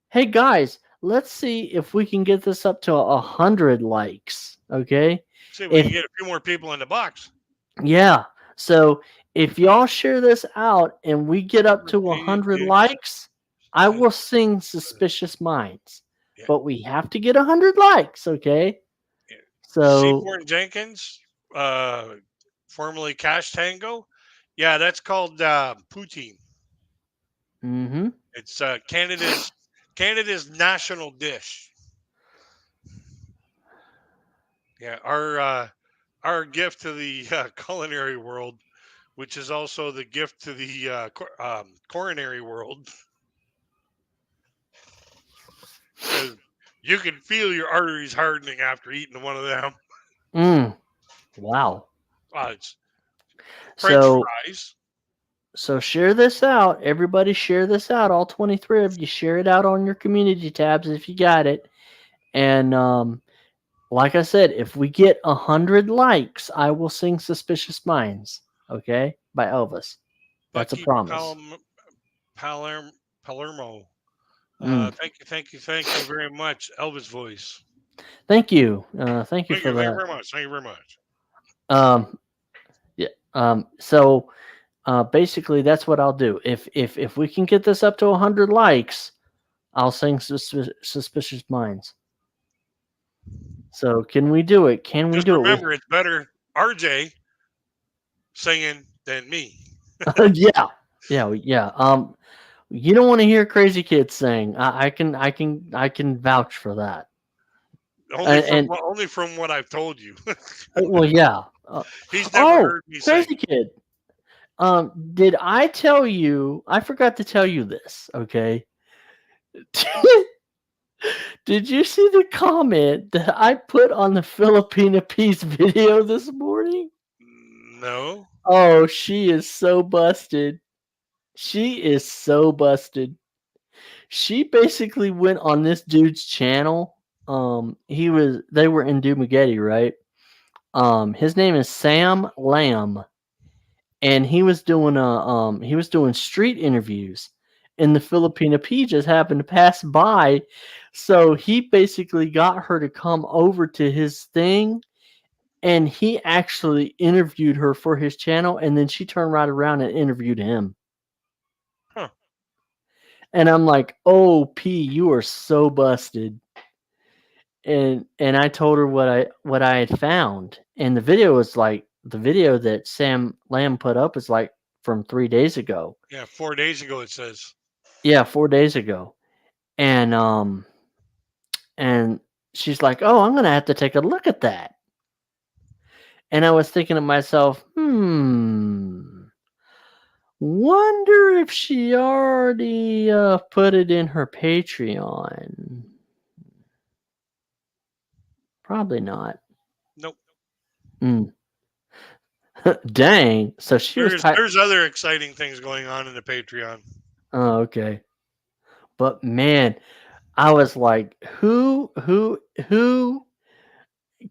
Hey guys, let's see if we can get this up to 100 likes. Okay. See if we can get a few more people in the box. Yeah. So if y'all share this out and we get up to Hey, 100 dude. likes, I Yeah. will sing Suspicious Minds. Yeah. But we have to get 100 likes, okay? Yeah. So, Seaborn Jenkins, formerly Cash Tango. Yeah, that's called poutine. mhm. It's Canada's national dish. Yeah, our gift to the culinary world, which is also the gift to the coronary world, because you can feel your arteries hardening after eating one of them. Wow. It's French So fries. so share this out. Everybody share this out. All 23 of you share it out on your community tabs if you got it. And like I said, if we get 100 likes, I will sing Suspicious Minds, okay? By Elvis. That's a Bucky promise. Palermo. Mm. Thank you very much, Elvis voice. Thank you. Thank you Thank for you that. very much. Thank you very much. Yeah. So basically, that's what I'll do. If we can get this up to 100 likes, I'll sing Suspicious Minds. So can we do it? Can we Just do remember, it's better RJ singing than me. it? Yeah. You don't want to hear crazy kids sing. I can vouch for that. And Only from what I've told you. well, yeah. He's never Oh, heard me sing. crazy kid. Did I tell you? I forgot to tell you this. Okay. Did you see the comment that I put on the Filipina Peace video this morning? No. Oh, she is so busted. She is so busted. She basically went on this dude's channel. They were in Dumageddon, right? His name is Sam Lamb, and he was doing street interviews, and the Filipina P just happened to pass by, so he basically got her to come over to his thing, and he actually interviewed her for his channel, and then she turned right around and interviewed him. Huh. And I'm like, "Oh, P, you are so busted." And I told her what I had found, and the video was like the video that Sam Lamb put up is like from 3 days ago. Yeah, 4 days ago it says. Yeah, 4 days ago, and she's like, "Oh, I'm gonna have to take a look at that." And I was thinking to myself, wonder if she already put it in her Patreon. Probably not. Nope. Dang. So she was. There's other exciting things going on in the Patreon. Oh, okay. But man, I was like, who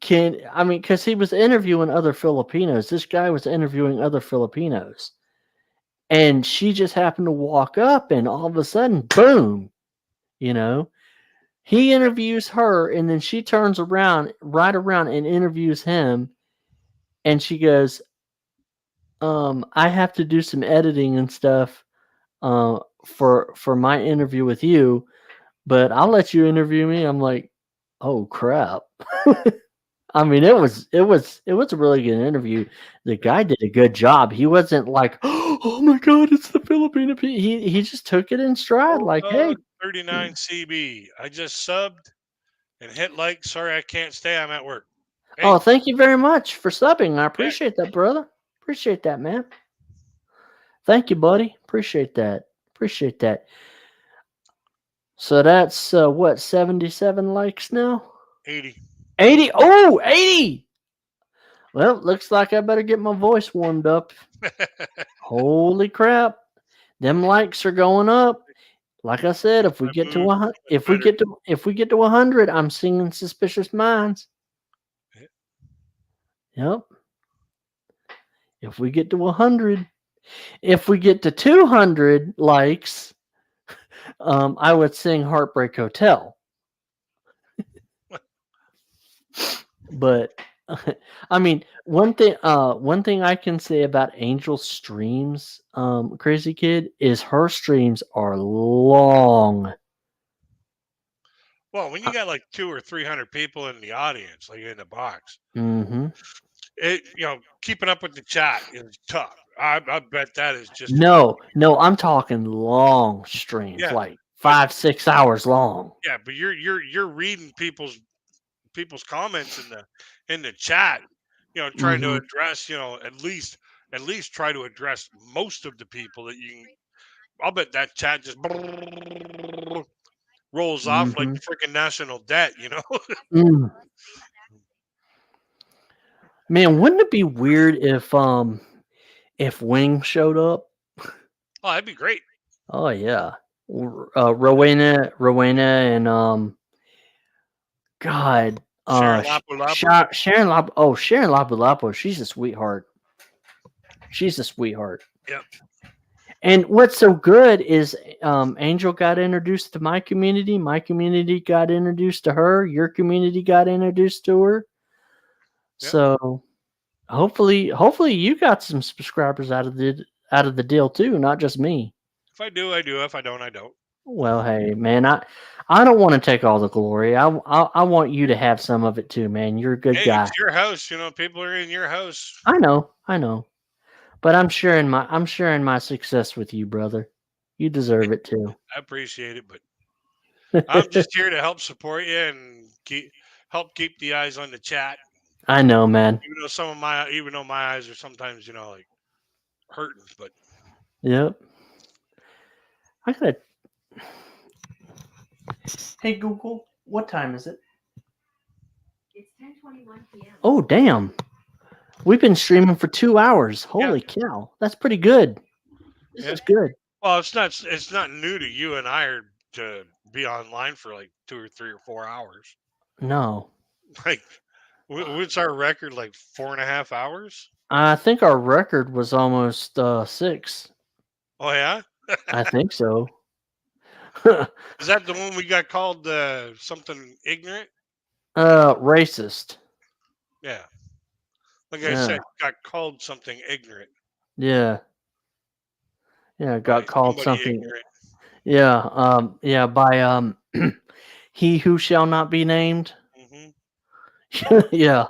can, I mean, because he was interviewing other Filipinos. This guy was interviewing other Filipinos. And she just happened to walk up, and all of a sudden, boom, you know, he interviews her, and then she turns around, right around, and interviews him. And she goes, I have to do some editing and stuff for my interview with you, but I'll let you interview me. I'm like, oh crap. I mean, it was a really good interview. The guy did a good job. He wasn't like, oh my god, it's the Filipino P. He just took it in stride, like, hey. 39 CB. I just subbed and hit like. Sorry, I can't stay. I'm at work. Hey. Oh, thank you very much for subbing. I appreciate that, brother. Appreciate that, man. Thank you, buddy. Appreciate that. Appreciate that. So that's what, 77 likes now? 80. 80. Oh, 80. Well, looks like I better get my voice warmed up. Holy crap. Them likes are going up. Like I said, if we get to 100, if we get to 100, I'm singing Suspicious Minds. Yep. If we get to 100, if we get to 200 likes, I would sing Heartbreak Hotel. But I mean, one thing I can say about Angel's streams, Crazy Kid, is her streams are long. Well, when you got like 200 or 300 people in the audience, like in the box, Mm-hmm. keeping up with the chat is tough. I bet that is just No, I'm talking long streams, yeah, like but 5-6 hours long. yeah, but you're reading people's comments in the chat, trying to Mm-hmm. address, at least try to address most of the people that you can. I'll bet that chat just rolls off like Mm-hmm. the freaking national debt. Mm. Man, wouldn't it be weird if Wing showed up? Oh, that'd be great. Oh yeah, Rowena, and God, Sharon Lapu Lapu. Sharon Lap. Oh, Sharon Lapu Lapu. She's a sweetheart. She's a sweetheart. Yep. And what's so good is Angel got introduced to my community. My community got introduced to her. Your community got introduced to her. Yep. So hopefully you got some subscribers out of the deal too, not just me. If I do, I do. If I don't, I don't. Well, hey man, I don't want to take all the glory. I want you to have some of it too, man. You're a good Hey, guy. it's your house. People are in your house. I know. But I'm sharing my success with you, brother. You deserve it too. I appreciate it, but I'm just here to help support you and help keep the eyes on the chat. I know, man. Even though my eyes are sometimes, like hurting, but Yep. I gotta. Hey Google, what time is it? It's 10:21 p.m. Oh damn, we've been streaming for 2 hours. Holy cow, that's pretty good. This is good. well, it's not new to you and I to be online for like 2 or 3 or 4 hours. No, Like, what's our record? Like 4.5 hours? I think our record was almost 6. Oh yeah, I think so. is that the one we got called something ignorant? Racist. Yeah, like I said, got called something ignorant. Yeah. Yeah, got by called somebody something. ignorant. Yeah, by he who shall not be named. Hmm. yeah.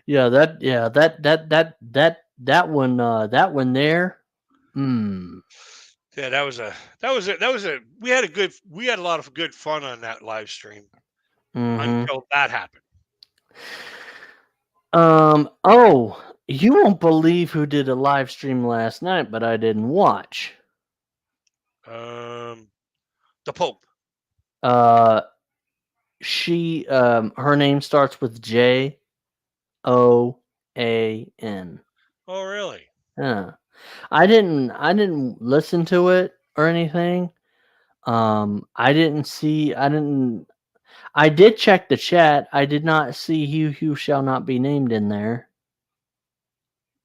That one there. Yeah, we had a lot of good fun on that live stream until that happened. Oh, you won't believe who did a live stream last night, but I didn't watch. The Pope. She her name starts with J O A N. Oh, really? Yeah. I didn't listen to it or anything. I did check the chat. I did not see he who shall not be named in there.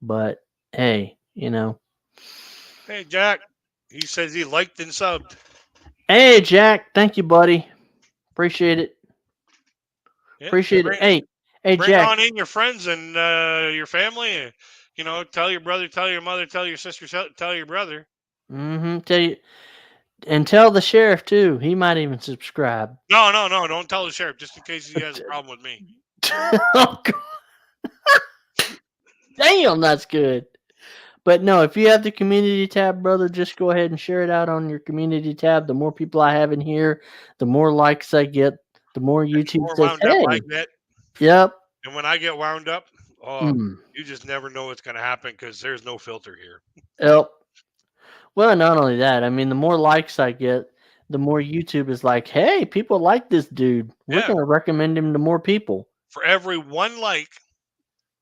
But hey, Hey, Jack. He says he liked and subbed. Hey Jack, thank you, buddy. Appreciate it. Yeah, Appreciate it. Hey, bring Jack. on in your friends and your family. Tell your brother, tell your mother, tell your sister, tell your brother. Tell the sheriff too. He might even subscribe. No, don't tell the sheriff, just in case he has a problem with me. Oh, damn, that's good. But no, if you have the community tab, brother, just go ahead and share it out on your community tab. The more people I have in here, the more likes I get, the more YouTube says, hey. I get. Yep. And when I get wound up, you just never know what's going to happen because there's no filter here. Yep. Well, not only that, I mean, the more likes I get, the more YouTube is like, hey, people like this dude. We're going to recommend him to more people. For every one like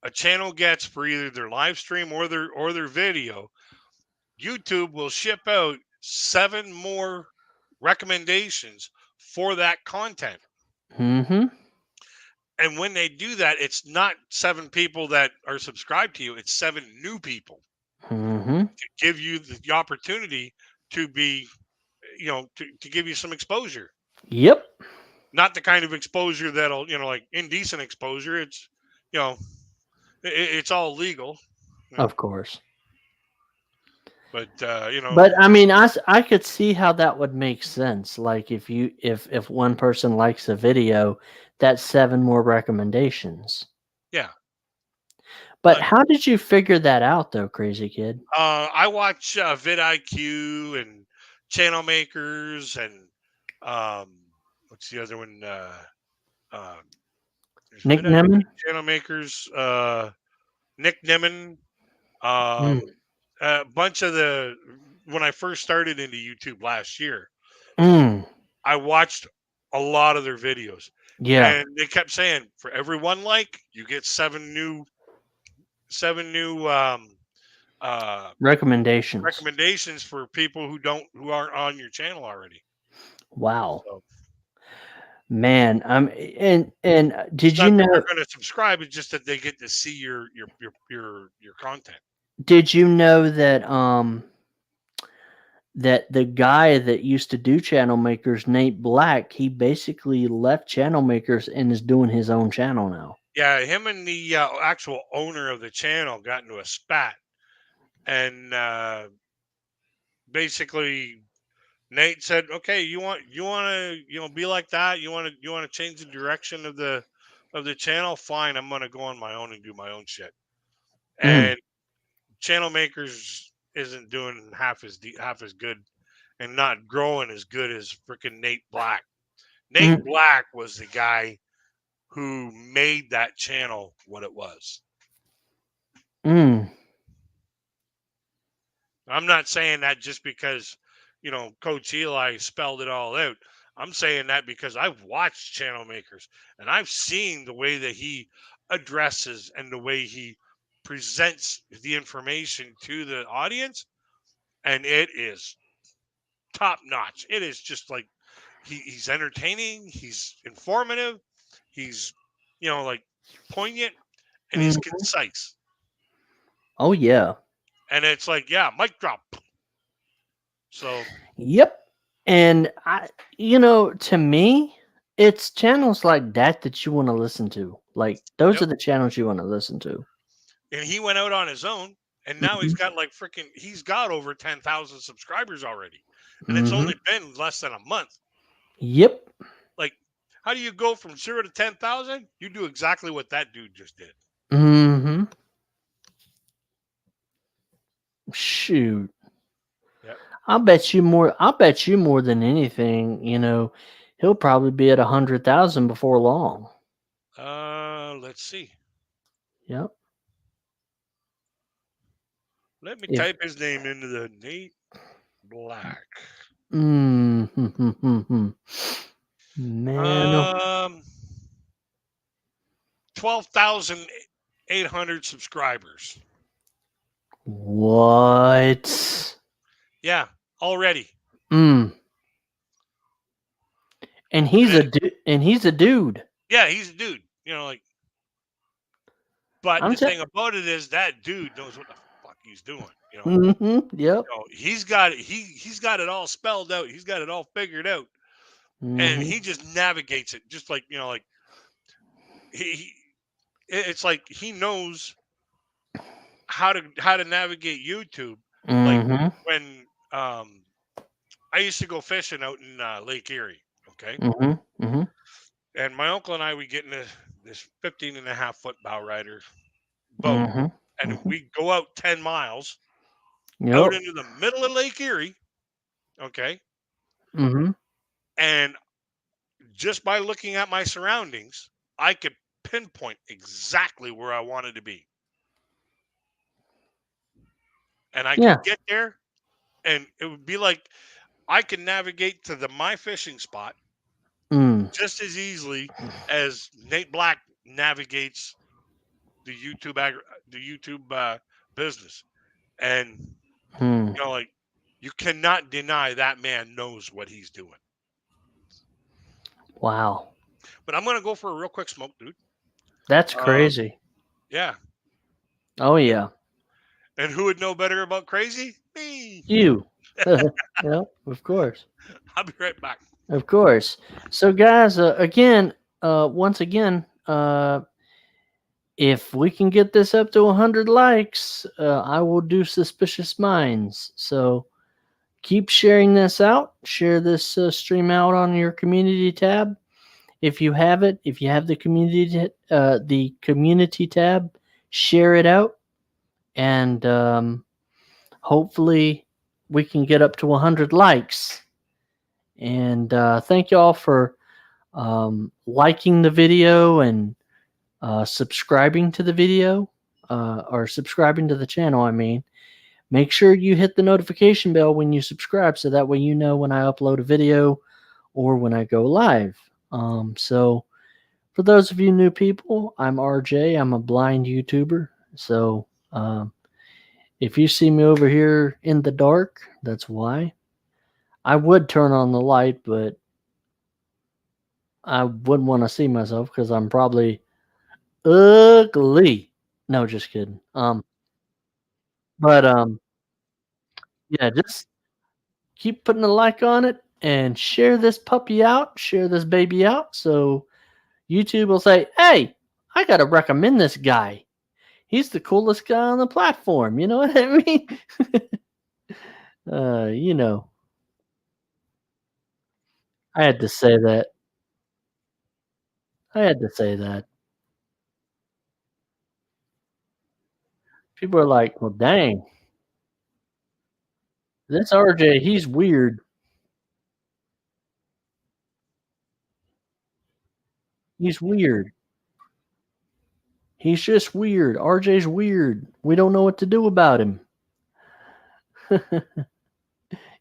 a channel gets for either their live stream or their video, YouTube will ship out 7 more recommendations for that content. Mm-hmm. And when they do that, it's not 7 people that are subscribed to you. It's 7 new people to give you the opportunity to be, to give you some exposure. Yep. Not the kind of exposure that'll, like indecent exposure. It's, It's all legal, Of course. but you know, But I mean, I could see how that would make sense. Like if one person likes a video, that's 7 more recommendations. yeah. But But how did you figure that out though, crazy kid? I watch vidIQ and Channel Makers and what's the other one? Uh, there's Nick vidIQ, Nemon? Channel Makers, Nick Nimmin, Mm. a bunch of the when I first started into YouTube last year, Mm. I watched a lot of their videos, Yeah. and they kept saying for every one like you get 7 new uh, Recommendations. recommendations for people who aren't on your channel already. Wow. So Man, and did it's you not that know they're going to subscribe; it's just that they get to see your content. that the guy that used to do Channel Makers, Nate Black, he basically left Channel Makers and is doing his own channel now. Yeah, him and the actual owner of the channel got into a spat, and basically Nate said, "Okay, you want to be like that? You want to change the direction of the channel? Fine, I'm going to go on my own and do my own shit." Mm. And Channel Makers isn't doing half as good and not growing as good as freaking Nate Black. Nate Black was the guy who made that channel what it was. Mm. I'm not saying that just because, Coach Eli spelled it all out. I'm saying that because I've watched Channel Makers and I've seen the way that he addresses and the way he presents the information to the audience, and it is top notch. It is just like he's entertaining, he's informative, he's like poignant, and he's concise. Oh yeah. And it's like, yeah, mic drop. So Yep. And to me, it's channels like that you want to listen to. Like those are the channels you want to listen to. And he went out on his own, and now he's got he's got over 10,000 subscribers already, and it's only been less than a month. Yep. Like, how do you go from 0 to 10,000? You do exactly what that dude just did. Mm-hmm. Shoot. Yep. I'll bet you more than anything, he'll probably be at 100,000 before long. Let's see. Yep. Let me type his name into the Nate Black. Man. 12,800 subscribers. What? Yeah, already. And he's a dude. Yeah, he's a dude. But I'm the thing about it is that dude knows what the fuck he's doing. Yep. He's got it. He's got it all spelled out. He's got it all figured out, and he just navigates it. Just like it's like he knows how to navigate YouTube. Like when I used to go fishing out in Lake Erie. Okay. And my uncle and I, we get in this 15.5-foot bow rider boat, and we go out 10 miles out into the middle of Lake Erie. Okay. And just by looking at my surroundings, I could pinpoint exactly where I wanted to be. And I could get there, and it would be like I can navigate to my fishing spot just as easily as Nate Black navigates the YouTube business. And you cannot deny that man knows what he's doing. Wow. But I'm gonna go for a real quick smoke, dude. That's crazy. Yeah. Oh yeah. And who would know better about crazy? Me. You. Yeah, of course. I'll be right back. Of course. So guys, once again, if we can get this up to 100 likes, I will do Suspicious Minds. So keep sharing this out. Share this stream out on your community tab. If you have it, if you have the community tab, share it out, and hopefully we can get up to 100 likes. And thank you all for liking the video and subscribing to the video, or subscribing to the channel. I mean, make sure you hit the notification bell when you subscribe, so that way you know when I upload a video or when I go live. So for those of you new people, I'm RJ. I'm a blind YouTuber. So if you see me over here in the dark, that's why. I would turn on the light, but I wouldn't want to see myself because I'm probably ugly. No, just kidding. But yeah, just keep putting a like on it and share this puppy out, share this baby out, so YouTube will say, "Hey, I gotta recommend this guy. He's the coolest guy on the platform." You know what I mean? You know, I had to say that. I had to say that. People are like, "Well, dang, this RJ, he's weird. He's weird. He's just weird. RJ's weird. We don't know what to do about him."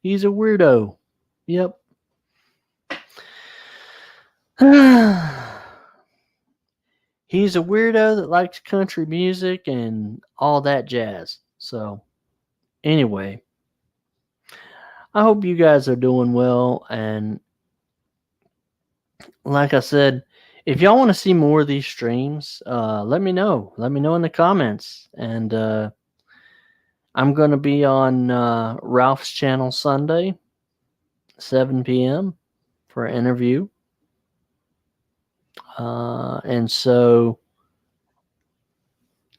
He's a weirdo. Yep. He's a weirdo that likes country music and all that jazz. So, anyway, I hope you guys are doing well. And like I said, if y'all want to see more of these streams, let me know. Let me know in the comments. And I'm going to be on Ralph's channel Sunday, 7 p.m. for an interview. And so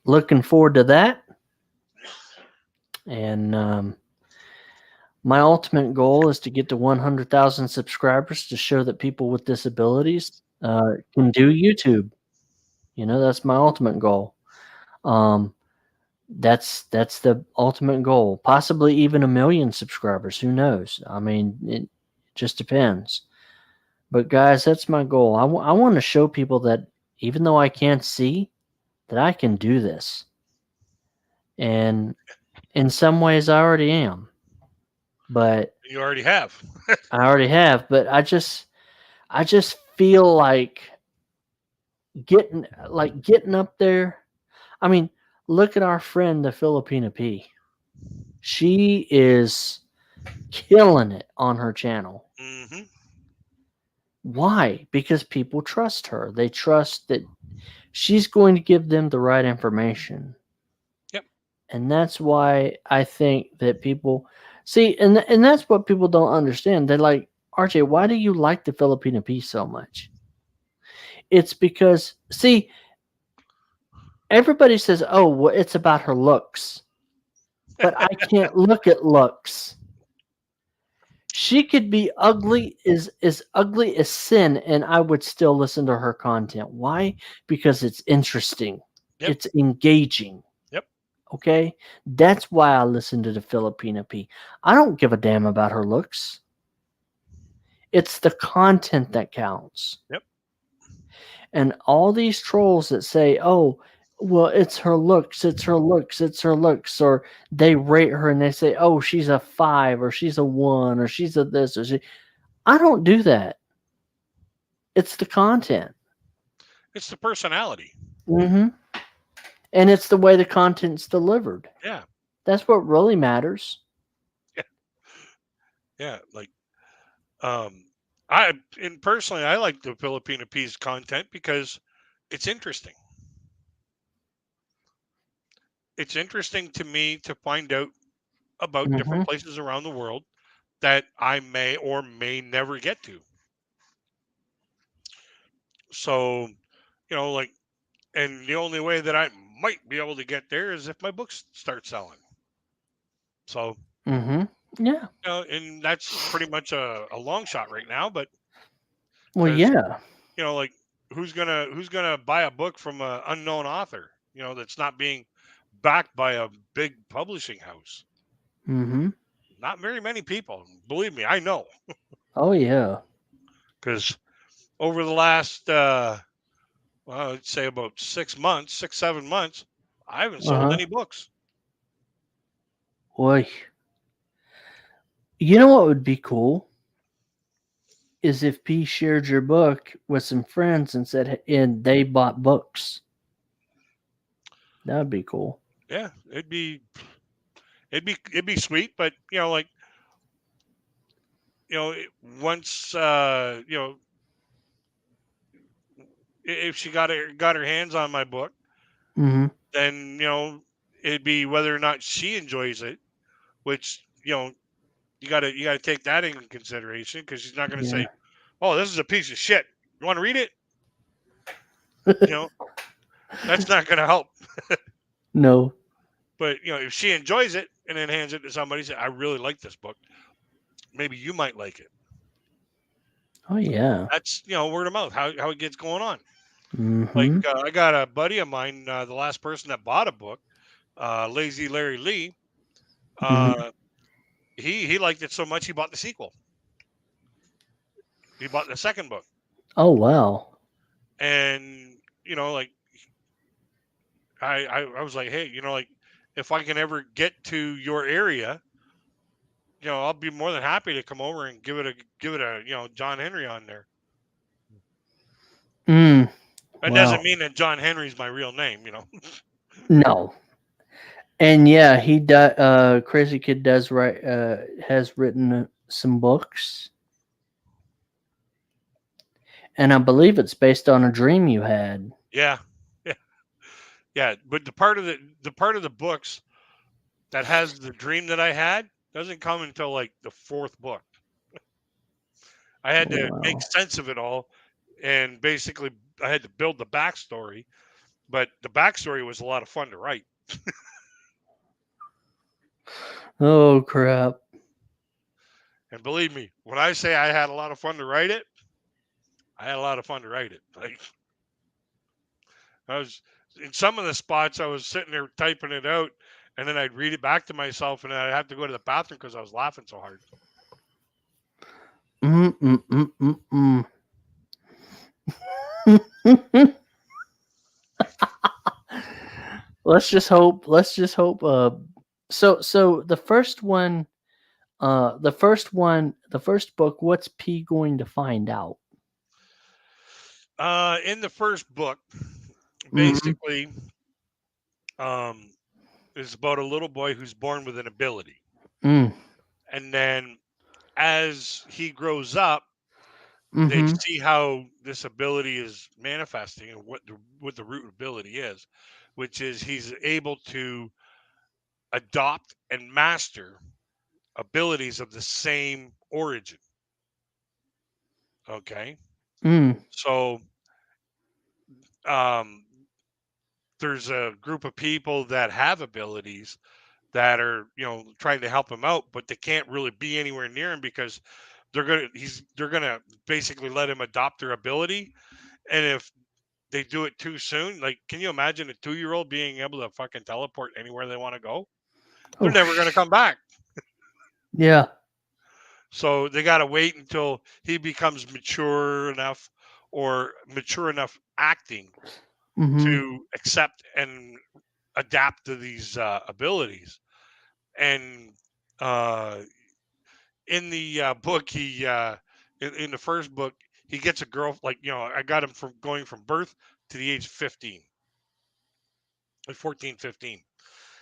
looking forward to that. And my ultimate goal is to get to 100,000 subscribers to show that people with disabilities can do YouTube. You know, that's my ultimate goal. That's the ultimate goal. Possibly even 1 million subscribers. Who knows? I mean, it just depends. But guys, that's my goal. I want to show people that even though I can't see, that I can do this. And in some ways I already am. But You already have. I already have, but I just feel like getting up there. I mean, look at our friend the Filipina P. She is killing it on her channel. Mm-hmm. Why? Because people trust her. They trust that she's going to give them the right information. Yep. And that's why I think that people see, and that's what people don't understand. They're like, RJ, why do you like the Filipina P so much? It's because, see, everybody says, oh, well, it's about her looks. But I can't look at looks. She could be ugly, as ugly as sin, and I would still listen to her content. Why? Because it's interesting. Yep. It's engaging. Yep. Okay? That's why I listen to the Filipina P. I don't give a damn about her looks. It's the content that counts. Yep. And all these trolls that say, oh, well, it's her looks, it's her looks, it's her looks, or they rate her and they say, oh, she's a 5 or she's a 1 or she's a this or she. I don't do that. It's the content. It's the personality. Mm-hmm. And it's the way the content's delivered. Yeah. That's what really matters. Yeah. Like, personally, I like the Filipina P's content because it's interesting. It's interesting to me to find out about different places around the world that I may or may never get to. So, like And the only way that I might be able to get there is if my books start selling. So, Mm-hmm. Yeah. and that's pretty much a long shot right now, but Well, because, yeah. like who's gonna buy a book from an unknown author, that's not being backed by a big publishing house? Mm-hmm. Not very many people. Believe me, I know. Oh, yeah. Because over the last well, I'd say about 6 months, 7 months, I haven't sold Uh-huh. any books. Boy. You know what would be cool? Is if P shared your book with some friends and they bought books. That would be cool. Yeah, it'd be sweet, but like once if she got her hands on my book, Mm-hmm. then it'd be whether or not she enjoys it, which you gotta take that into consideration, because she's not gonna Yeah. say, "Oh, this is a piece of shit. You want to read it?" That's not gonna help. No. But if she enjoys it and then hands it to somebody, say, "I really like this book. Maybe you might like it." Oh, yeah. That's word of mouth. How it gets going on. Like Mm-hmm. I got a buddy of mine, the last person that bought a book, Lazy Larry Lee. Mm-hmm. He liked it so much he bought the sequel. He bought the second book, Oh, wow. and like I was like, hey, like if I can ever get to your area, I'll be more than happy to come over and give it a John Henry on there. Mm. That Wow. doesn't mean that John Henry's my real name, No. And yeah, he Crazy Kid does write has written some books. And I believe it's based on a dream you had. Yeah, yeah. But the part of the books that has the dream that I had doesn't come until like the fourth book. I had to make Wow. sense of it all, and basically I had to build the backstory. But the backstory was a lot of fun to write. Oh, crap. And believe me, when I say I had a lot of fun to write it, I had a lot of fun to write it. Like I was in some of the spots, I was sitting there typing it out, and then I'd read it back to myself, and I'd have to go to the bathroom because I was laughing so hard. Let's just hope. So the first one, the first book. What's P going to find out? In the first book, Mhm. basically, is about a little boy who's born with an ability, Mm. and then as he grows up, they Mm-hmm. see how this ability is manifesting and what the root ability is, which is he's able to adopt and master abilities of the same origin. Okay, Mm. so um, there's a group of people that have abilities that are trying to help him out, but they can't really be anywhere near him because they're gonna basically let him adopt their ability, and if they do it too soon, like can you imagine a 2-year-old being able to fucking teleport anywhere they want to go? They're Oh, never going to come back. yeah. So they got to wait until he becomes mature enough, or mature enough acting Mm-hmm. to accept and adapt to these abilities. And uh, in the book, in the first book, he gets a girl. Like I got him from going from birth to the age of 15, like 14, 15.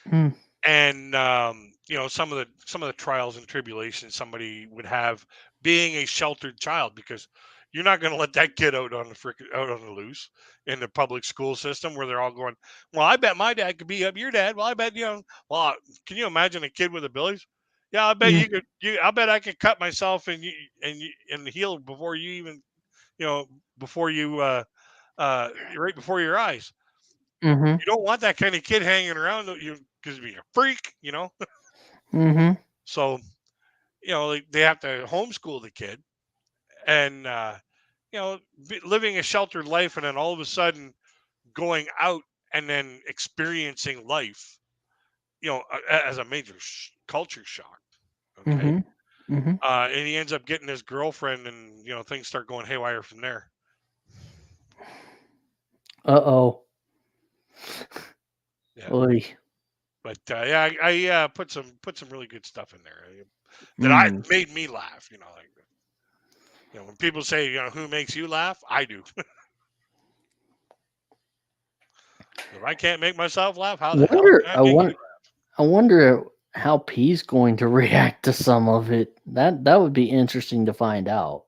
Mm. And some of the trials and tribulations somebody would have being a sheltered child, because you're not going to let that kid out on the loose in the public school system where they're all going, well, I bet my dad could be up your dad. Well, I bet well, can you imagine a kid with abilities? Yeah, I bet Yeah. you could. I bet I could cut myself and heal before you even before you right before your eyes. Mm-hmm. You don't want that kind of kid hanging around you because you're a freak, you know. Mm-hmm. So like, they have to homeschool the kid, and living a sheltered life, and then all of a sudden going out and then experiencing life, as a major culture shock. Okay. Mm-hmm. Mm-hmm. And he ends up getting his girlfriend, and things start going haywire from there. Uh-oh. Yeah. Oy. But I put some really good stuff in there that Mm. made me laugh. Like, when people say, who makes you laugh, I do. If I can't make myself laugh, how the hell can I make you laugh? I wonder how P's going to react to some of it. That would be interesting to find out.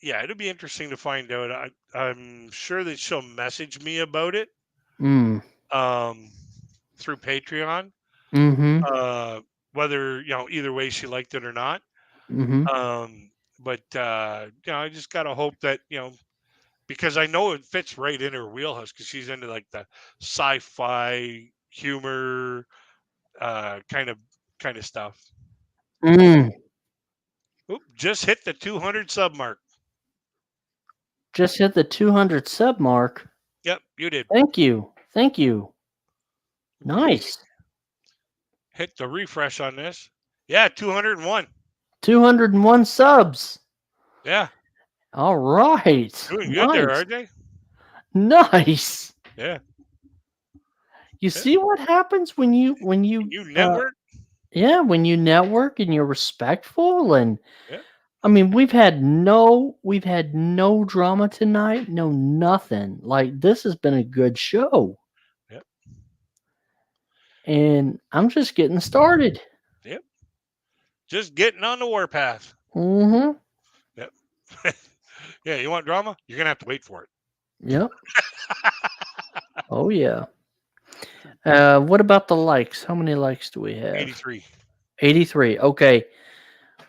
Yeah, it'll be interesting to find out. I'm sure that she'll message me about it Mm. through Patreon. Mm-hmm. Whether either way she liked it or not. Mm-hmm. But I just gotta hope that because I know it fits right in her wheelhouse, because she's into like the sci-fi humor kind of stuff. Mm. Oop, just hit the 200 sub mark. Just hit the 200 sub mark. Yep, you did. Thank you. Thank you. Nice. Hit the refresh on this. Yeah, 201. 201 subs. Yeah, All right. doing good there, Nice. RJ. Nice. Yeah. You see what happens when you You network. when you network and you're respectful, and Yeah. I mean, we've had no drama tonight, no nothing. Like, this has been a good show. Yep. And I'm just getting started. Yep. Just getting on the warpath. Mm-hmm. Yep. Yeah, you want drama? You're gonna have to wait for it. Yep. Oh yeah. What about the likes? How many likes do we have? 83. 83. Okay.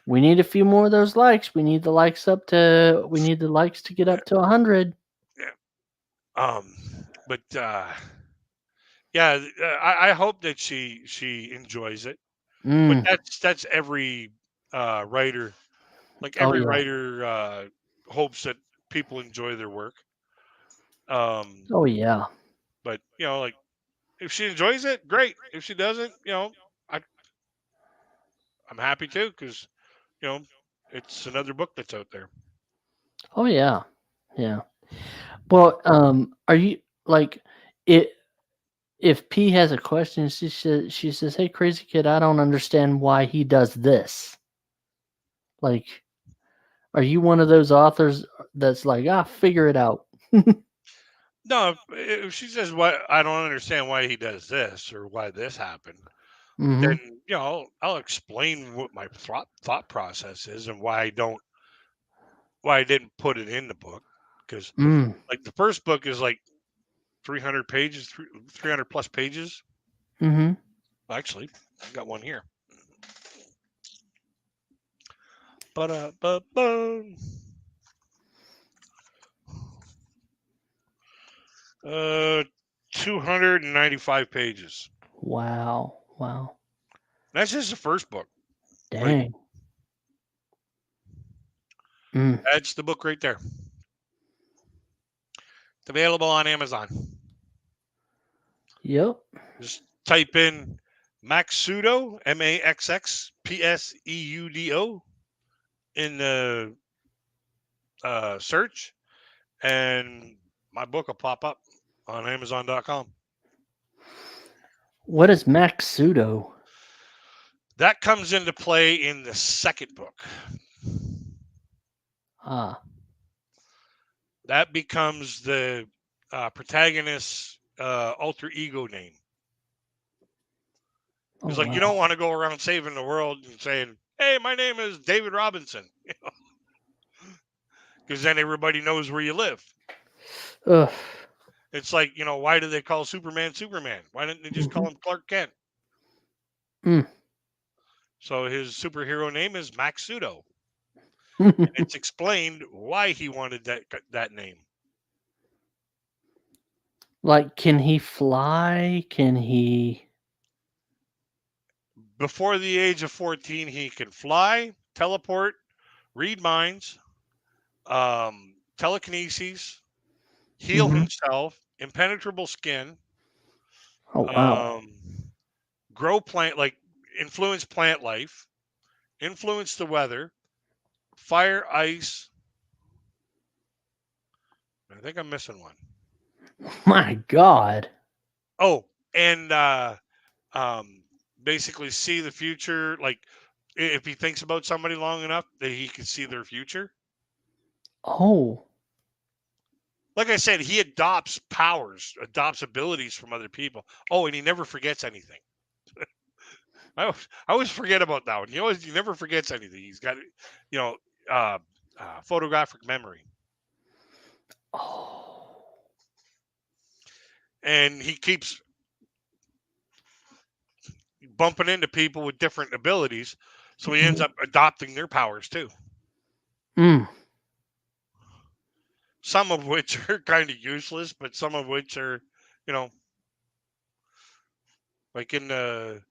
We need a few more of those likes. We need the likes to get up to 100. Yeah. But yeah, I hope that she enjoys it. Mm. But that's every writer. Like, Oh, every yeah. writer hopes that people enjoy their work. Oh yeah. But like, if she enjoys it, great. If she doesn't, I'm happy too, because it's another book that's out there. Oh yeah. Yeah. Well, are you like it? If P has a question, she says, "Hey, crazy kid, I don't understand why he does this." Like, are you one of those authors that's like, figure it out? No, if she says, "Why I don't understand why he does this or why this happened," Mm-hmm. then I'll explain what my thought process is, and why I didn't put it in the book. Because like, the first book is like 300 pages, 300 plus pages. Mm-hmm. Actually, I got one here. 295 pages. Wow. Wow. That's just the first book. Dang. That's the book right there. It's available on Amazon. Yep. Just type in Maxpseudo, MAXXPSEUDO, in the search, and my book will pop up on Amazon.com. What is Maxpseudo? That comes into play in the second book. That becomes the protagonist's alter ego name. It's like, you don't want to go around saving the world and saying, "Hey, my name is David Robinson," because then everybody knows where you live. Ugh. It's like, why do they call Superman Superman? Why didn't they just call him Clark Kent? So his superhero name is Maxpseudo. And it's explained why he wanted that name. Like, can he fly? Can he? Before the age of 14, he can fly, teleport, read minds, telekinesis, heal Mhm. himself, impenetrable skin, Oh wow. um, grow plant, like influence plant life, influence the weather, fire, ice. I think I'm missing one. My God. Oh, and um, basically see the future. Like if he thinks about somebody long enough, that he can see their future. Oh. Like I said, he adopts powers, adopts abilities from other people. Oh, and he never forgets anything. I always forget about that one. He never forgets anything. He's got, you know, uh, photographic memory, Oh. and he keeps bumping into people with different abilities, so he ends Mhm. up adopting their powers too. Mm. Some of which are kind of useless, but some of which are, you know, like in the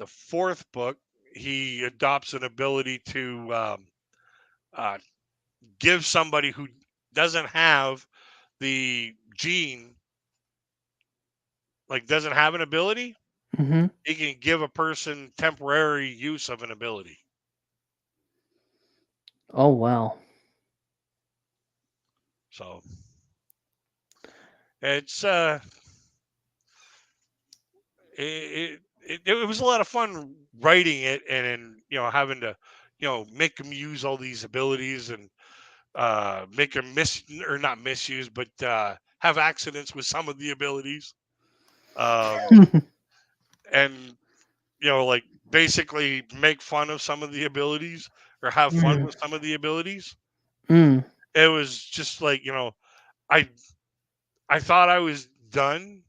fourth book, he adopts an ability to uh, give somebody who doesn't have the gene, like doesn't have an ability, Mhm. he can give a person temporary use of an ability. Oh wow. So it's it was a lot of fun writing it, and then having to make him use all these abilities, and make him or not misuse, but have accidents with some of the abilities, and like basically make fun of some of the abilities or have fun Mm. with some of the abilities. Mm. It was just like I I thought I was done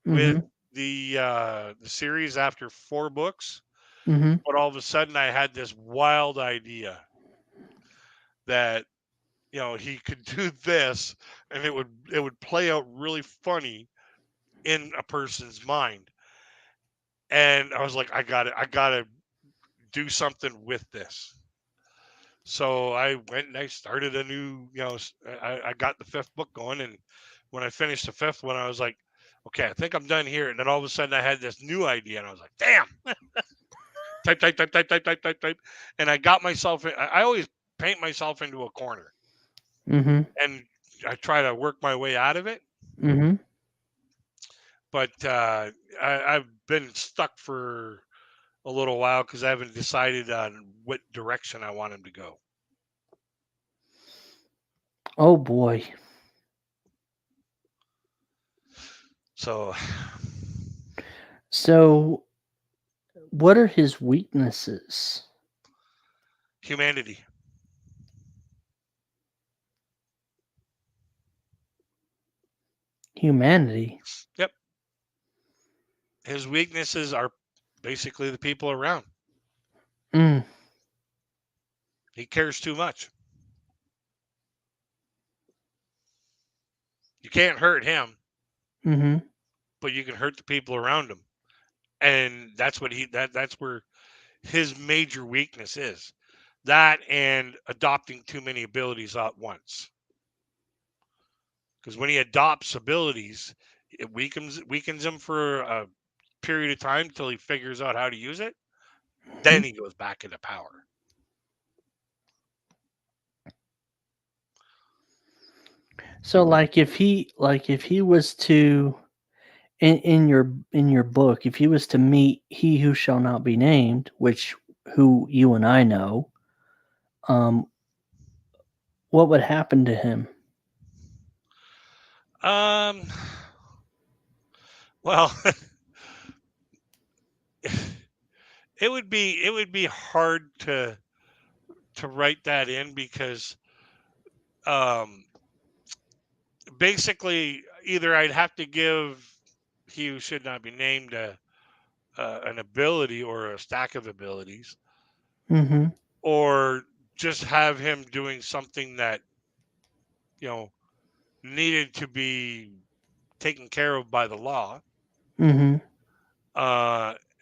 with Mhm. the series after 4 books, Mhm. but all of a sudden I had this wild idea that he could do this, and it would play out really funny in a person's mind. And I was like, I gotta do something with this. So I went and I started a new, I got the 5th book going, and when I finished the 5th one, I was like, okay, I think I'm done here. And then all of a sudden, I had this new idea, and I was like, damn, type, type, type, type, type, type, type, type, and I got myself. I always paint myself into a corner, Mhm. and I try to work my way out of it. Mhm. But I've been stuck for a little while because I haven't decided on what direction I want him to go. Oh boy. So So, what are his weaknesses? humanity. Humanity. Yep. His weaknesses are basically the people around. Mm. He cares too much. You can't hurt him, Mhm. but you can hurt the people around him. And that's what that's where his major weakness is. That and adopting too many abilities at once. Because when he adopts abilities, it weakens him for a period of time until he figures out how to use it. Then Mhm. he goes back into power. So, like if he was to in your book, if he was to meet he who shall not be named, which who you and I know, um, what would happen to him? Um. Well, it would be hard to write that in because um basically either I'd have to give he who should not be named an ability or a stack of abilities, Mhm. or just have him doing something that you know needed to be taken care of by the law. Mm-hmm.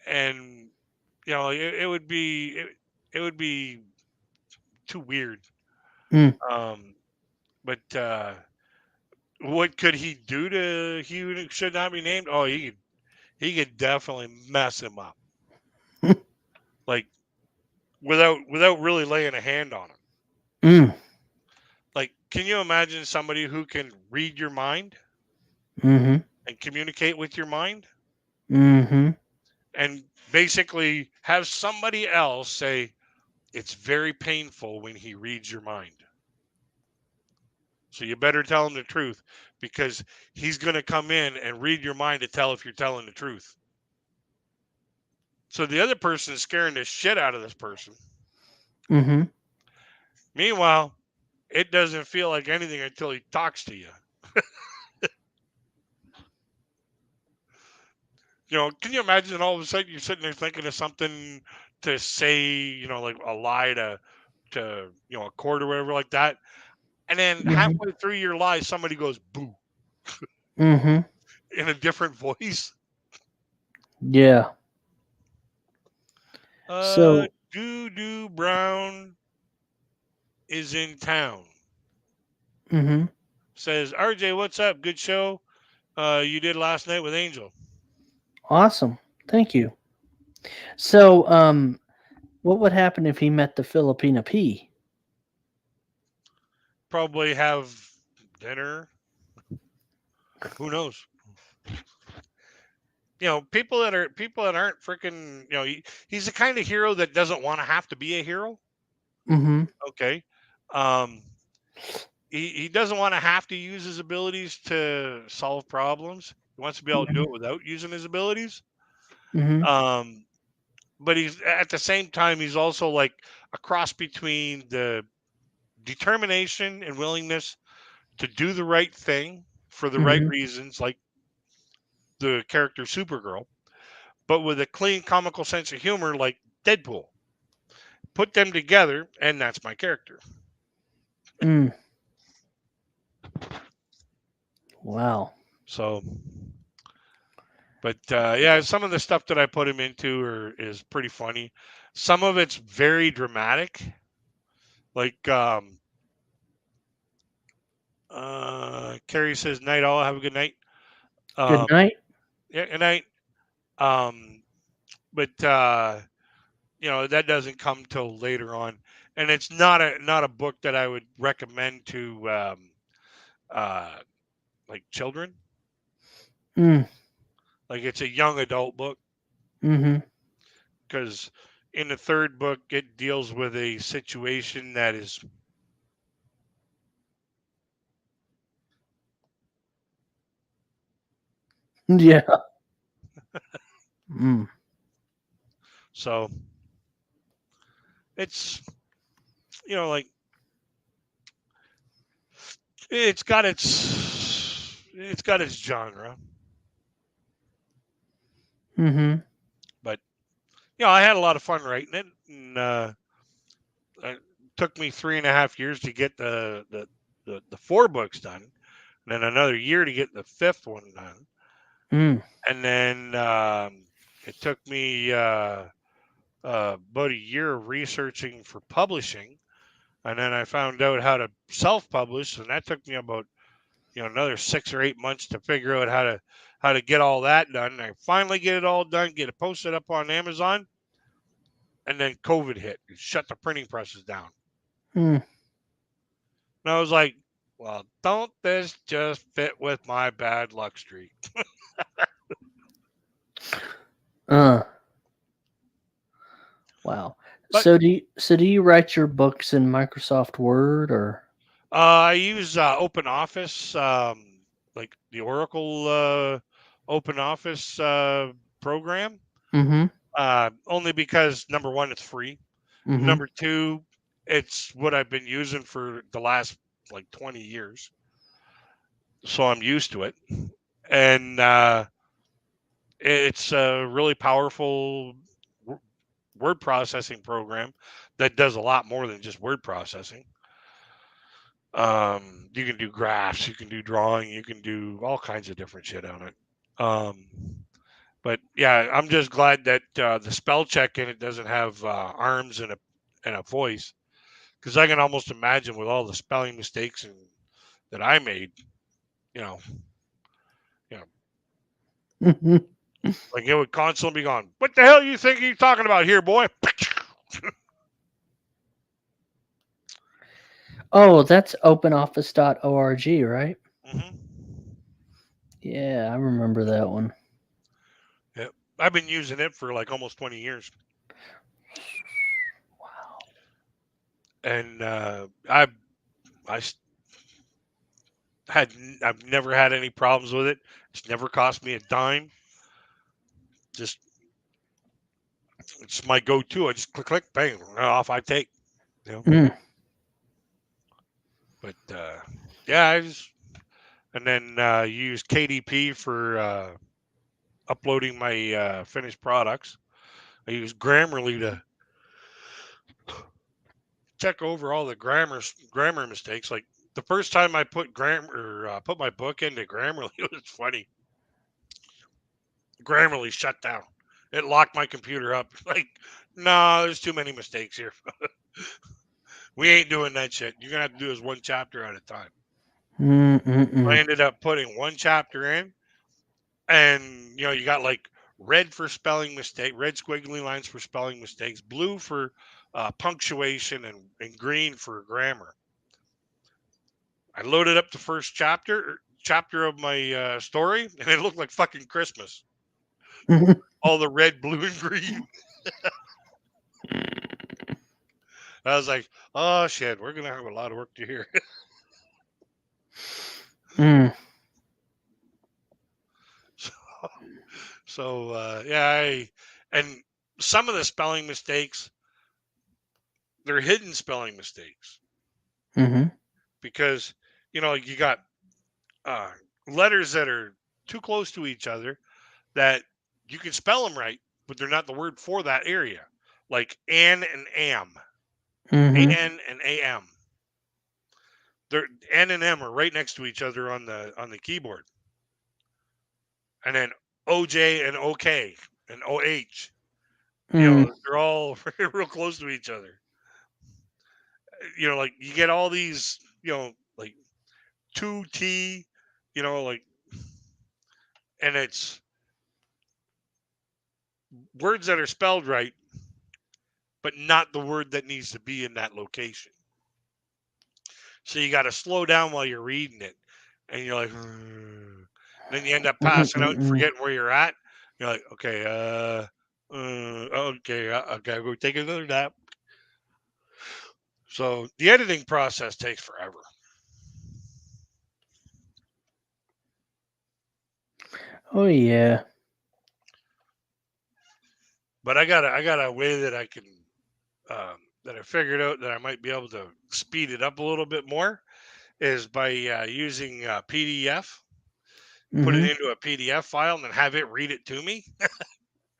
And you know, it would be it would be too weird. Mm. But what could he do to he who should not be named? Oh, he could definitely mess him up, like without really laying a hand on him. Mm. Like, can you imagine somebody who can read your mind Mm-hmm. and communicate with your mind, Mm-hmm. and basically have somebody else say it's very painful when he reads your mind? So you better tell him the truth, because he's going to come in and read your mind to tell if you're telling the truth. So the other person is scaring the shit out of this person. Mm-hmm. Meanwhile, it doesn't feel like anything until he talks to you. You know, can you imagine all of a sudden you're sitting there thinking of something to say, you know, like a lie to you know, a court or whatever like that, and then Mm-hmm. halfway through your lie, somebody goes boo Mm-hmm. in a different voice. Yeah. So Doo Brown is in town. mm-hmm. Says, RJ, what's up? Good show. You did last night with Angel. Awesome. Thank you. So what would happen if he met the Filipina P? Probably have dinner. Who knows? You know, people that aren't freaking, you know, he's the kind of hero that doesn't want to have to be a hero. Mm-hmm. Okay. He doesn't want to have to use his abilities to solve problems. He wants to be able to do it without using his abilities. Mm-hmm. But he's at the same time, he's also like a cross between the determination and willingness to do the right thing for the right Mm-hmm. reasons, like the character Supergirl, but with a clean comical sense of humor, like Deadpool. Put them together, and that's my character. Mm. Wow. So, but yeah, some of the stuff that I put him into is pretty funny. Some of it's very dramatic. Like, Carrie says, night all, have a good night. Good night. Yeah, good night. But you know, that doesn't come till later on. And it's not a book that I would recommend to like children. Mm. Like, it's a young adult book, Mm-hmm. because in the third book it deals with a situation that is Yeah. Mm. so it's, you know, like it's got its genre. Mm-hmm. But you know, I had a lot of fun writing it, and it took me 3.5 years to get the 4 books done, and then another year to get the 5th one done. Mm. And then it took me about a year of researching for publishing, and then I found out how to self-publish, and that took me about, you know, another 6 or 8 months to figure out how to get all that done. And I finally get it all done, get it posted up on Amazon, and then COVID hit and shut the printing presses down. Mm. And I was like, well, don't this just fit with my bad luck streak? Wow. But- So do you write your books in Microsoft Word or? I use Open Office, like the Oracle Open Office program. Mm-hmm. Only because, number one, it's free. Mm-hmm. Number two, it's what I've been using for the last like 20 years. So I'm used to it. And it's a really powerful word processing program that does a lot more than just word processing. You can do graphs, you can do drawing, you can do all kinds of different shit on it. But yeah, I'm just glad that the spell check in it doesn't have arms and a voice, because I can almost imagine with all the spelling mistakes that I made, you know, like it would constantly be going, "What the hell you think you're talking about here, boy?" Oh, that's openoffice.org, right? hmm Yeah, I remember that one. Yeah, I've been using it for like almost 20 years, Wow. and I've never had any problems with it. It's never cost me a dime. Just it's my go-to. I just click, bang, off I take. You know, Mm. but yeah, and then use KDP for uploading my finished products. I use Grammarly to check over all the grammar mistakes. Like the first time I put put my book into Grammarly, it was funny. Grammarly shut down. It locked my computer up. Like, no, there's too many mistakes here. We ain't doing that shit. You're gonna have to do this one chapter at a time. I ended up putting one chapter in, and you got like red for spelling mistake, red squiggly lines for spelling mistakes, blue for punctuation, and green for grammar. I loaded up the first chapter of my story, and it looked like fucking Christmas. All the red, blue, and green. I was like, oh shit, we're gonna have a lot of work to hear. so, so yeah, and some of the spelling mistakes, they're hidden spelling mistakes, because you got letters that are too close to each other that you can spell them right, but they're not the word for that area, like an and am, an and am. They're N and M are right next to each other on the keyboard, and then OJ and OK and OH. They're all real close to each other. Like you get all these, like 2T, like, and it's words that are spelled right, but not the word that needs to be in that location. So you got to slow down while you're reading it, and you're like, then you end up passing out and forgetting where you're at. You're like, okay, okay, we'll take another nap. So the editing process takes forever. Oh yeah. But I got a way that I can that I figured out that I might be able to speed it up a little bit more, is by using PDF. Put it into a PDF file and then have it read it to me.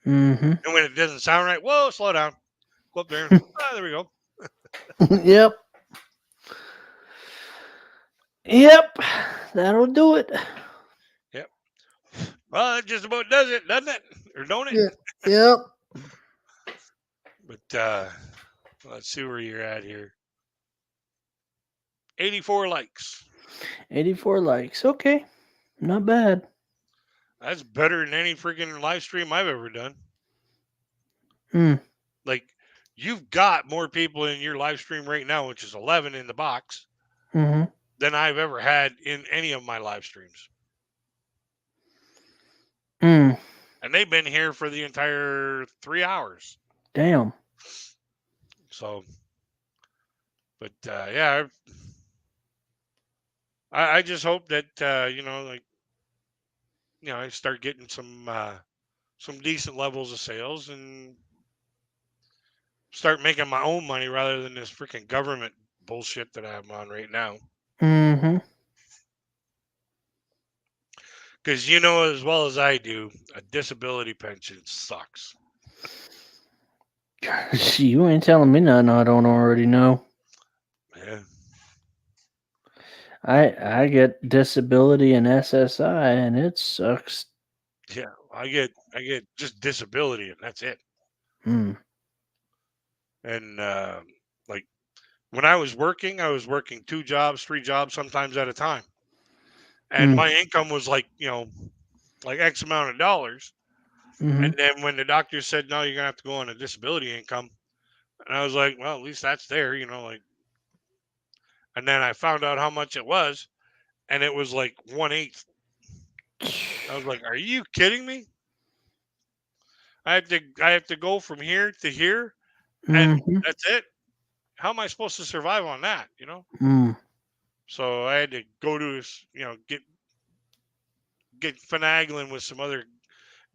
And when it doesn't sound right, whoa, slow down. Go up there. There we go. Yep. Yep. That'll do it. Yep. Well, that just about does it, doesn't it? Or don't it? Yeah. Yep. But let's see where you're at here. 84 likes. 84 likes. Okay. Not bad. That's better than any freaking live stream I've ever done. Like, you've got more people in your live stream right now, which is 11 in the box, than I've ever had in any of my live streams. And they've been here for the entire 3 hours. Damn. So, but yeah, I just hope that I start getting some decent levels of sales and start making my own money rather than this freaking government bullshit that I'm on right now. Because as well as I do, a disability pension sucks. You ain't telling me nothing I don't already know. Yeah. I get disability and SSI, and it sucks. Yeah, I get just disability, and that's it. Hmm. And like when I was working 2 jobs, 3 jobs, sometimes at a time, and Mm. my income was like like X amount of dollars. Hmm. And then when the doctor said no, you're gonna have to go on a disability income, and I was like, well, at least that's there, like. And then I found out how much it was, and it was like 1/8. I was like, are you kidding me? I have to go from here to here, and Mm-hmm. that's it. How am I supposed to survive on that? Mm. So I had to go to get finagling with some other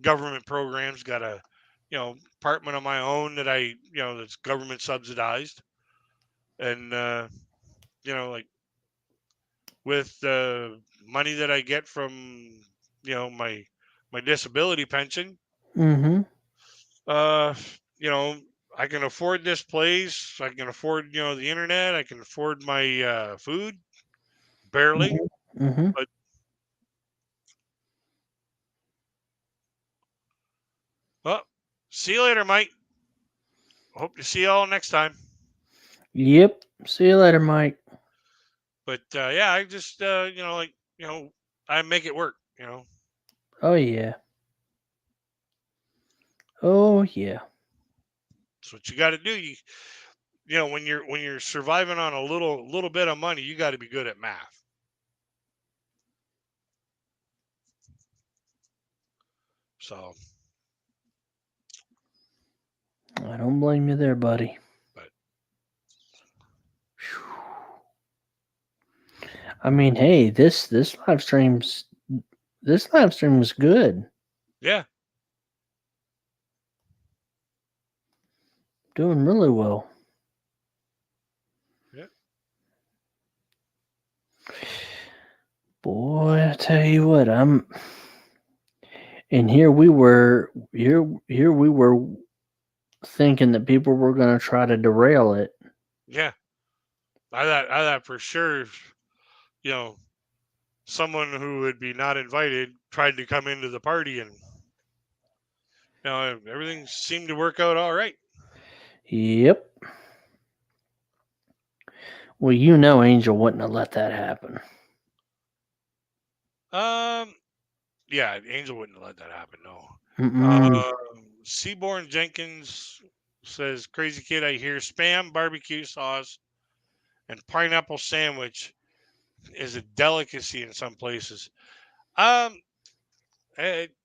government programs. Got a apartment of my own that that's government subsidized, and like with the money that I get from my disability pension, Mm-hmm. uh, you know I can afford this place. I can afford the internet. I can afford my food barely, Mm-hmm. but well, see you later, Mike. Hope to see you all next time. Yep. See you later, Mike. But yeah, I just I make it work. Oh yeah. Oh yeah. That's what you got to do. When you're surviving on a little bit of money, you got to be good at math. So, I don't blame you there, buddy. but I mean, hey, this live stream was good. yeah, Doing really well. yeah, Boy, I tell you what, and here we were thinking that people were going to try to derail it. yeah. I thought for sure, you know, someone who would be not invited tried to come into the party, and everything seemed to work out all right. Yep. Well, Angel wouldn't have let that happen. Yeah, Angel wouldn't have let that happen. No. Mm-mm. Seaborn Jenkins says, "Crazy kid, I hear spam, barbecue sauce, and pineapple sandwich is a delicacy in some places." Um,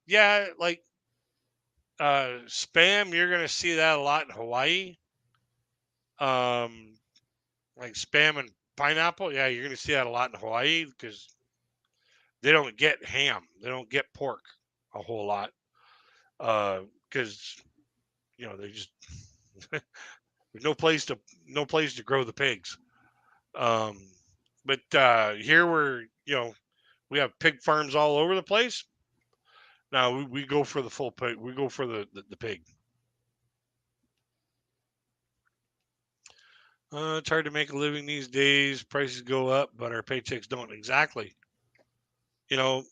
yeah, like spam, you're gonna see that a lot in Hawaii. Um, like spam and pineapple, yeah, you're gonna see that a lot in Hawaii because they don't get ham, they don't get pork a whole lot. Because they just there's no place to grow the pigs. Um, but here we have pig farms all over the place. Now we go for the full pig. We go for the pig. It's hard to make a living these days. Prices go up, but our paychecks don't. Exactly. You know,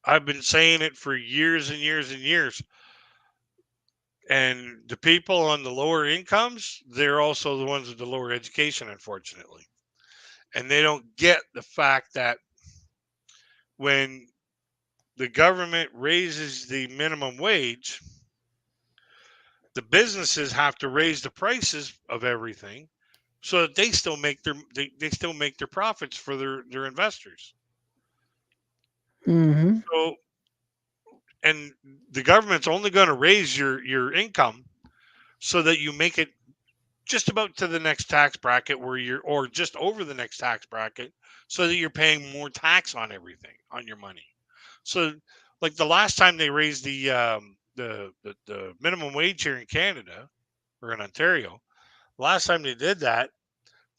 I've been saying it for years and years and years. And the people on the lower incomes, they're also the ones with the lower education, unfortunately. And they don't get the fact that when the government raises the minimum wage, the businesses have to raise the prices of everything so that they still make they still make their profits for their investors. Mm-hmm. So, and the government's only going to raise your income so that you make it just about to the next tax bracket where or just over the next tax bracket so that you're paying more tax on everything on your money. So, like the last time they raised the minimum wage here in Canada or in Ontario, last time they did that,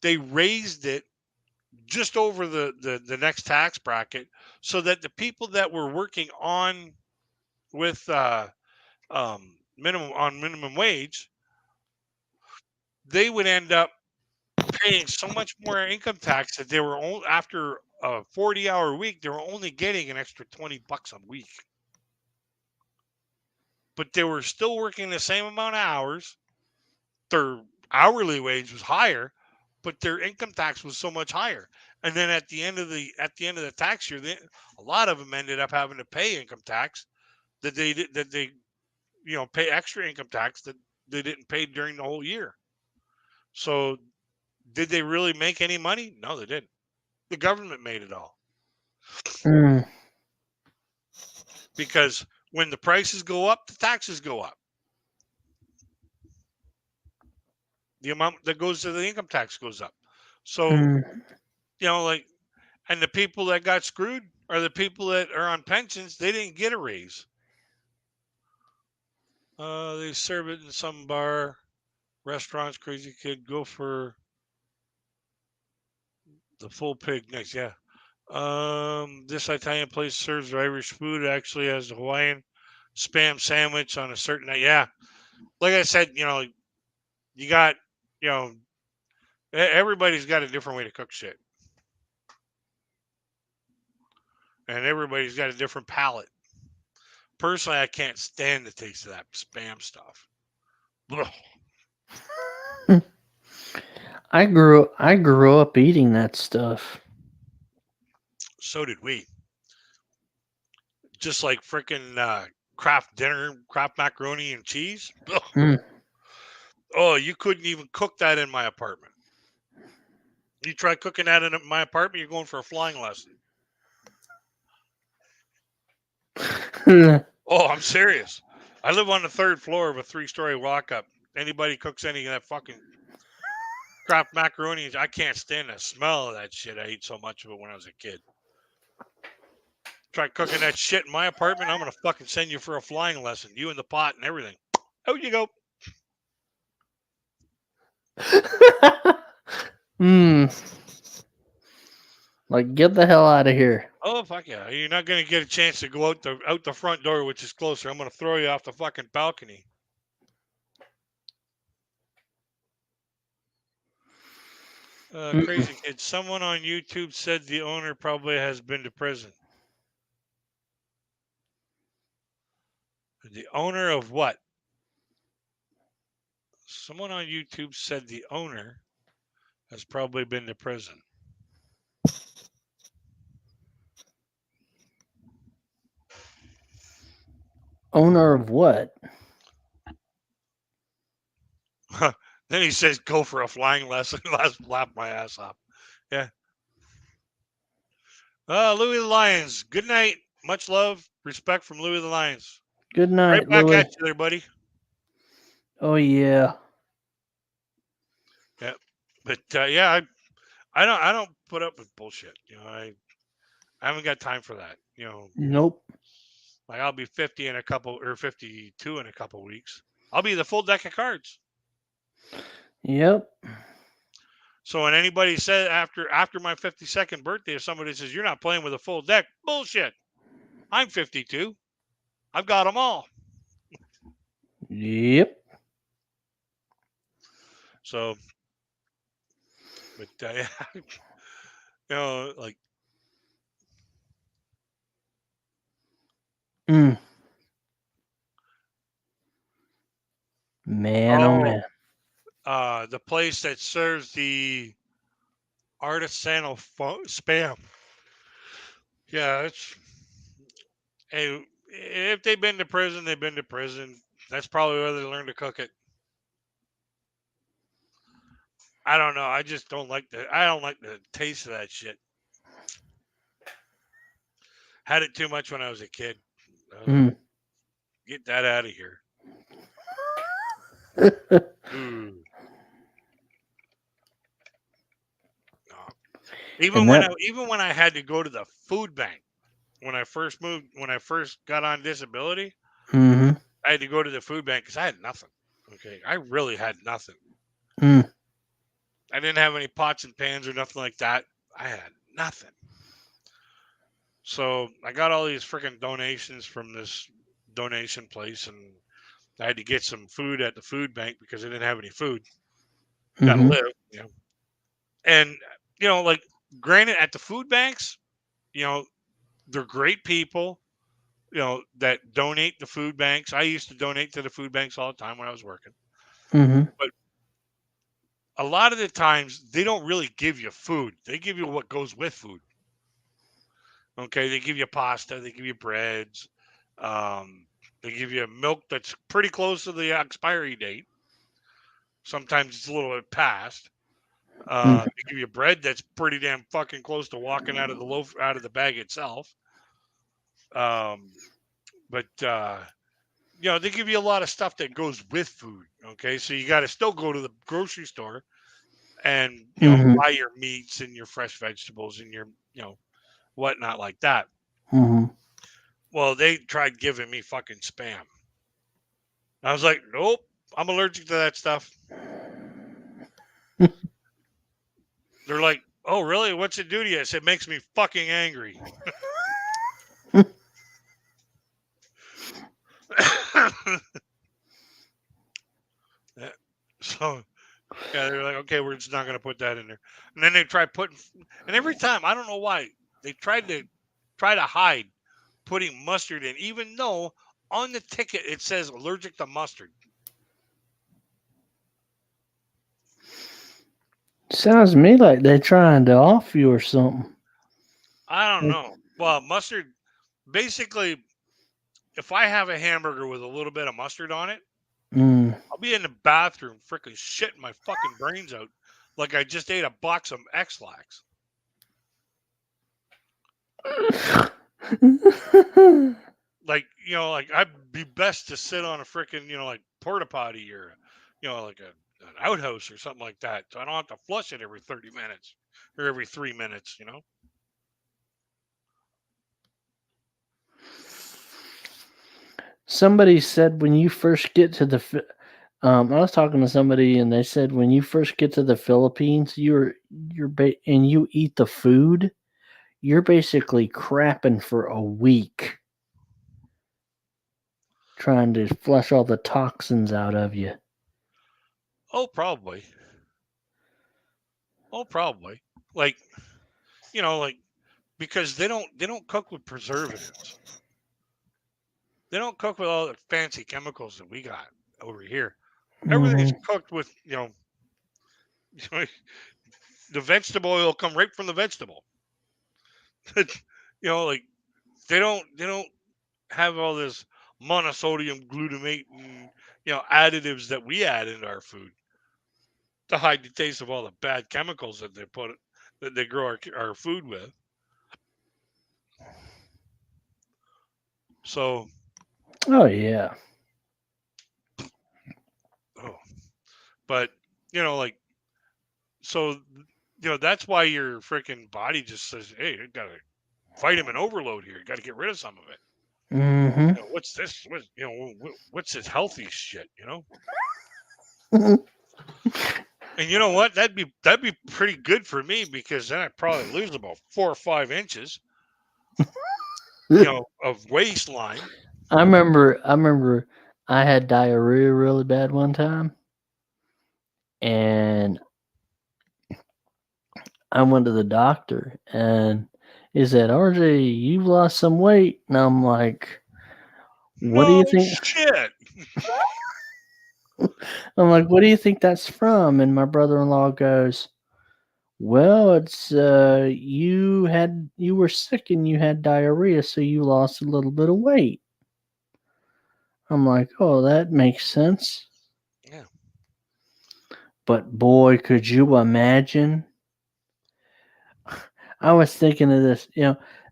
they raised it just over the next tax bracket so that the people that were working on with minimum wage, they would end up paying so much more income tax that they were only after a 40-hour week, they were only getting an extra $20 a week. But they were still working the same amount of hours. Their hourly wage was higher, but their income tax was so much higher. And then at the end of the tax year, a lot of them ended up having to pay income tax that they pay extra income tax that they didn't pay during the whole year. So did they really make any money? No, they didn't. The government made it all. Mm. Because when the prices go up, the taxes go up. The amount that goes to the income tax goes up. So, Mm. and the people that got screwed are the people that are on pensions. They didn't get a raise. They serve it in some bar, restaurants, crazy kid, go for the full pig next. Yeah. This Italian place serves Irish food. Actually has a Hawaiian spam sandwich on a certain night. Yeah. Like I said, you got, everybody's got a different way to cook shit. And everybody's got a different palate. Personally, I can't stand the taste of that spam stuff. Ugh. I grew up eating that stuff. So did we. Just like freaking Kraft dinner, Kraft macaroni and cheese. Ugh. Mm. Oh, you couldn't even cook that in my apartment. You try cooking that in my apartment, you're going for a flying lesson. Oh, I'm serious. I live on the 3rd floor of a 3-story walk-up. Anybody cooks any of that fucking Kraft macaroni, I can't stand the smell of that shit. I ate so much of it when I was a kid. Try cooking that shit in my apartment, I'm gonna fucking send you for a flying lesson. You in the pot and everything. Out you go. Like, get the hell out of here. Oh fuck yeah! You're not gonna get a chance to go out the front door, which is closer. I'm gonna throw you off the fucking balcony. Crazy kid. Someone on YouTube said the owner probably has been to prison. The owner of what? Someone on YouTube said the owner has probably been to prison. Owner of what? Then he says, "Go for a flying lesson." Laugh my ass off. Yeah. Louis the Lions. Good night. Much love, respect from Louis the Lions. Good night, Right back Louis. at you there, buddy. Oh yeah. Yeah, but yeah, I don't put up with bullshit. I haven't got time for that. Nope. Like I'll be 50 in a couple or 52 in a couple weeks. I'll be the full deck of cards. Yep. So when anybody says after my 52nd birthday, if somebody says you're not playing with a full deck, bullshit. I'm 52. I've got them all. Yep. So, but like. Man, oh man. The place that serves the artisanal spam. Yeah, it's. Hey, if they've been to prison, they've been to prison. That's probably where they learned to cook it. I don't know. I just don't like the taste of that shit. Had it too much when I was a kid. Get that out of here. No. Even when I had to go to the food bank when I first got on disability, I had to go to the food bank because I had nothing. Okay, I really had nothing. I didn't have any pots and pans or nothing like that. I had nothing. So I got all these freaking donations from this donation place, and I had to get some food at the food bank because I didn't have any food. Gotta live, And like, granted, at the food banks, they're great people, that donate to food banks. I used to donate to the food banks all the time when I was working. Mm-hmm. But a lot of the times they don't really give you food. They give you what goes with food. Okay, they give you pasta, they give you breads, they give you milk that's pretty close to the expiry date. Sometimes it's a little bit past. They give you bread that's pretty damn fucking close to walking out of the loaf, out of the bag itself. But they give you a lot of stuff that goes with food. Okay, so you got to still go to the grocery store and buy your meats and your fresh vegetables and your whatnot like that. Mm-hmm. Well, they tried giving me fucking Spam. I was like, nope, I'm allergic to that stuff. They're like, oh, really? What's it do to you? I said, it makes me fucking angry. So, yeah, they're like, okay, we're just not going to put that in there. And then they try putting, and every time, I don't know why, they tried to hide putting mustard in, even though on the ticket it says allergic to mustard. Sounds to me like they're trying to off you or something. I don't know. Well, mustard, basically, if I have a hamburger with a little bit of mustard on it, I'll be in the bathroom freaking shitting my fucking brains out like I just ate a box of X-Lax. Like, like I'd be best to sit on a freaking, like porta potty or, like an outhouse or something like that. So I don't have to flush it every 30 minutes or every 3 minutes, Somebody said when you first get to the, I was talking to somebody and they said when you first get to the Philippines, and you eat the food, you're basically crapping for a week, trying to flush all the toxins out of you. Oh, probably. Like, like, because they don't cook with preservatives. They don't cook with all the fancy chemicals that we got over here. Everything's cooked with, the vegetable oil come right from the vegetable. Like they don't have all this monosodium glutamate and additives that we add into our food to hide the taste of all the bad chemicals that they grow our food with. So, oh yeah. Oh, but like, so that's why your freaking body just says, hey, you got a vitamin overload here. You got to get rid of some of it. Mm-hmm. What's this? What's this healthy shit? And you know what? That'd be pretty good for me because then I'd probably lose about 4 or 5 inches, of waistline. I remember I had diarrhea really bad one time, and I went to the doctor, and he said, "RJ, you've lost some weight," and I'm like, "What do you think?" Shit. I'm like, "What do you think that's from?" And my brother-in-law goes, "Well, it's you were sick and you had diarrhea, so you lost a little bit of weight." I'm like, "Oh, that makes sense." Yeah. But boy, could you imagine? I was thinking of this,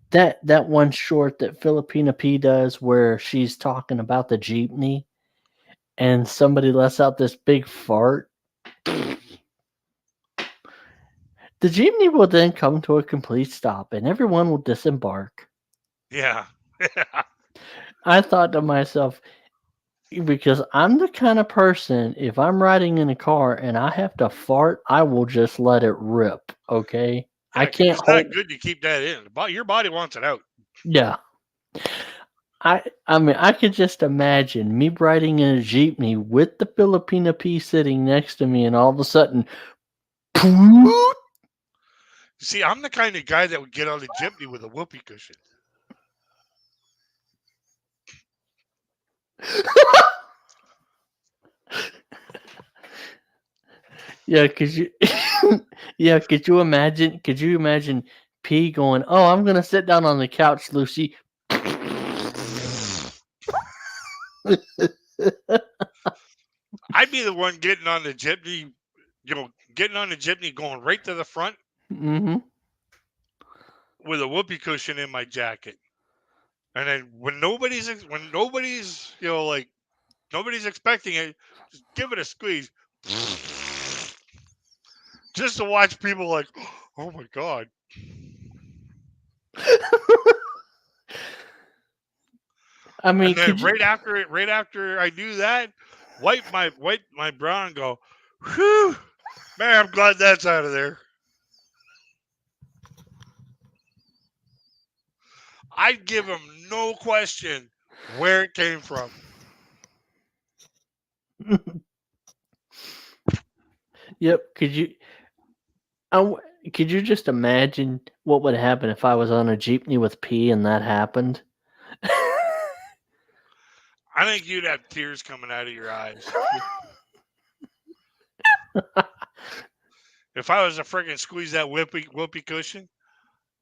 that one short that Filipina P does where she's talking about the jeepney and somebody lets out this big fart. The jeepney will then come to a complete stop and everyone will disembark. Yeah. I thought to myself, because I'm the kind of person, if I'm riding in a car and I have to fart, I will just let it rip, okay? I can't It's not good to keep that in. Your body wants it out. Yeah. I mean, I could just imagine me riding in a jeepney with the Filipina P sitting next to me, and all of a sudden, See, I'm the kind of guy that would get on the Jeepney with a whoopee cushion. Yeah, could you? Yeah, could you imagine? Could you imagine P going? Oh, I'm gonna sit down on the couch, Lucy. I'd be the one getting on the Jeepney, getting on the Jeepney, going right to the front Mm-hmm. with a whoopee cushion in my jacket. And then when nobody's, like nobody's expecting it, just give it a squeeze. Just to watch people like, oh my God. I mean, And then could you? right after I do that, wipe my brow and go, whew, man, I'm glad that's out of there. I'd give him no question where it came from. Yep. Could you? Could you just imagine what would happen if I was on a jeepney with P and that happened? I think you'd have tears coming out of your eyes. If I was to freaking squeeze that whoopee cushion,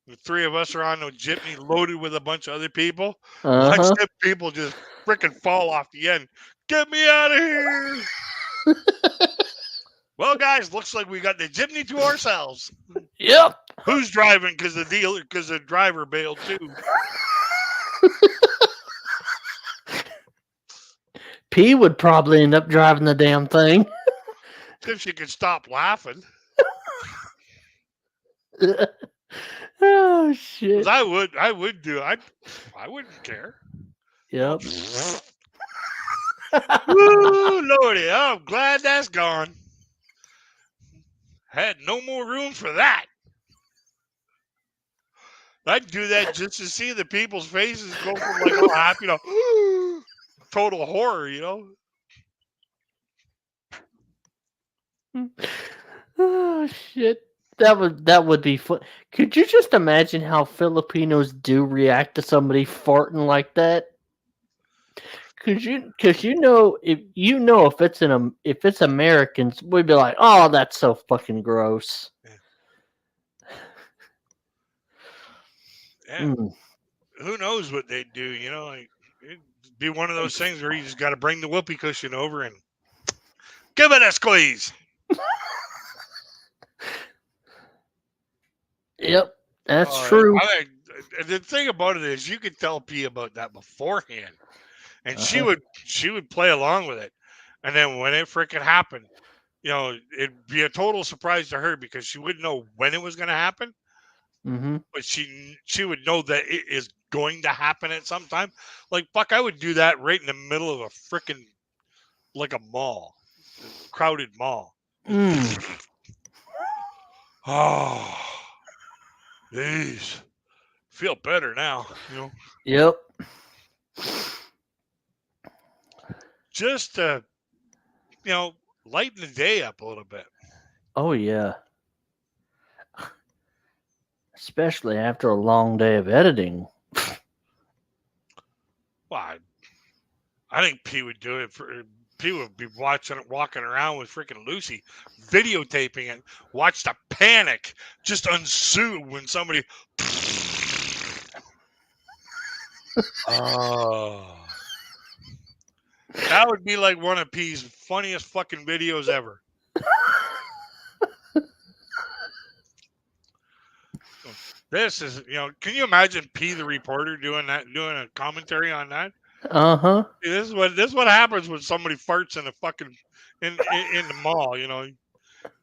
the three of us are on a jeepney loaded with a bunch of other people. Watch Uh-huh. them people just freaking fall off the end. Get me out of here. Well, guys, looks like we got the jeepney to ourselves. Yep. Who's driving? Because the driver bailed too. P would probably end up driving the damn thing. If she could stop laughing. Oh shit. 'Cause I wouldn't care. Yep. Woo, Lordy, I'm glad that's gone. Had no more room for that. I'd do that just to see the people's faces go from like all happy to total horror, Oh shit. That would be fun. Could you just imagine how Filipinos do react to somebody farting like that? Because if it's Americans, we'd be like, oh, that's so fucking gross. Yeah. Mm. Who knows what they'd do, like it'd be one of those things where you just got to bring the whoopee cushion over and give it a squeeze. Yep, that's true. The thing about it is you could tell P about that beforehand, and she would play along with it, and then when it freaking happened, it'd be a total surprise to her because she wouldn't know when it was going to happen, Mm-hmm. but she would know that it is going to happen at some time. Like fuck, I would do that right in the middle of a freaking like a mall, crowded mall. Mm. Oh. Jeez, feel better now, Yep. Just to, lighten the day up a little bit. Oh yeah. Especially after a long day of editing. Well, I think P would do it P would be walking around with freaking Lucy, videotaping it. Watch the panic just ensue when somebody. Oh. That would be like one of P's funniest fucking videos ever. This is, can you imagine P the reporter doing a commentary on that? Uh-huh. This is what happens when somebody farts in a fucking in the mall.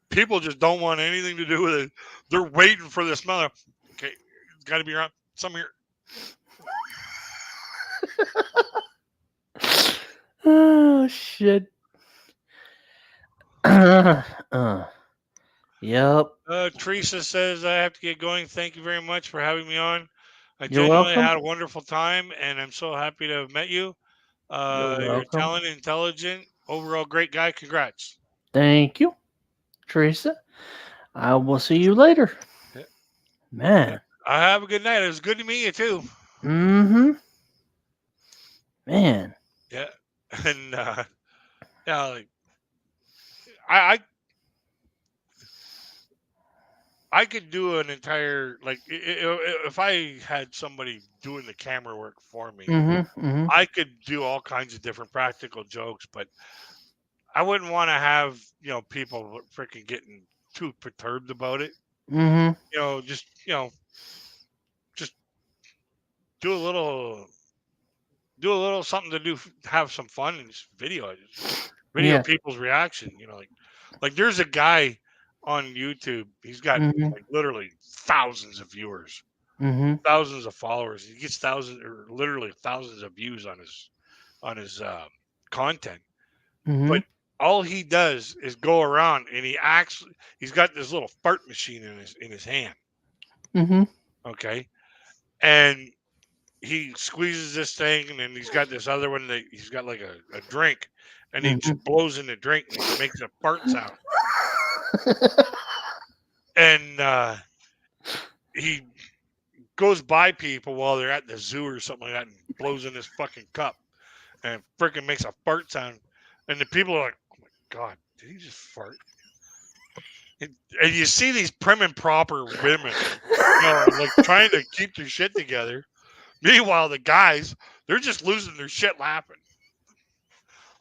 People just don't want anything to do with it. They're waiting for the smell. Okay, it's got to be around some here. Oh shit. Yep. Teresa says I have to get going. Thank you very much for having me on. I You're genuinely welcome. had a wonderful time, and I'm so happy to have met you. You're welcome. talented, intelligent, overall great guy. Congrats. Thank you, Teresa. I will see you later. Man. Have a good night. It was good to meet you too. Mm-hmm. Man. Yeah, and yeah, like I I could do an entire like if I had somebody doing the camera work for me, Mm-hmm. Mm-hmm. I could do all kinds of different practical jokes, but I wouldn't want to have people freaking getting too perturbed about it. Mm-hmm. Just do a little something to do, have some fun and just video it. Video Yeah. people's reaction. Like there's a guy on YouTube. He's got Mm-hmm. like literally thousands of viewers, Mm-hmm. thousands of followers. He gets thousands or literally thousands of views on his content. Mm-hmm. But all he does is go around and he's got this little fart machine in his hand. Mm-hmm. Okay, and he squeezes this thing, and then he's got this other one that he's got like a drink, and he just blows in the drink and he makes a fart sound. And he goes by people while they're at the zoo or something like that and blows in this fucking cup and freaking makes a fart sound. And the people are like, oh my God, did he just fart? And you see these prim and proper women, like trying to keep their shit together. Meanwhile, the guys, they're just losing their shit laughing.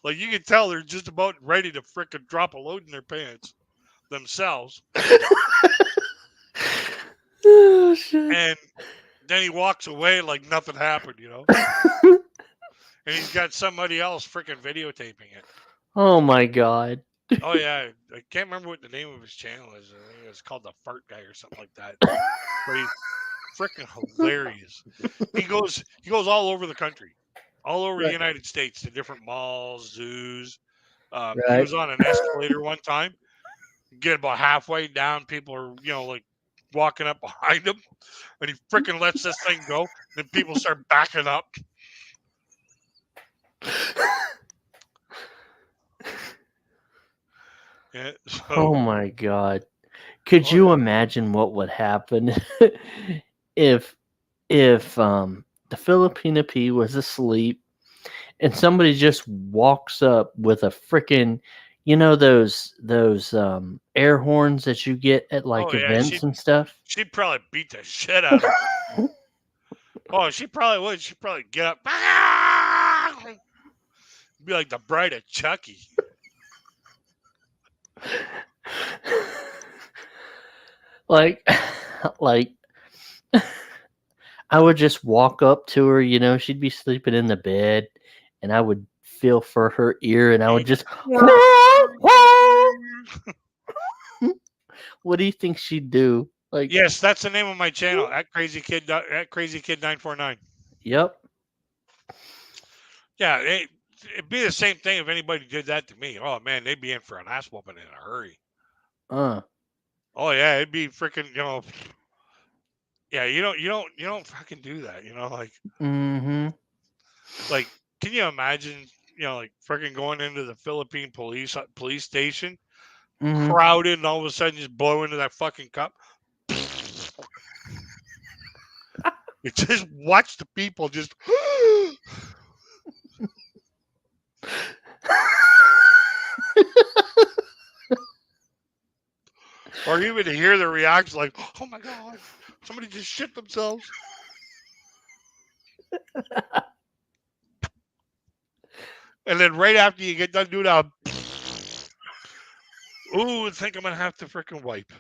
Like you can tell they're just about ready to frickin' drop a load in their pants themselves. Oh shit. And then he walks away like nothing happened, And he's got somebody else freaking videotaping it. Oh my God. Oh yeah, I can't remember what the name of his channel is. I think it's called the Fart Guy or something like that. But he's freaking hilarious. He goes all over the country, all over the United States to different malls, zoos. He Right. was on an escalator one time. Get about halfway down, people are like walking up behind him, and he freaking lets this thing go. Then people start backing up. Yeah, Oh my God. Could you imagine what would happen if the Filipina P was asleep and somebody just walks up with a freaking those air horns that you get at like events and stuff? She'd probably beat the shit out of him. Oh, she probably would. She'd probably get up. Be like the bride of Chucky. like I would just walk up to her, she'd be sleeping in the bed, and I would feel for her ear, and I would just what do you think she'd do? Like, yes, that's the name of my channel, at Crazy Kid 949. Yep. Yeah, it'd be the same thing if anybody did that to me. Oh man, they'd be in for an ass whooping in a hurry. Oh yeah, it'd be freaking, yeah, you don't fucking do that, like. Mm-hmm. Like, can you imagine, like freaking going into the Philippine police station, Mm-hmm. crowded, and all of a sudden just blow into that fucking cup? You just watch the people just. Or even to hear the reaction, like, oh my God, somebody just shit themselves. And then right after you get done doing that, ooh, I think I'm going to have to freaking wipe.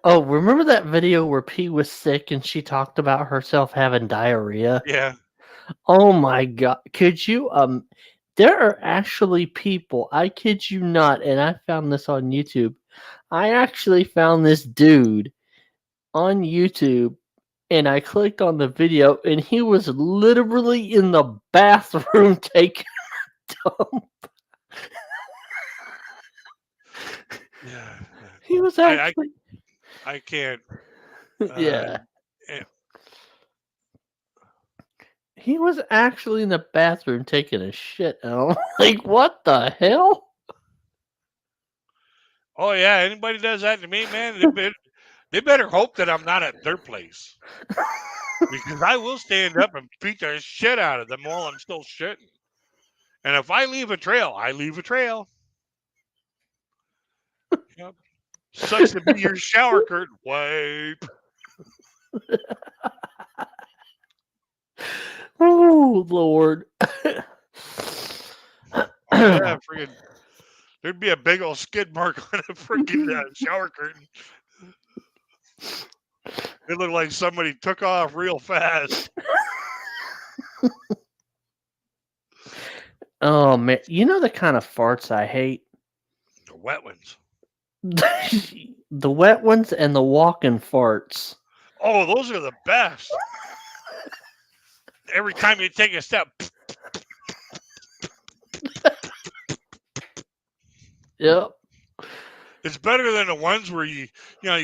Oh, remember that video where P was sick and she talked about herself having diarrhea? Yeah. Oh my God. Could you there are actually people, I kid you not, and I found this on YouTube. I actually found this dude on YouTube, and I clicked on the video, and he was literally in the bathroom taking a dump. Yeah. He was actually I can't. yeah. Yeah. He was actually in the bathroom taking a shit. And I'm like, what the hell? Oh yeah, anybody does that to me, man, they better hope that I'm not at their place because I will stand up and beat the shit out of them while I'm still shitting. And if I leave a trail, I leave a trail. Yep. Sucks to be your shower curtain. Wipe. Oh Lord. Yeah, friggin'. There'd be a big old skid mark on a freaking shower curtain. It looked like somebody took off real fast. Oh man, you know the kind of farts I hate? The wet ones. The wet ones and the walking farts. Oh, those are the best. Every time you take a step. Yep. It's better than the ones where you're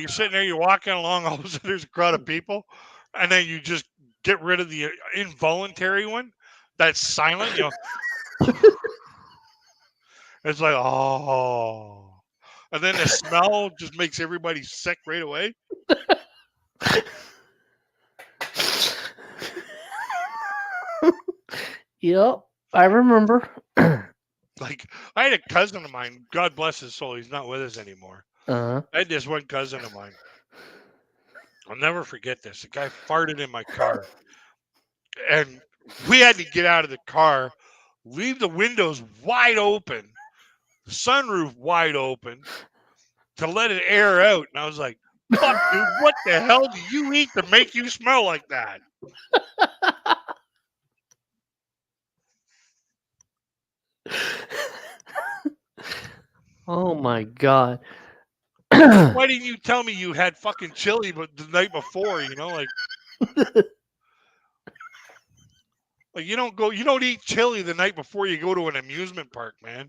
sitting there, you're walking along, all of a sudden there's a crowd of people, and then you just get rid of the involuntary one that's silent. It's like, oh. And then the smell just makes everybody sick right away. Yep. I remember. Like, I had a cousin of mine, God bless his soul, he's not with us anymore. Uh-huh. I had this one cousin of mine. I'll never forget this. The guy farted in my car. And we had to get out of the car, leave the windows wide open, the sunroof wide open, to let it air out. And I was like, fuck, dude, what the hell do you eat to make you smell like that? Oh my God. Why didn't you tell me you had fucking chili but the night before, like you don't eat chili the night before you go to an amusement park, man.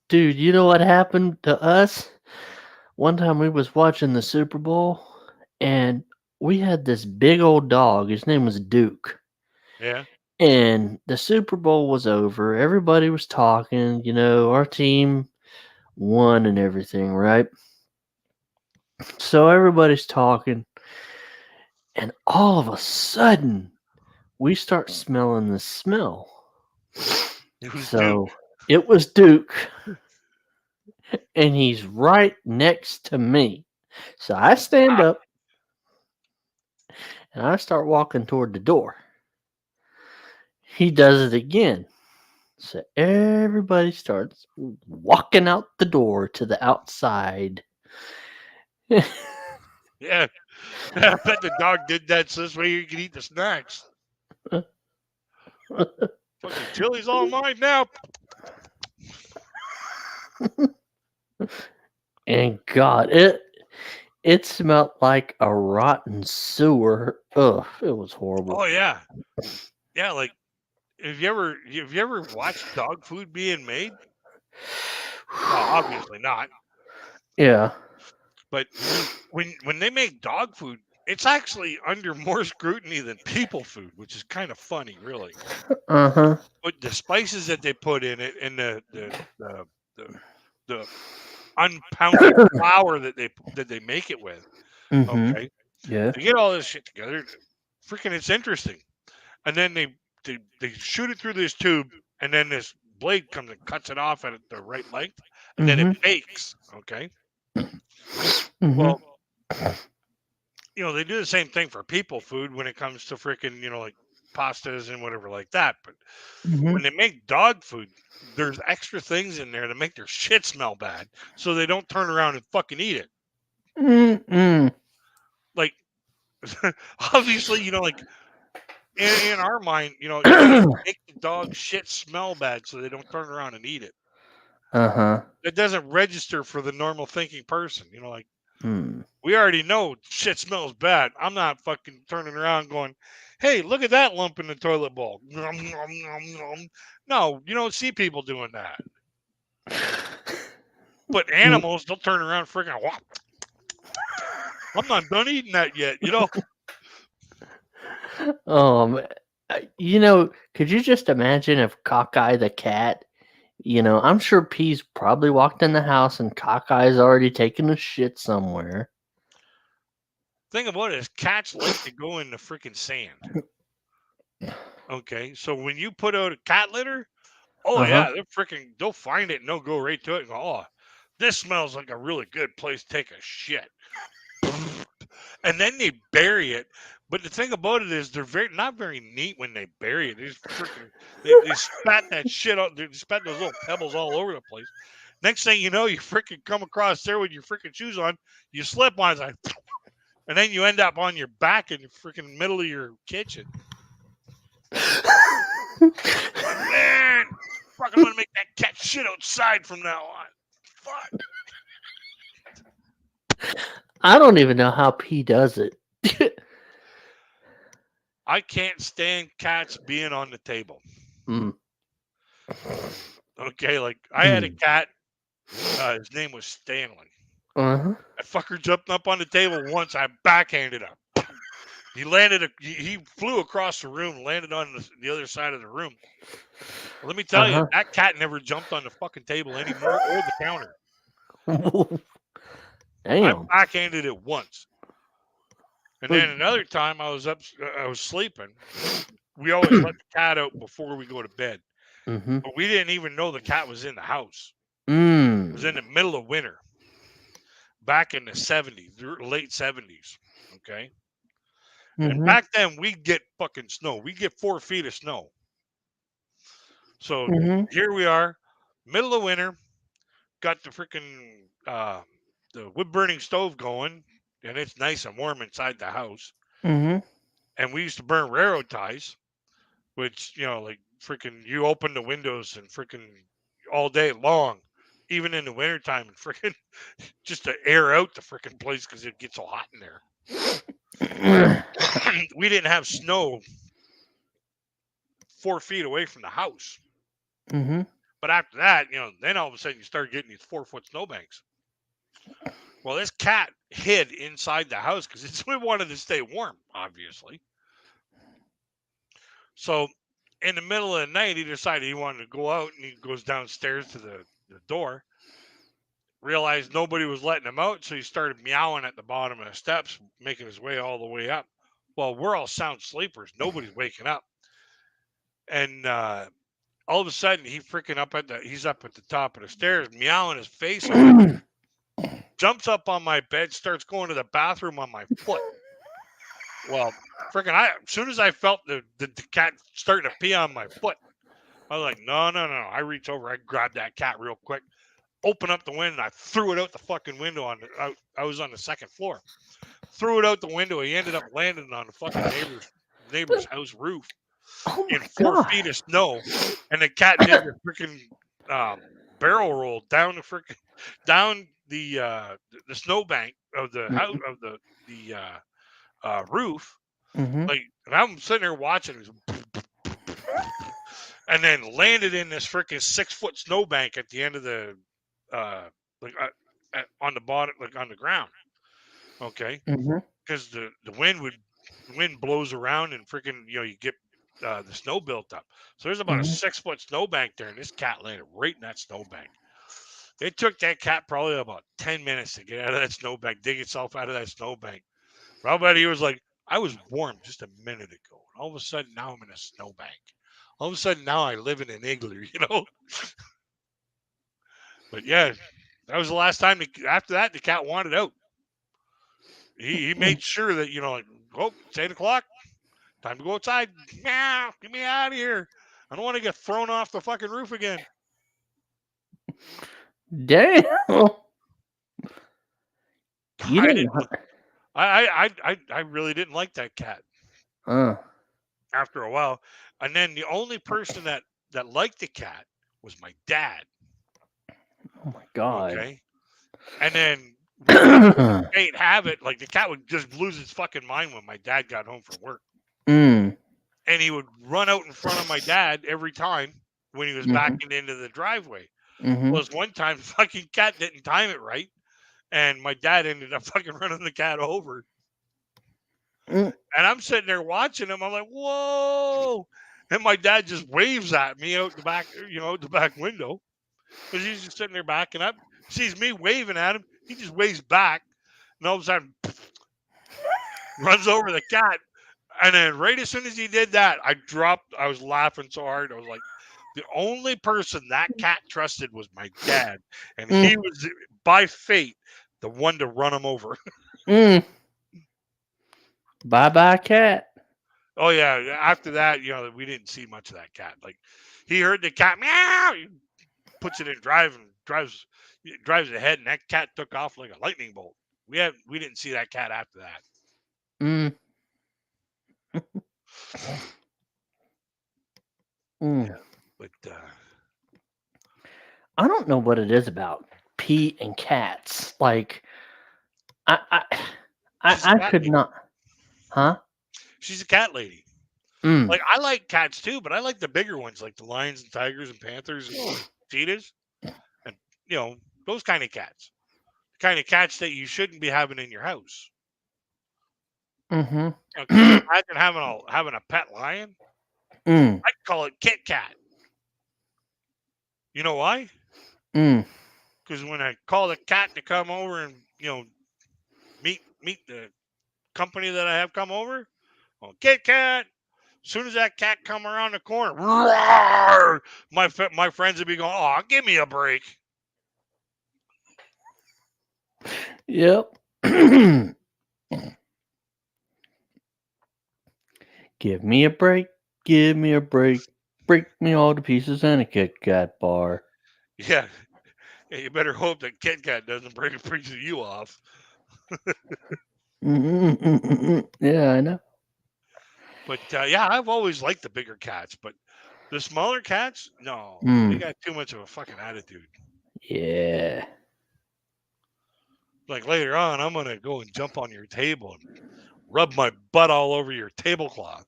Dude, you know what happened to us? One time we was watching the Super Bowl and we had this big old dog. His name was Duke. Yeah. And the Super Bowl was over. Everybody was talking, our team won and everything, right? So everybody's talking. And all of a sudden, we start smelling the smell. It was So Duke. it was Duke. And he's right next to me. So I stand up and I start walking toward the door. He does it again. So everybody starts walking out the door to the outside. Yeah. I bet the dog did that so this way you can eat the snacks. Fucking chili's all mine now. And God, it smelled like a rotten sewer. Ugh, it was horrible. Oh yeah. Yeah, like have you ever watched dog food being made? Well, obviously not. Yeah. But when they make dog food, it's actually under more scrutiny than people food, which is kind of funny, really. Uh-huh. But the spices that they put in it and the unpounded flour that they make it with, Mm-hmm. okay, Yeah. they get all this shit together. Freaking, it's interesting. And then they shoot it through this tube, and then this blade comes and cuts it off at the right length, and then it bakes. Okay. Mm-hmm. Well, they do the same thing for people food when it comes to freaking, like pastas and whatever like that. But when they make dog food, there's extra things in there to make their shit smell bad, so they don't turn around and fucking eat it. Mm-mm. Like, obviously, like in our mind, you gotta make the dog shit smell bad so they don't turn around and eat it. Uh-huh. It doesn't register for the normal thinking person. Like, Hmm. we already know shit smells bad. I'm not fucking turning around going, hey, look at that lump in the toilet bowl. Nom, nom, nom, nom. No, you don't see people doing that. But animals, they'll turn around freaking, whop. I'm not done eating that yet, Could you just imagine if Cockeye the cat You know, I'm sure P's probably walked in the house and Cockeyes already taken a shit somewhere. Thing about it is cats like to go in the freaking sand. Okay, so when you put out a cat litter, oh Uh-huh. yeah, they'll find it and they'll go right to it and go, oh, this smells like a really good place to take a shit. And then they bury it. But the thing about it is they're not very neat when they bury it. They just freaking they spat that shit out. They spat those little pebbles all over the place. Next thing you know, you freaking come across there with your freaking shoes on, you slip on, it's like, and then you end up on your back in the freaking middle of your kitchen. Man, fucking want to make that cat shit outside from now on. Fuck. I don't even know how P does it. I can't stand cats being on the table. Mm. Okay, like I had a cat. His name was Stanley. Uh-huh. That fucker jumped up on the table once. I backhanded him. He landed. He flew across the room, landed on the other side of the room. Well, let me tell you, that cat never jumped on the fucking table anymore or the counter. Damn. I backhanded it once. And then another time I was sleeping. We always let the cat out before we go to bed. Mm-hmm. But we didn't even know the cat was in the house. Mm. It was in the middle of winter. Back in the 70s, late 70s. Okay. Mm-hmm. And back then we'd get fucking snow. We get 4 feet of snow. So here we are, middle of winter, got the freaking the wood burning stove going, and it's nice and warm inside the house. Mm-hmm. And we used to burn railroad ties, which, like freaking you open the windows and freaking all day long, even in the wintertime, and freaking just to air out the freaking place because it gets so hot in there. We didn't have snow 4 feet away from the house. Mm-hmm. But after that, then all of a sudden you start getting these 4-foot snowbanks. Well, this cat hid inside the house because it wanted to stay warm, obviously. So in the middle of the night, he decided he wanted to go out, and he goes downstairs to the door, realized nobody was letting him out, so he started meowing at the bottom of the steps, making his way all the way up. Well, we're all sound sleepers. Nobody's waking up. And all of a sudden, he's up at the top of the stairs, meowing his face off. Jumps up on my bed, starts going to the bathroom on my foot. Well, freaking, as soon as I felt the cat starting to pee on my foot, I was like, no. I reach over, I grab that cat real quick, open up the window, and I threw it out the fucking window. I was on the second floor. Threw it out the window. He ended up landing on the fucking neighbor's house roof in 4 feet of snow. And the cat did the freaking barrel roll down the snowbank of the house of the roof. Mm-hmm. Like, and I'm sitting there watching it, and then landed in this freaking 6-foot snowbank at the end of the on the bottom, like on the ground. Okay, because the wind blows around and freaking you get the snow built up. So there's about a 6-foot snowbank there, and this cat landed right in that snowbank. It took that cat probably about 10 minutes to get out of that snowbank, dig itself out of that snowbank. But he was like, I was warm just a minute ago. And all of a sudden, now I'm in a snowbank. All of a sudden, now I live in an igloo, But yeah, that was the last time. After that, the cat wanted out. He made sure that, it's 8 o'clock. Time to go outside. Meow, get me out of here. I don't want to get thrown off the fucking roof again. Damn. I really didn't like that cat. After a while, and then the only person that liked the cat was my dad. Oh my god. Okay, and then ain't have it. Like the cat would just lose its fucking mind when my dad got home from work, and he would run out in front of my dad every time when he was backing into the driveway. Well, this one time, the fucking cat didn't time it right, and my dad ended up fucking running the cat over. And I'm sitting there watching him. I'm like, whoa. And my dad just waves at me out the back, the back window. because he's just sitting there backing up. Sees me waving at him. He just waves back, and all of a sudden runs over the cat. And then right as soon as he did that, I dropped. I was laughing so hard. I was like, the only person that cat trusted was my dad, and he was by fate the one to run him over. Bye bye, cat. Oh yeah. After that, we didn't see much of that cat. Like he heard the cat meow, he puts it in drive and drives ahead, and that cat took off like a lightning bolt. We didn't see that cat after that. But I don't know what it is about Pete and cats. Like, I cat could lady. not. Huh? She's a cat lady. Like I like cats too, but I like the bigger ones, like the lions and tigers and panthers and cheetahs, and those kind of cats. The kind of cats that you shouldn't be having in your house. Mm-hmm. Can you imagine having a pet lion? I'd call it Kit Kat. You know why? Because when I call the cat to come over and meet the company that I have come over, Kit Kat. As soon as that cat come around the corner, roar, my friends would be going, "Oh, give me a break." Yep. Give me a break. Give me a break. Break me all to pieces in a Kit Kat bar. Yeah, you better hope that Kit Kat doesn't break a piece of you off. Yeah, I know. But yeah, I've always liked the bigger cats, but the smaller cats, no, they got too much of a fucking attitude. Yeah. Like later on, I'm gonna go and jump on your table and rub my butt all over your tablecloth.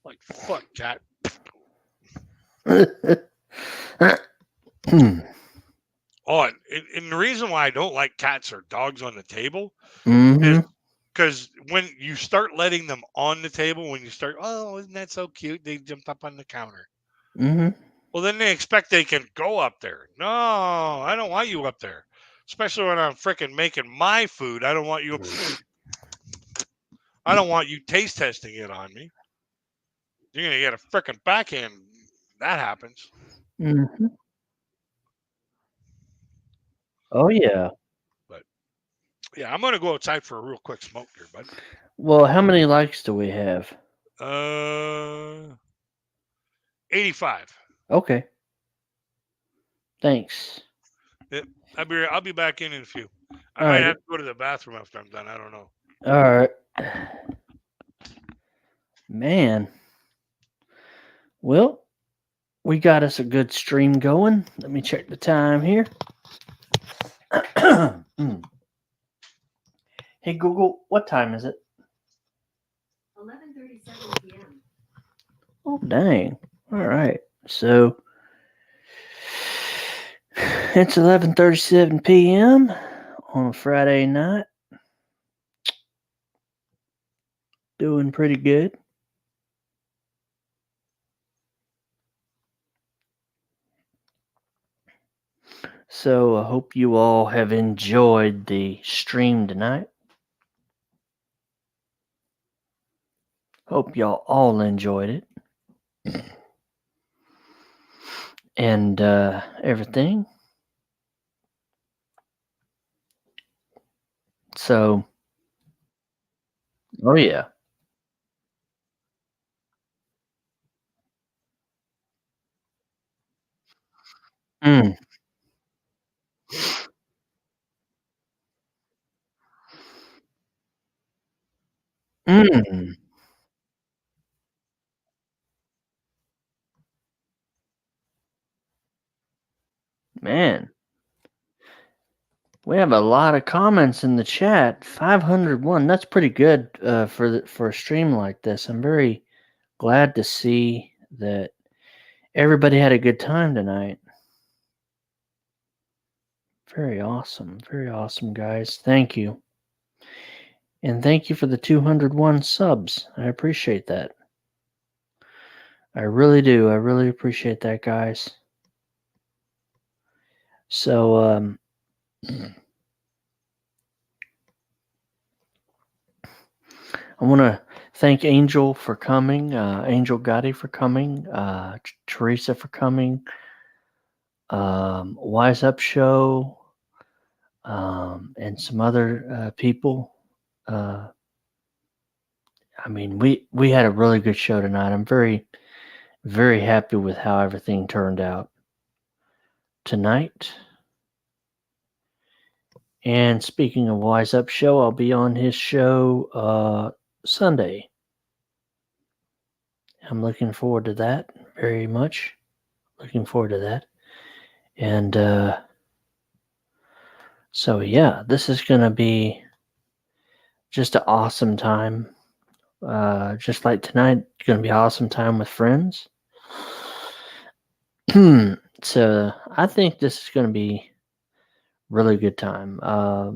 Like fuck, cat. Oh, and the reason why I don't like cats or dogs on the table is because when you start letting them on the table, when you start, oh, isn't that so cute? They jumped up on the counter. Well, then they expect they can go up there. No, I don't want you up there. Especially when I'm freaking making my food. I don't want you. I don't want you taste testing it on me. You're gonna get a freaking backhand. That happens. Oh yeah. But yeah, I'm gonna go outside for a real quick smoke here, bud. Well, how many likes do we have? 85. Okay. Thanks. Yep. I'll be back in a few. I All might right. have to go to the bathroom after I'm done. I don't know. All right. Man. Well, we got us a good stream going. Let me check the time here. Hey Google, what time is it? 11:37 p.m. Oh dang. All right. So it's 11:37 p.m. on a Friday night. Doing pretty good. So I hope you all have enjoyed the stream tonight. Hope y'all all enjoyed it. And everything. So, oh yeah. Mm. Mm. Man, we have a lot of comments in the chat. 501. That's pretty good for a stream like this. I'm very glad to see that everybody had a good time tonight. Very awesome. Very awesome, guys. Thank you. And thank you for the 201 subs. I appreciate that. I really do. I really appreciate that, guys. So I want to thank Angel for coming, Angel Gotti for coming, Teresa for coming, Wise Up Show, and some other people. I mean, we had a really good show tonight. I'm very, very happy with how everything turned out tonight. And speaking of Wise Up Show, I'll be on his show Sunday. I'm looking forward to that very much. Looking forward to that. And so, yeah, this is going to be just an awesome time. Just like tonight, it's going to be an awesome time with friends. So, I think this is going to be really good time. I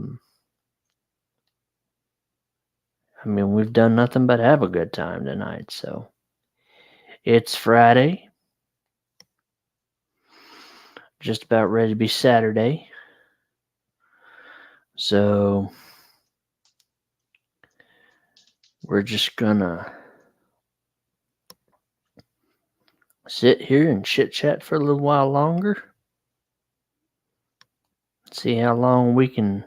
mean, we've done nothing but have a good time tonight. So, it's Friday. Just about ready to be Saturday. So we're just gonna sit here and chit chat for a little while longer. See how long we can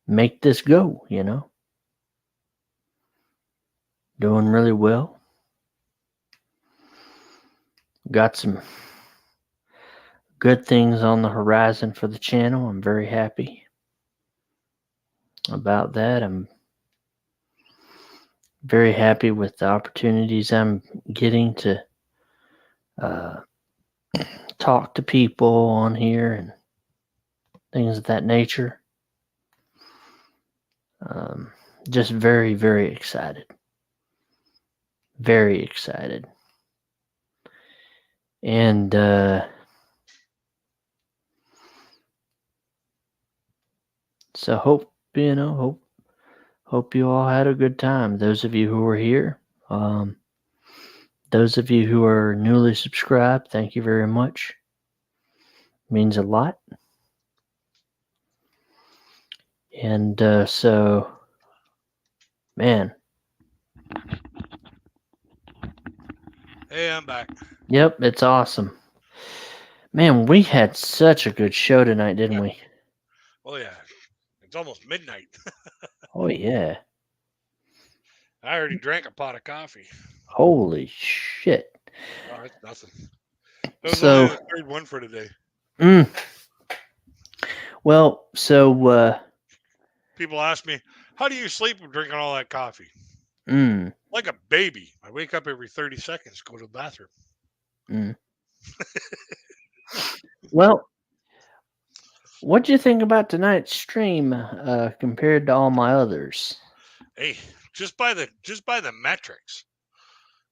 make this go, you know. Doing really well. Got some good things on the horizon for the channel. I'm very happy about that. I'm very happy with the opportunities I'm getting to talk to people on here and things of that nature. Just very, very excited. Very excited. And so hope you all had a good time. Those of you who are here, those of you who are newly subscribed, thank you very much. It means a lot. And so, man. Hey, I'm back. Yep, it's awesome. Man, we had such a good show tonight, didn't we? Oh yeah, it's almost midnight. Oh, yeah. I already drank a pot of coffee. Holy shit. Oh, it's nothing. That was So, only the third one for today. Well, so People ask me, how do you sleep with drinking all that coffee? mm, Like a baby. I wake up every 30 seconds, go to the bathroom. Well, what do you think about tonight's stream compared to all my others? Hey, just by the metrics,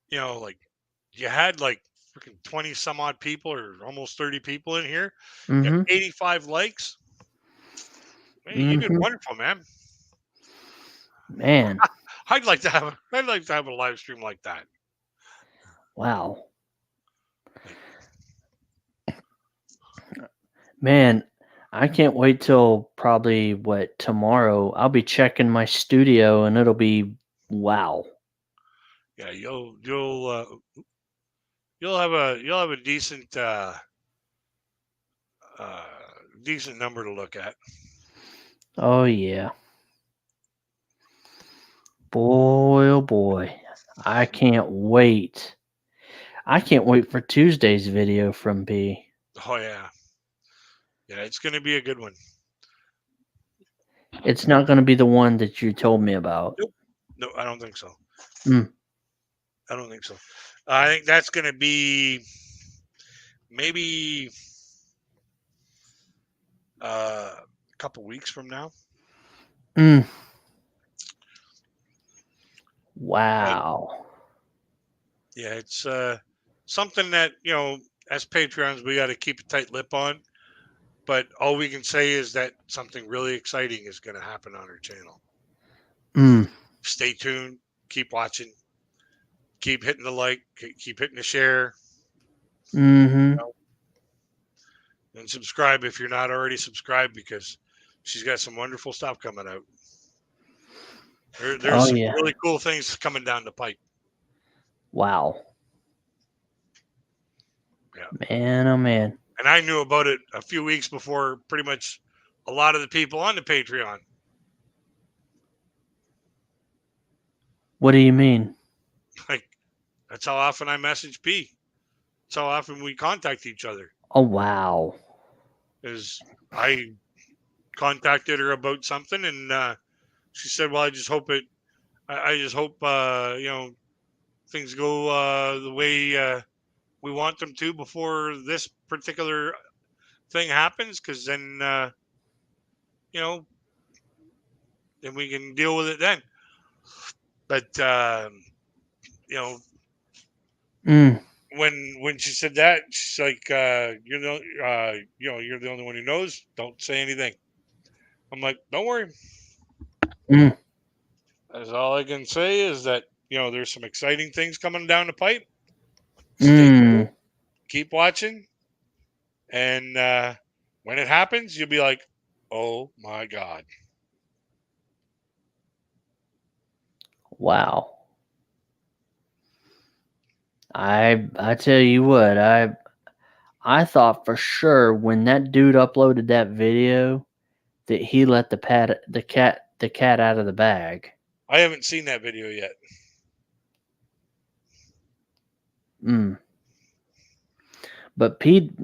you know, like you had like freaking 20 some odd people or almost 30 people in here. You Mm-hmm. have 85 likes. Hey, you did wonderful, man. Man, I'd like to have a live stream like that. wow. Man, I can't wait till probably tomorrow. I'll be checking my studio and it'll be wow. Yeah, you'll have a decent decent number to look at. Oh yeah. Boy, oh boy. I can't wait. I can't wait for Tuesday's video from B. Oh yeah. Yeah, it's gonna be a good one. It's not going to be the one that you told me about. No, I don't think so. Mm. I don't think so. I think that's gonna be maybe a couple weeks from now. Wow. Yeah, it's something that, you know, as Patreons we got to keep a tight lip on. But all we can say is that something really exciting is going to happen on our channel. Stay tuned. Keep watching. Keep hitting the like. Keep hitting the share. Mm-hmm. You and subscribe if you're not already subscribed, because she's got some wonderful stuff coming out. There's Oh some yeah. really cool things coming down the pipe. Wow. Yeah. Man, oh man. And I knew about it a few weeks before pretty much a lot of the people on the Patreon. What do you mean? Like, that's how often I message P. That's how often we contact each other. Oh wow. Is I contacted her about something, and she said, "Well, I just hope it. I just hope things go the way we want them to before this particular thing happens, because then then we can deal with it then." But Mm. when she said that, she's like, "You're the only one who knows. Don't say anything." I'm like, "Don't worry." Mm. That's all I can say is that there's some exciting things coming down the pipe. Stay tuned, Mm. keep watching, and when it happens, you'll be like, "Oh my god!" Wow. I tell you what, I thought for sure when that dude uploaded that video that he let the cat out of the bag. I haven't seen that video yet. Mm. But Pete,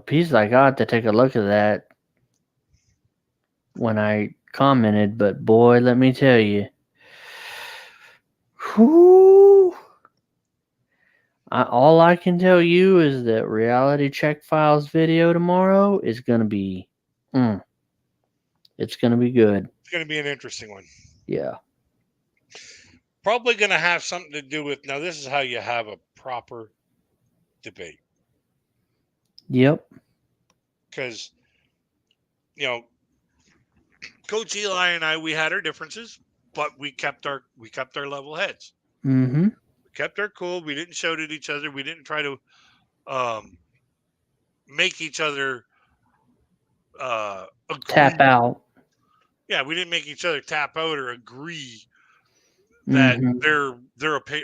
Pete's like, I have to take a look at that when I commented. But boy, let me tell you, whoo, all I can tell you is that Reality Check Files video tomorrow is going to be, it's going to be good. It's going to be an interesting one. Yeah. Probably going to have something to do with, now this is how you have a proper debate. Yep. Because, Coach Eli and I, we had our differences, but we kept our level heads. Mm-hmm. We kept our cool. We didn't shout at each other. We didn't try to make each other agree. Tap out. Yeah, we didn't make each other tap out or agree that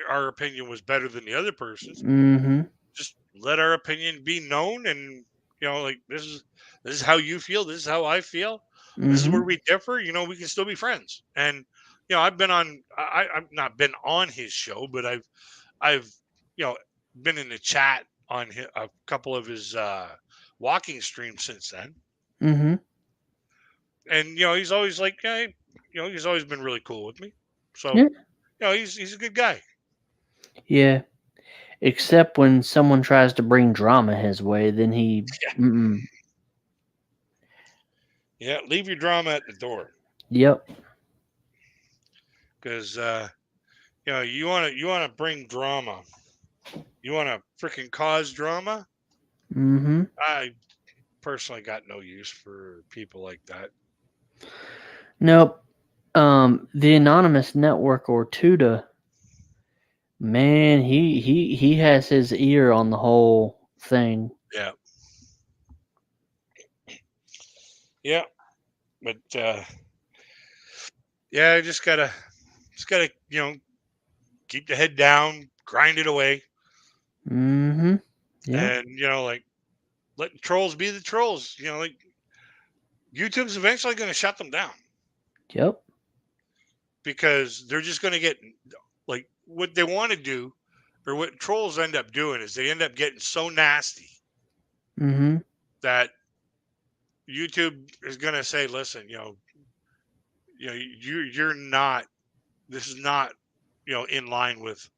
our opinion was better than the other person's. Mm-hmm. Just let our opinion be known, and this is how you feel. This is how I feel. This is where we differ. We can still be friends. And I've been on. I've not been on his show, but I've been in the chat on a couple of his walking streams since then. Mm-hmm. And he's always like, hey, he's always been really cool with me. So Yeah. he's a good guy. Yeah. Except when someone tries to bring drama his way, then he. Yeah. Yeah, leave your drama at the door. Yep. Because you want to bring drama. You want to freaking cause drama. Mm-hmm. I personally got no use for people like that. Nope. The Anonymous Network, or Tuda, man, he has his ear on the whole thing. Yeah. Yeah. But I just gotta keep the head down, grind it away. Mm-hmm. Yeah. And let trolls be the trolls. YouTube's eventually gonna shut them down. Yep. Because they're just gonna get what they want to do, or what trolls end up doing is they end up getting so nasty that YouTube is gonna say, listen, you're not, this is not, in line with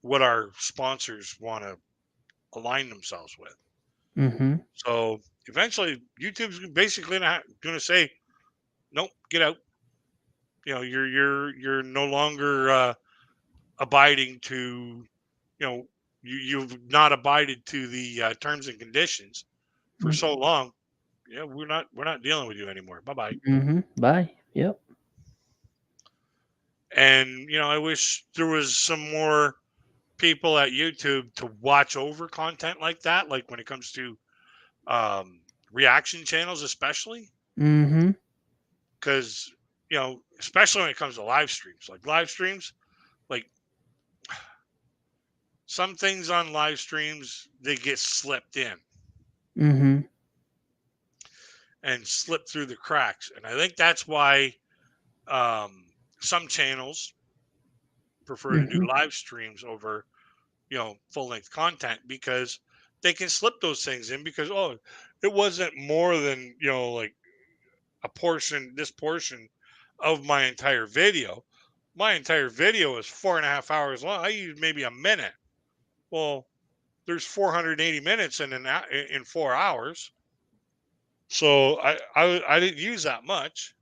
what our sponsors want to align themselves with. Mm-hmm. So eventually YouTube's basically going to say, nope, get out. You're no longer abiding to, you've not abided to the terms and conditions for so long. Yeah, we're not dealing with you anymore. Bye-bye. Mm-hmm. Bye. Yep. And I wish there was some more people at YouTube to watch over content like that, like when it comes to reaction channels, especially Mm-hmm. because especially when it comes to live streams, like some things on live streams they get slipped in Mm-hmm. and slip through the cracks, and I think that's why some channels prefer to do Mm-hmm. live streams over full length content because they can slip those things in because it wasn't more than like this portion of my entire video. My entire video is 4.5 hours long. I use maybe a minute. Well, there's 480 minutes in 4 hours. So I didn't use that much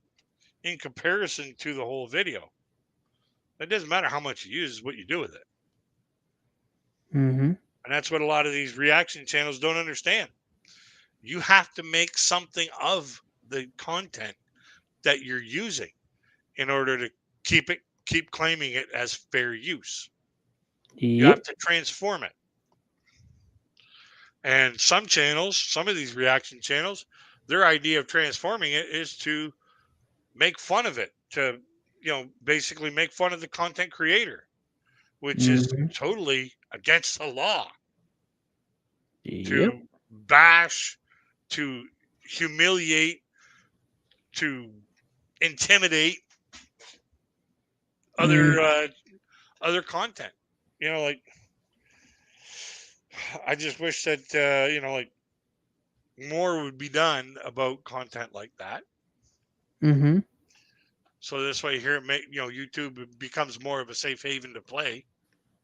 in comparison to the whole video. It doesn't matter how much you use, it's what you do with it. Mm-hmm. And that's what a lot of these reaction channels don't understand. You have to make something of the content that you're using in order to keep claiming it as fair use. You Yep. have to transform it. And some of these reaction channels, their idea of transforming it is to make fun of it, to basically make fun of the content creator, which is Mm-hmm. totally against the law. Yep. To bash, to humiliate, to intimidate other content. Like I just wish that like more would be done about content like that. Mm-hmm. So this way here YouTube becomes more of a safe haven to play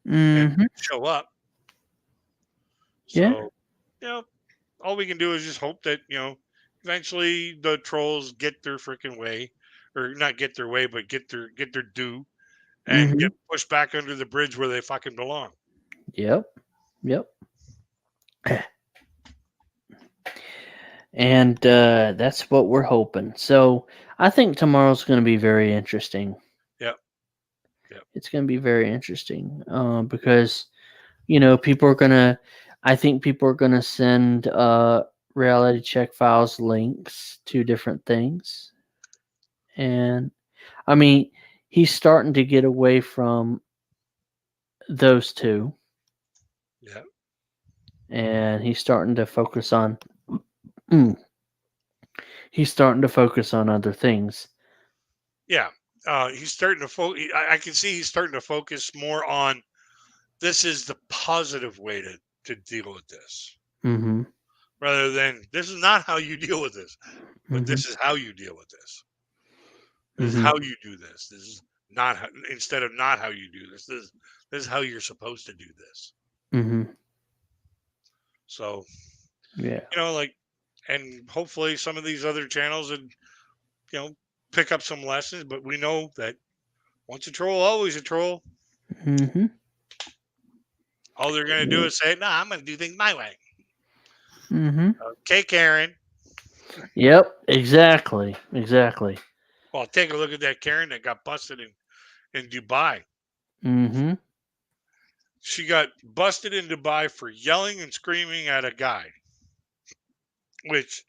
and Mm-hmm. show up. Yeah. So all we can do is just hope that eventually the trolls get their freaking way, or not get their way, but get their due, and Mm-hmm. get pushed back under the bridge where they fucking belong. Yep. Yep. And that's what we're hoping. So I think tomorrow's going to be very interesting. Yep. Yep. It's going to be very interesting because people are going to. I think people are going to send Reality Check Files links to different things, and I mean he's starting to get away from those two. Yep. And he's starting to focus on other things. Yeah. He's starting to focus. I can see he's starting to focus more on this is the positive way to deal with this, Mm-hmm. rather than this is not how you deal with this, but Mm-hmm. this is how you deal with this. This is Mm-hmm. how you do this. This is not how, instead of not how you do this. This is how you're supposed to do this. Mm-hmm. So Yeah. and hopefully some of these other channels would pick up some lessons. But we know that once a troll, always a troll. Mm-hmm. All they're going to do is say, "No, I'm going to do things my way." Mm-hmm. Okay, Karen. Yep. Exactly. Well, take a look at that Karen that got busted in Dubai. Mm-hmm. She got busted in Dubai for yelling and screaming at a guy, which,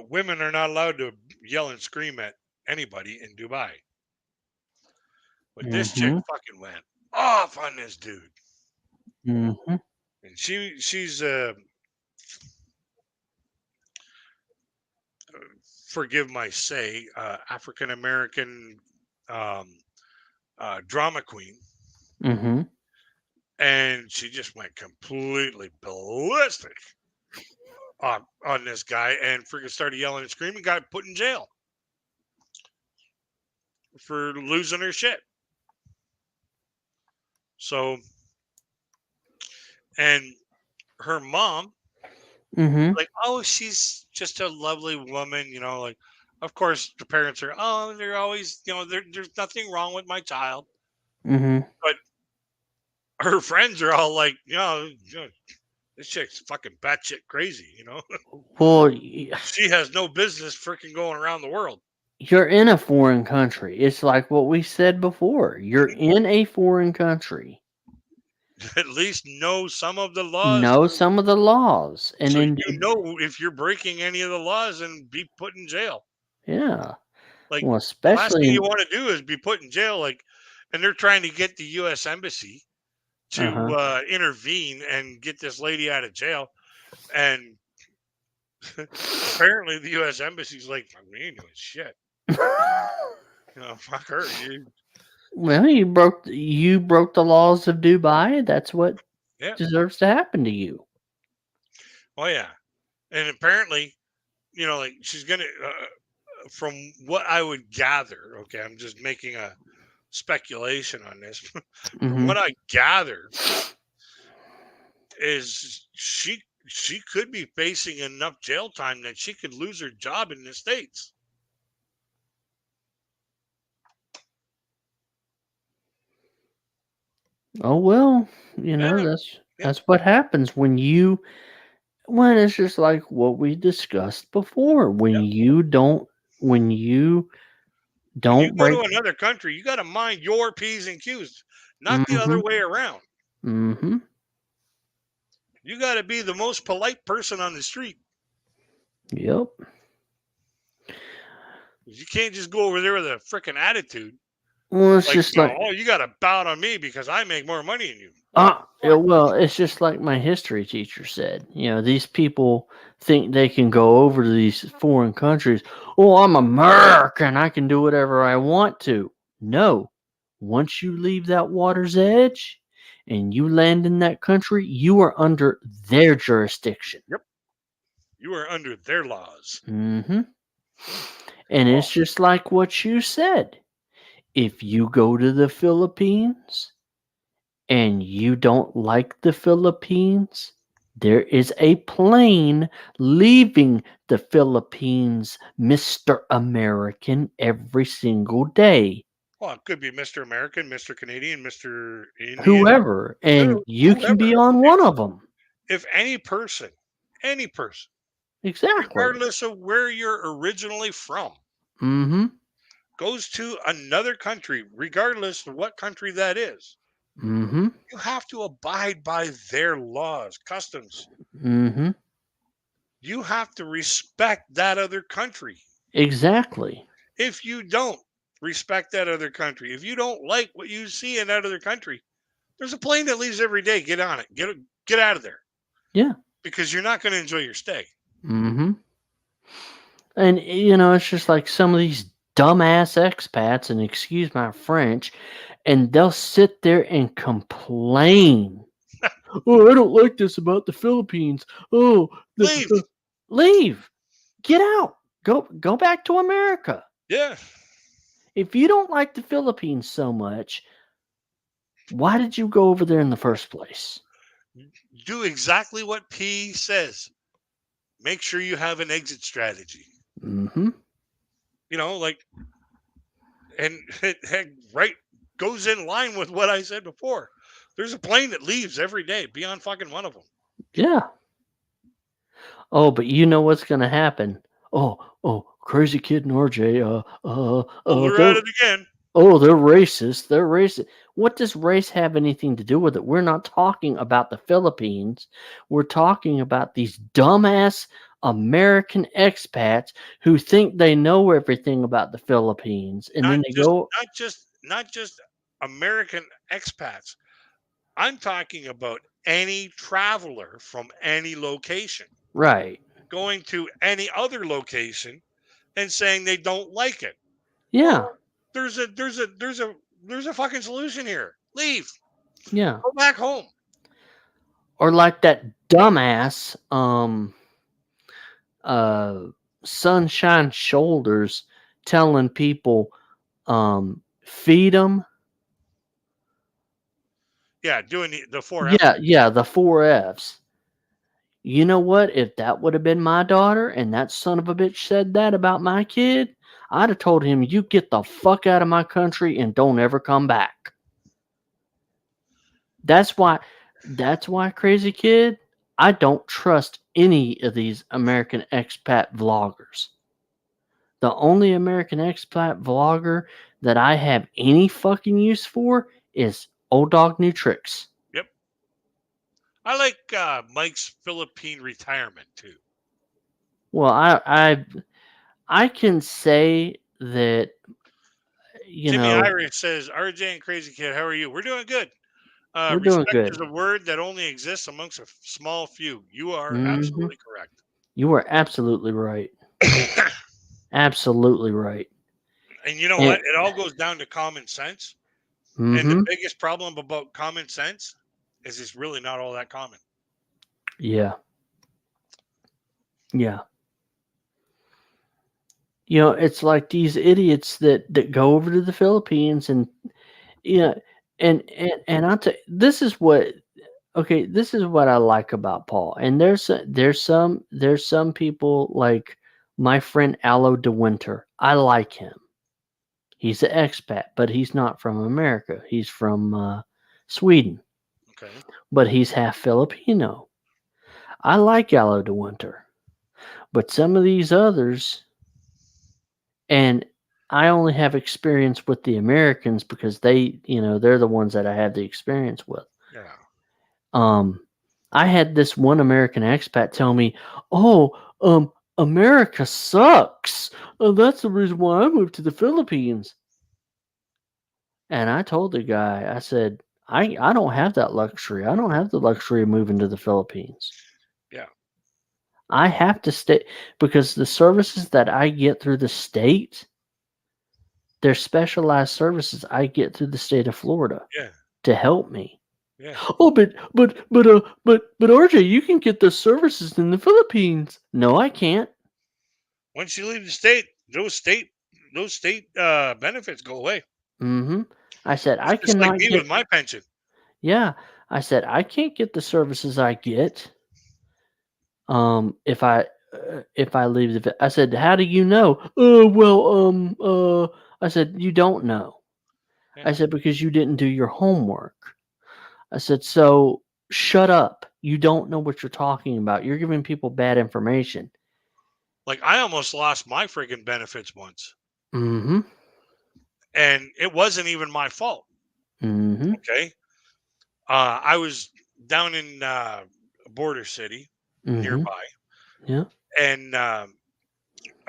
women are not allowed to yell and scream at anybody in Dubai. But this chick fucking went off on this dude. Mm-hmm. And she's forgive my say, African American drama queen. Mm-hmm. And she just went completely ballistic on this guy and freaking started yelling and screaming, got put in jail for losing her shit. So, and her mom, like, oh, she's just a lovely woman, like, of course, the parents are, oh, they're always, there's nothing wrong with my child. Mm-hmm. But her friends are all like, this chick's fucking batshit crazy, Well, she has no business freaking going around the world. you're in a foreign country. It's like what we said before. You're in a foreign country. at least know some of the laws. know some of the laws, and So then you know if you're breaking any of the laws and be put in jail. yeah, Like well, the last especially thing in, you want to do is be put in jail. Like, and they're trying to get the U.S. Embassy to uh-huh. intervene and get this lady out of jail. And apparently, the U.S. Embassy's like, we ain't doing shit. Fuck her. Well, you broke the laws of Dubai. That's what Yeah. deserves to happen to you. Oh yeah. And apparently, like she's gonna. From what I would gather, okay, I'm just making a speculation on this. From Hmm. what I gather, is she could be facing enough jail time that she could lose her job in the States. Oh well, Yeah, that's yeah. what happens when it's just like what we discussed before. When you don't When you go break. to another country, you got to mind your P's and Q's, not the other Mm-hmm. way around. Mm-hmm. You got to be the most polite person on the street. Yep. You can't just go over there with a freaking attitude. Well, it's Like, just like oh, you got to bow to me because I make more money than you. yeah, well, it's just like my history teacher said. These people think they can go over to these foreign countries. Oh, I'm American. I can do whatever I want to. No. Once you leave that water's edge and you land in that country, you are under their jurisdiction. Yep. You are under their laws. Mm-hmm. And it's just like what you said. If you go to the Philippines and you don't like the Philippines, there is a plane leaving the Philippines, Mr. American, every single day. Well, it could be Mr. American, Mr. Canadian, Mr. Indian, Whoever. And you can be on one of them. If any person, Exactly. regardless of where you're originally from, Mm-hmm. goes to another country, regardless of what country that is, Mm-hmm. you have to abide by their laws, customs. Mm-hmm. You have to respect that other country. Exactly. If you don't respect that other country, if you don't like what you see in that other country, there's a plane that leaves every day. Get on it. Get out of there. Yeah. Because you're not going to enjoy your stay. Mm-hmm. And it's just like some of these dumbass expats, and excuse my French, and they'll sit there and complain. Oh, I don't like this about the Philippines. Oh, Leave. Leave. Get out. Go back to America. Yeah. If you don't like the Philippines so much, why did you go over there in the first place? Do exactly what P says. Make sure you have an exit strategy. Mm-hmm. And it right goes in line with what I said before. There's a plane that leaves every day. Be on fucking one of them. Yeah. Oh, but you know what's going to happen. Oh, Crazy Kid and RJ. They're at it again. Oh, they're racist. They're racist. What does race have anything to do with it? We're not talking about the Philippines. We're talking about these dumbass American expats who think they know everything about the Philippines, and then they go. Not just American expats. I'm talking about any traveler from any location. Right. Going to any other location and saying they don't like it. Yeah. Well, there's a fucking solution here. Leave. Yeah. Go back home. Or like that dumbass Sunshine Shoulders telling people feed them. Yeah, doing the 4 F's. Yeah, the 4 F's. You know what? If that would have been my daughter and that son of a bitch said that about my kid, I'd have told him, you get the fuck out of my country and don't ever come back. That's why, Crazy Kid, I don't trust any of these American expat vloggers. The only American expat vlogger that I have any fucking use for is Old Dog New Tricks. Yep. I like Mike's Philippine retirement too. Well, I can say that, you Jimmy know, Irish says, RJ and Crazy Kid, how are you? We're doing good. we're doing Respect is good. a word that only exists amongst a small few. You are Hmm. absolutely correct. You are absolutely right. Absolutely right. And you know And what? It all goes down to common sense. And the hmm biggest problem about common sense is it's really not all that common. yeah, yeah. You know, it's like these idiots that go over to the Philippines and yeah, and I tell this is what okay, this is what I like about Paul. And there's some people like my friend Allo De Winter. I like him. He's an expat, but he's not from America. He's from Sweden, Okay. but he's half Filipino. I like Allo De Winter, but some of these others, and I only have experience with the Americans because they're the ones that I have the experience with. Yeah. Um, I had this one American expat tell me, "Oh, America sucks. That's the reason why I moved to the Philippines." And I told the guy, I said, I don't have that luxury. I don't have the luxury of moving to the Philippines. Yeah. I have to stay because the services that I get through the state, they're specialized services I get through the state of Florida Yeah. to help me. Yeah. Oh, but RJ, you can get those services in the Philippines. No, I can't. Once you leave the state, those state benefits go away. Mm-hmm. I said It's I just like cannot me get. with my pension. Yeah, I said I can't get the services I get. If I leave the. I said, how do you know? Oh well, I said you don't know. Yeah. I said because you didn't do your homework. I said so. Shut up. You don't know what you're talking about. You're giving people bad information. Like I almost lost my friggin' benefits once. Mm-hmm. And it wasn't even my fault. Mm-hmm. Okay. I was down in Border City Mm-hmm. nearby, Yeah. and I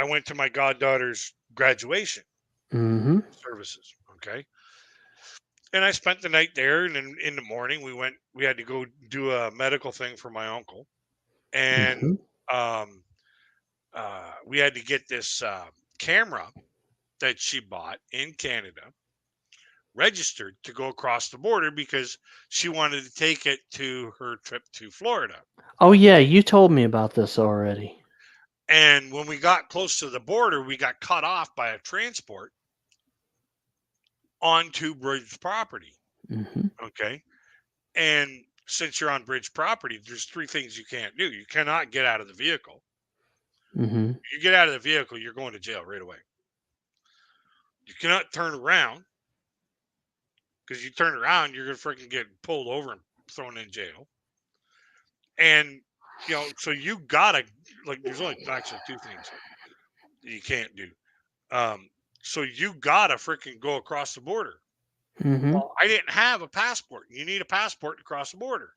went to my goddaughter's graduation Mm-hmm. services. Okay. And I spent the night there. And then in the morning, we had to go do a medical thing for my uncle. And Mm-hmm. um, we had to get this camera that she bought in Canada registered to go across the border because she wanted to take it to her trip to Florida. Oh yeah, you told me about this already. And when we got close to the border, we got cut off by a transport onto bridge property. Mm-hmm. Okay. And since you're on bridge property, there's three things you can't do. You cannot get out of the vehicle. Mm-hmm. If you get out of the vehicle, you're going to jail right away. You cannot turn around because you turn around, you're going to freaking get pulled over and thrown in jail. And, so you got to, like, there's only actually two things that you can't do. So you got to freaking go across the border. Mm-hmm. Well, I didn't have a passport. You need a passport to cross the border.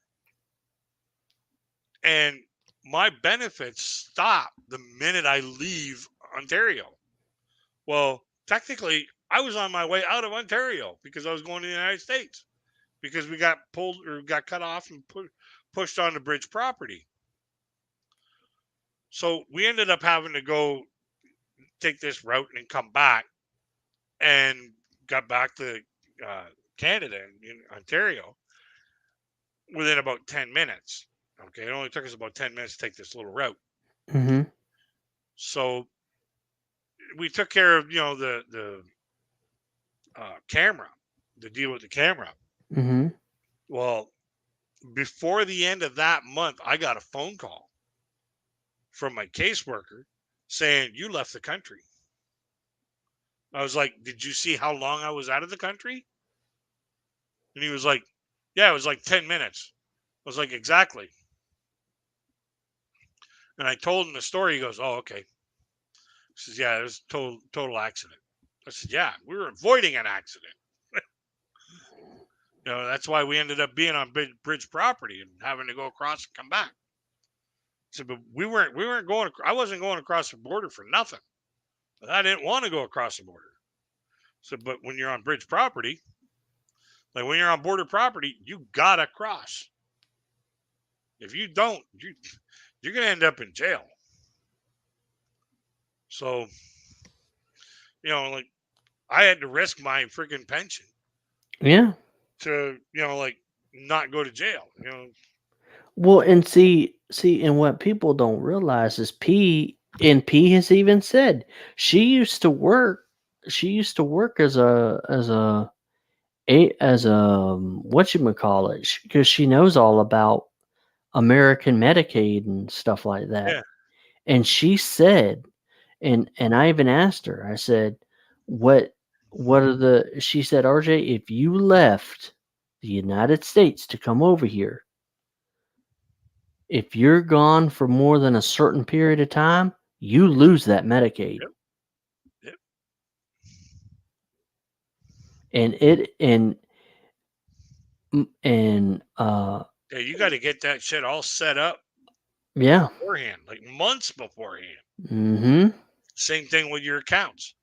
And my benefits stop the minute I leave Ontario. Well, technically, I was on my way out of Ontario because I was going to the United States because we got pulled or got cut off and pushed on the bridge property. So we ended up having to go take this route and come back and got back to Canada in Ontario within about 10 minutes. Okay. It only took us about 10 minutes to take this little route. Mm-hmm. So we took care of, the camera, the deal with the camera. Mm-hmm. Well, before the end of that month, I got a phone call from my caseworker saying, "You left the country." I was like, "Did you see how long I was out of the country?" And he was like, "Yeah, it was like 10 minutes. I was like, "Exactly." And I told him the story. He goes, "Oh, okay." He says, "Yeah, it was total accident." I said, "Yeah, we were avoiding an accident." That's why we ended up being on bridge property and having to go across and come back. So, but we weren't going. I wasn't going across the border for nothing. I didn't want to go across the border. So, but when you're on bridge property, like when you're on border property, you gotta cross. If you don't, you're gonna end up in jail. So, like I had to risk my freaking pension Yeah. to, like not go to jail. Well, and see, and what people don't realize is P has even said she used to work. She used to work as a whatchamacallit, because she knows all about American Medicaid and stuff like that. Yeah. And she said, and I even asked her, I said, what are the, she said, RJ, if you left the United States to come over here, if you're gone for more than a certain period of time, you lose that Medicaid. Yep. And Yeah, you got to get that shit all set up yeah. beforehand, like months beforehand. Mm-hmm. Same thing with your accounts.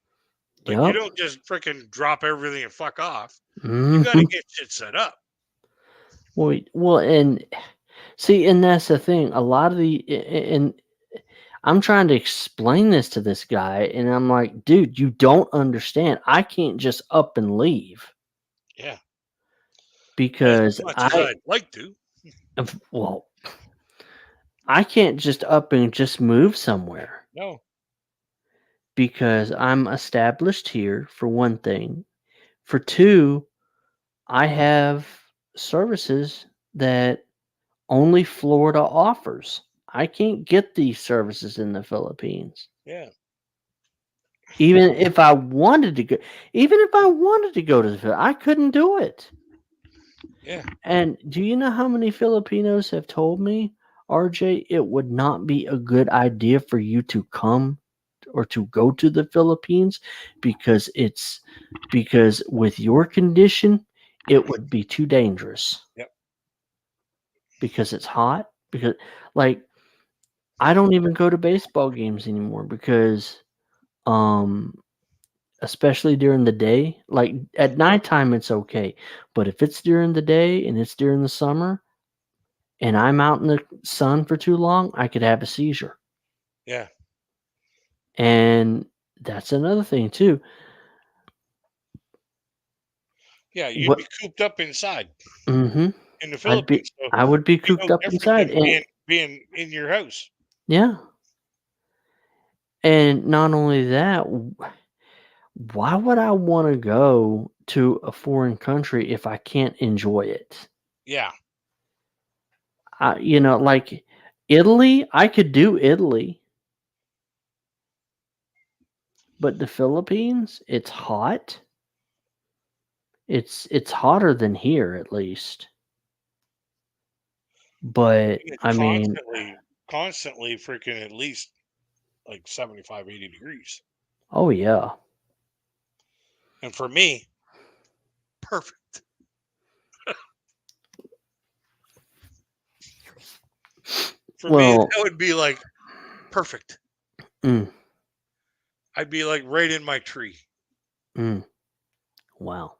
Like Yep. you don't just freaking drop everything and fuck off. Mm-hmm. You got to get shit set up. Well, and see, and that's the thing. A lot of and I'm trying to explain this to this guy, and I'm like, dude, you don't understand. I can't just up and leave. Yeah. Because as much as I'd like to. Well, I can't just up and just move somewhere. No. Because I'm established here, for one thing. For two, I have services that only Florida offers. I can't get these services in the Philippines. Yeah. Even if I wanted to go, to the Philippines, I couldn't do it. Yeah. And do you know how many Filipinos have told me, RJ, it would not be a good idea for you to come or to go to the Philippines because with your condition, it would be too dangerous. Yep. Because it's hot. Because, like, I don't even go to baseball games anymore because, especially during the day, like at nighttime, it's okay. But if it's during the day and it's during the summer and I'm out in the sun for too long, I could have a seizure. Yeah. And that's another thing too. Yeah, you'd be cooped up inside. Mm-hmm. In the Philippines. I would be cooped up inside. And being in your house. Yeah. And not only that, why would I want to go to a foreign country if I can't enjoy it? Yeah. Like Italy, I could do Italy. But the Philippines, it's hot. It's hotter than here, at least. But I mean, constantly freaking at least like 75, 80 degrees. Oh yeah. And for me, perfect. For me, that would be like perfect. I'd be like right in my tree. Wow.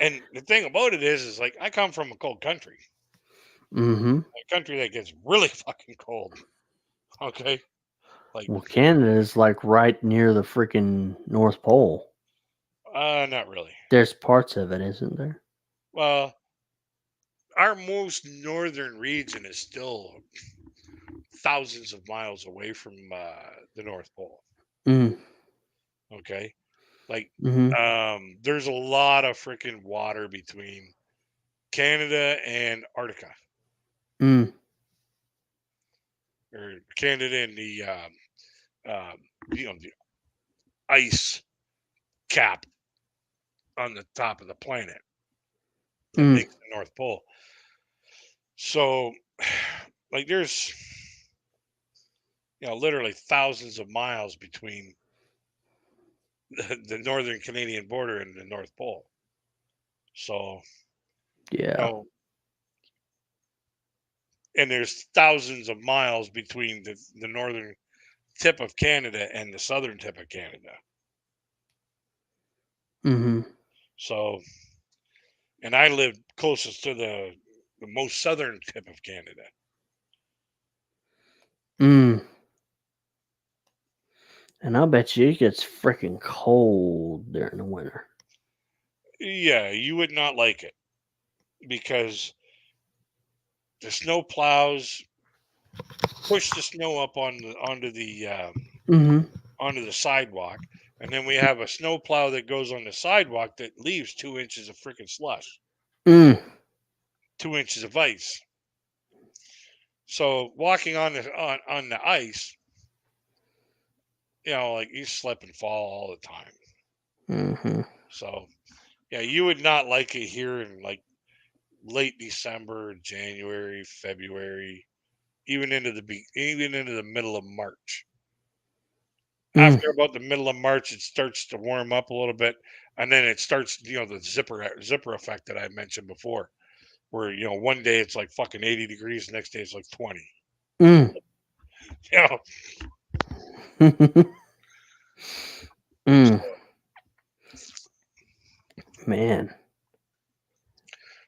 And the thing about it is like I come from a cold country. Mm-hmm. A country that gets really fucking cold. Okay. Like, well, Canada is like right near the freaking North Pole. Not really. There's parts of it, isn't there? Well, our most northern region is still thousands of miles away from the North Pole. Okay. Like, there's a lot of freaking water between Canada and Antarctica. Or Canada and the the ice cap on the top of the planet that makes the North Pole. So, like, there's literally thousands of miles between the northern Canadian border and the North Pole. So, Yeah. And there's thousands of miles between the northern tip of Canada and the southern tip of Canada. Mm-hmm. So, and I live closest to the most southern tip of Canada. Mm. And I'll bet you it gets freaking cold during the winter. Yeah, you would not like it because the snow plows push the snow up onto the sidewalk, and then we have a snow plow that goes on the sidewalk that leaves 2 inches of freaking slush, Mm. 2 inches of ice. So walking on the ice, like you slip and fall all the time. Mm-hmm. So yeah, you would not like it here in like late December, January, February, even into the middle of March. Mm. After about the middle of March, it starts to warm up a little bit, and then it starts, the zipper effect that I mentioned before, where one day it's like fucking 80 degrees, the next day it's like 20. Mm. Mm. Man.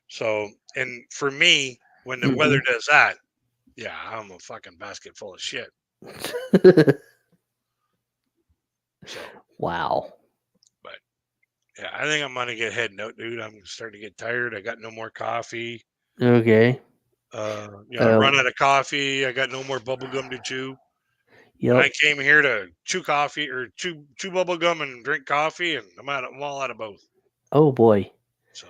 So, and for me, when the Mhm. weather does that, yeah, I'm a fucking basket full of shit. So, Wow. but yeah, I think I'm gonna get heading out, dude. I'm starting to get tired. I got no more coffee. Okay. I run out of coffee. I got no more bubble gum to chew. And I Yep. came here to chew coffee or chew bubble gum and drink coffee, and I'm all out of both. Oh boy. So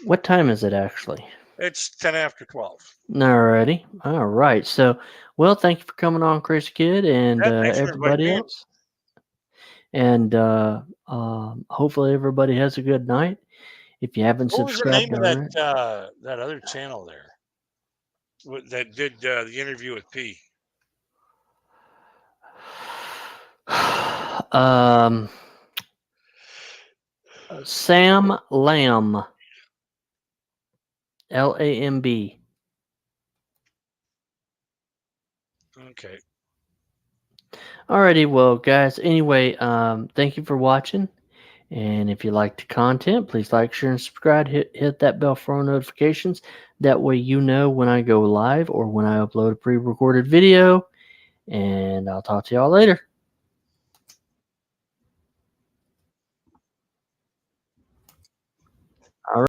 What time is it actually? it's 10 after 12. Alrighty. All right. So, well, thank you for coming on, Chris Kid, and Yeah, thanks for inviting everybody me in. else. And hopefully everybody has a good night. If you haven't What was the subscribed name of already, that other channel there that did the interview with P? Sam Lamb, LAMB. Okay. Alrighty, well, guys. Anyway, thank you for watching. And if you like the content, please like, share, and subscribe. Hit that bell for notifications. That way you know when I go live or when I upload a pre-recorded video. And I'll talk to y'all later.